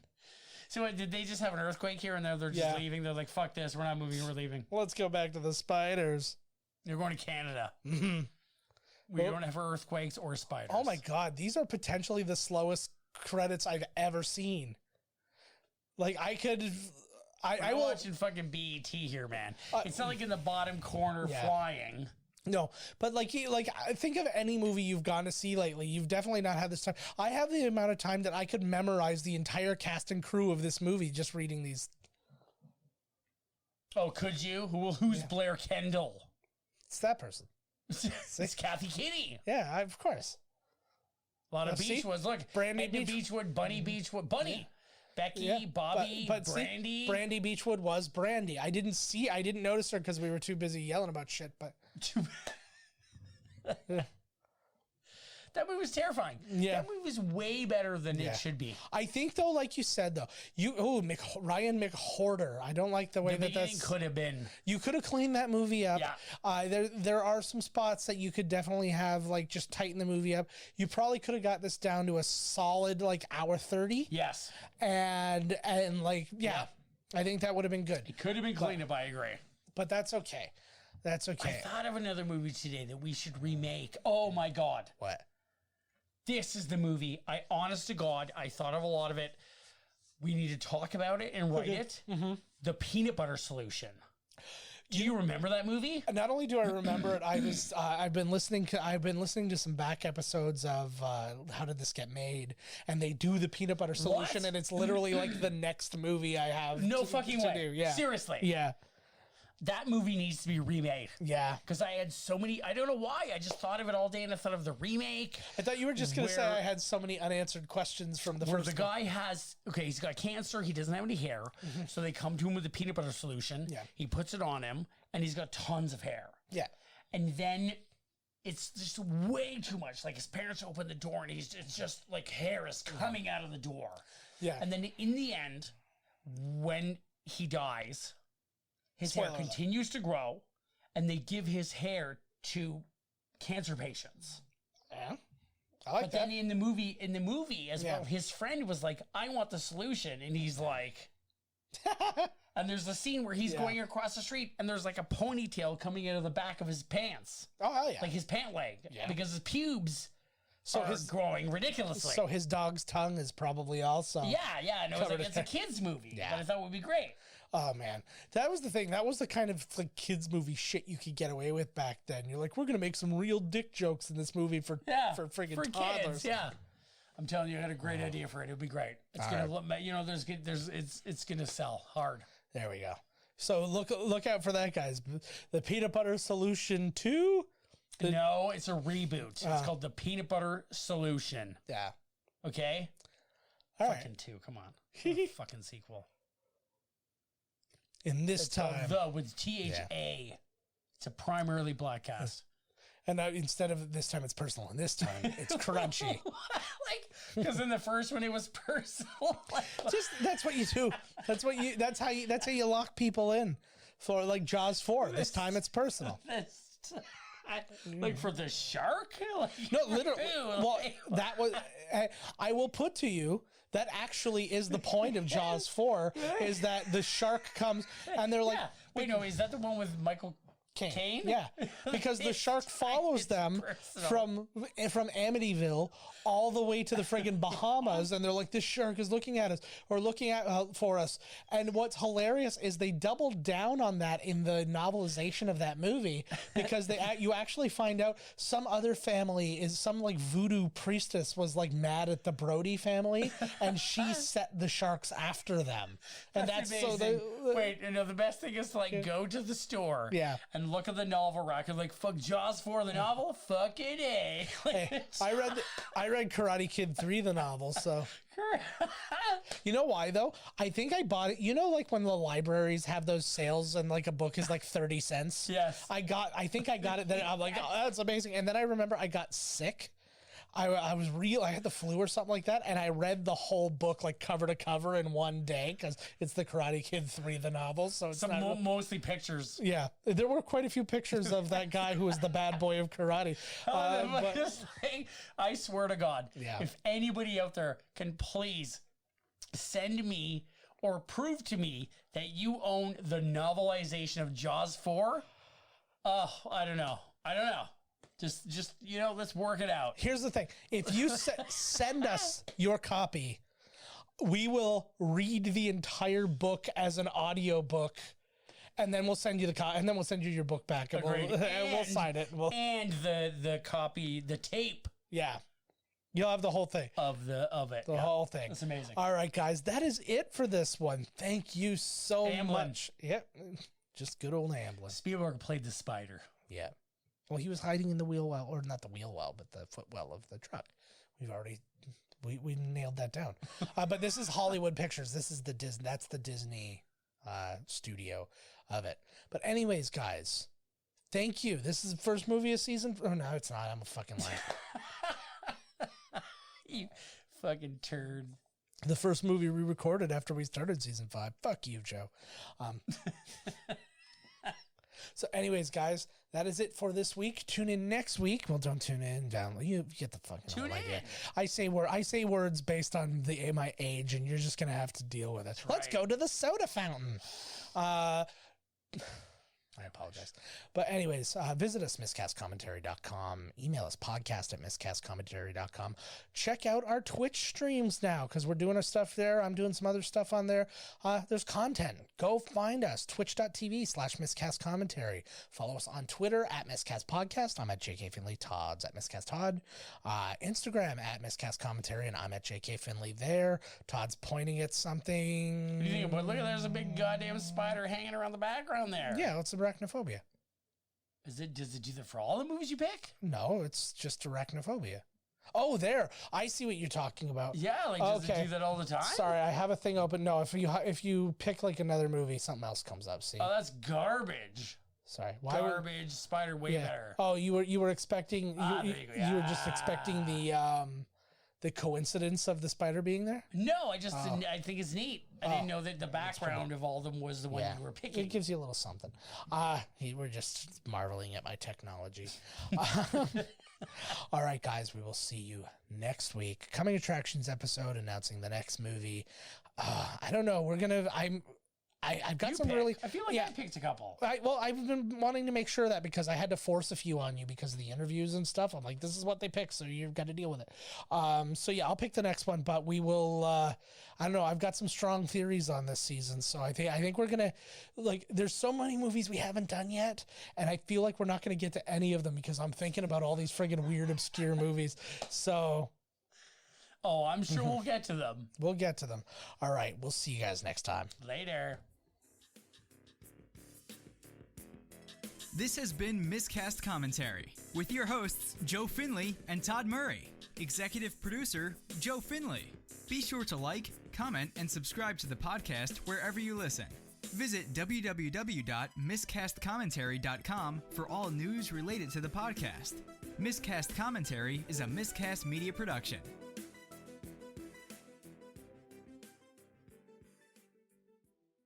So did they just have an earthquake here and they're just leaving? They're like, fuck this, we're not moving, we're leaving. Let's go back to the spiders. You're going to Canada. We don't have earthquakes or spiders. Oh my God, these are potentially the slowest credits I've ever seen. I'm watching fucking BET here, man. It's not like in the bottom corner flying. No, but think of any movie you've gone to see lately. You've definitely not had this time. I have the amount of time that I could memorize the entire cast and crew of this movie just reading these. Oh, could you? Who's Blair Kendall? It's that person. It's Kathy Kinney. Yeah, of course. A lot of Beachwoods. Look, Brandy Beachwood, Bunny Beachwood, Bunny. Becky, Bobby, Brandy. Brandy Beachwood was Brandy. I didn't notice her because we were too busy yelling about shit, but that movie was terrifying. Yeah. That movie was way better than it should be. I think though, like you said though, Ryan McHorder. I don't like the way that could have been. You could have cleaned that movie up. Yeah. There are some spots that you could definitely have just tighten the movie up. You probably could have got this down to a solid hour 30. Yes. And I think that would have been good. It could have been cleaned up, I agree. But that's okay. That's okay. I thought of another movie today that we should remake. Oh my God. What? This is the movie. Honest to God, I thought of a lot of it. We need to talk about it and write it. Mm-hmm. The Peanut Butter Solution. Do you remember that movie? Not only do I remember it, I've been listening to some back episodes of How Did This Get Made, and they do the Peanut Butter Solution, and it's literally like the next movie I have. No fucking way. Do. Yeah. Seriously. Yeah. That movie needs to be remade. Yeah. Because I had so many, I don't know why. I just thought of it all day and I thought of the remake. I thought you were just going to say I had so many unanswered questions from the where first the guy has, he's got cancer. He doesn't have any hair. Mm-hmm. So they come to him with the peanut butter solution. Yeah. He puts it on him and he's got tons of hair. Yeah. And then it's just way too much. Like his parents open the door and it's just like hair is coming out of the door. Yeah. And then in the end, when he dies, his hair continues to grow, and they give his hair to cancer patients. Yeah, I like but that. then in the movie as well, his friend was like, "I want the solution," and he's like, and there's a scene where he's going across the street, and there's like a ponytail coming out of the back of his pants. Oh hell yeah! Like his pant leg, because his pubes are growing ridiculously. So his dog's tongue is probably also No, it's a kids movie, but I thought it would be great. Oh man, that was the thing. That was the kind of like kids movie shit you could get away with back then. You're like, we're gonna make some real dick jokes in this movie for friggin' toddlers. Kids, yeah. I'm telling you, I had a great idea for it. It would be great. It's it's gonna sell hard. There we go. So look out for that, guys. The Peanut Butter Solution 2. No, it's a reboot. It's called The Peanut Butter Solution. Yeah. Okay. All fucking right. 2. Come on. Fucking sequel. In this time, with THA. It's a primarily black cast. And now instead of this time, it's personal. And this time, it's crunchy. Because in the first one, it was personal. That's what you do. That's how you lock people in for like Jaws 4. This time, it's personal. Like for the shark? No, literally. Well, that was. I will put to you. That actually is the point of Jaws 4, is that the shark comes and they're like... Wait, no, is that the one with Michael Caine? Yeah, because the shark follows them from Amityville all the way to the friggin' Bahamas, and they're like, this shark is looking at us, or looking at for us. And what's hilarious is they doubled down on that in the novelization of that movie, because you actually find out some other family some like voodoo priestess was like mad at the Brody family, and she set the sharks after them. And that's amazing. The best thing is to like go to the store, and look at the novel rack and like, fuck Jaws 4 the novel, fucking A. Hey, I read Karate Kid 3 the novel, so you know why though? I think I bought it. You know, like when the libraries have those sales and like a book is like 30 cents. Yes, I think I got it. Then I'm like, oh, that's amazing. And then I remember I got sick. I was I had the flu or something like that, and I read the whole book like cover to cover in one day, because it's the Karate Kid 3 the novel, so it's mostly pictures. Yeah, there were quite a few pictures of that guy who was the bad boy of karate. I swear to God, if anybody out there can please send me or prove to me that you own the novelization of Jaws 4, I don't know. Just let's work it out. Here's the thing. If you send us your copy, we will read the entire book as an audio book, and then we'll send you and then we'll send you your book back, and we'll sign it. And the copy, the tape. Yeah. You'll have the whole thing. Of it. The whole thing. That's amazing. All right, guys. That is it for this one. Thank you so much. Yep. Just good old Amblin. Spielberg played the spider. Yeah. Well, he was hiding in the wheel well, or not the wheel well, but the footwell of the truck. We nailed that down. But this is Hollywood Pictures. This is that's the Disney studio of it. But anyways, guys, thank you. This is the first movie of season. Oh no, it's not. I'm a fucking liar. You fucking turd. The first movie we recorded after we started season 5. Fuck you, Joe. So anyways, guys, That is it for this week. Tune in next week. Well, don't tune in. Download. You get the fucking Tune idea. in. I say words based on my age, and you're just gonna have to deal with it. Let's go to the soda fountain. I apologize. But anyways, visit us, miscastcommentary.com. Email us, podcast@miscastcommentary.com. Check out our Twitch streams now, because we're doing our stuff there. I'm doing some other stuff on there. There's content. Go find us, twitch.tv/miscastcommentary. Follow us on Twitter @miscastpodcast. I'm at JK Finley. Todd's at miscasttodd. Instagram @miscastcommentary, and I'm at JK Finley there. Todd's pointing at something. What do you think about? Look, there's a big goddamn spider hanging around the background there. Yeah, it's Arachnophobia. Does it do that for all the movies you pick? No, it's just Arachnophobia. Oh, there. I see what you're talking about. Yeah, like does it do that all the time? Sorry, I have a thing open. No, if you pick like another movie, something else comes up. See? Oh, that's garbage. Sorry. Garbage. Spider way better. Oh, you were expecting there you go. you were just expecting the coincidence of the spider being there? No, I just didn't. I think it's neat. I didn't know that the background of all of them was the one you were picking. It gives you a little something. We're just marveling at my technology. All right, guys, we will see you next week. Coming attractions episode announcing the next movie. I don't know. I've got some really. I feel like I picked a couple. I've been wanting to make sure that because I had to force a few on you because of the interviews and stuff. I'm like, this is what they picked, so you've got to deal with it. So yeah, I'll pick the next one, but we will. I don't know. I've got some strong theories on this season, so I think we're gonna there's so many movies we haven't done yet, and I feel like we're not gonna get to any of them because I'm thinking about all these friggin' weird, obscure movies. So. Oh, I'm sure we'll get to them. We'll get to them. All right. We'll see you guys next time. Later. This has been Miscast Commentary with your hosts, Joe Finley and Todd Murray. Executive producer, Joe Finley. Be sure to like, comment, and subscribe to the podcast wherever you listen. Visit www.miscastcommentary.com for all news related to the podcast. Miscast Commentary is a Miscast Media production.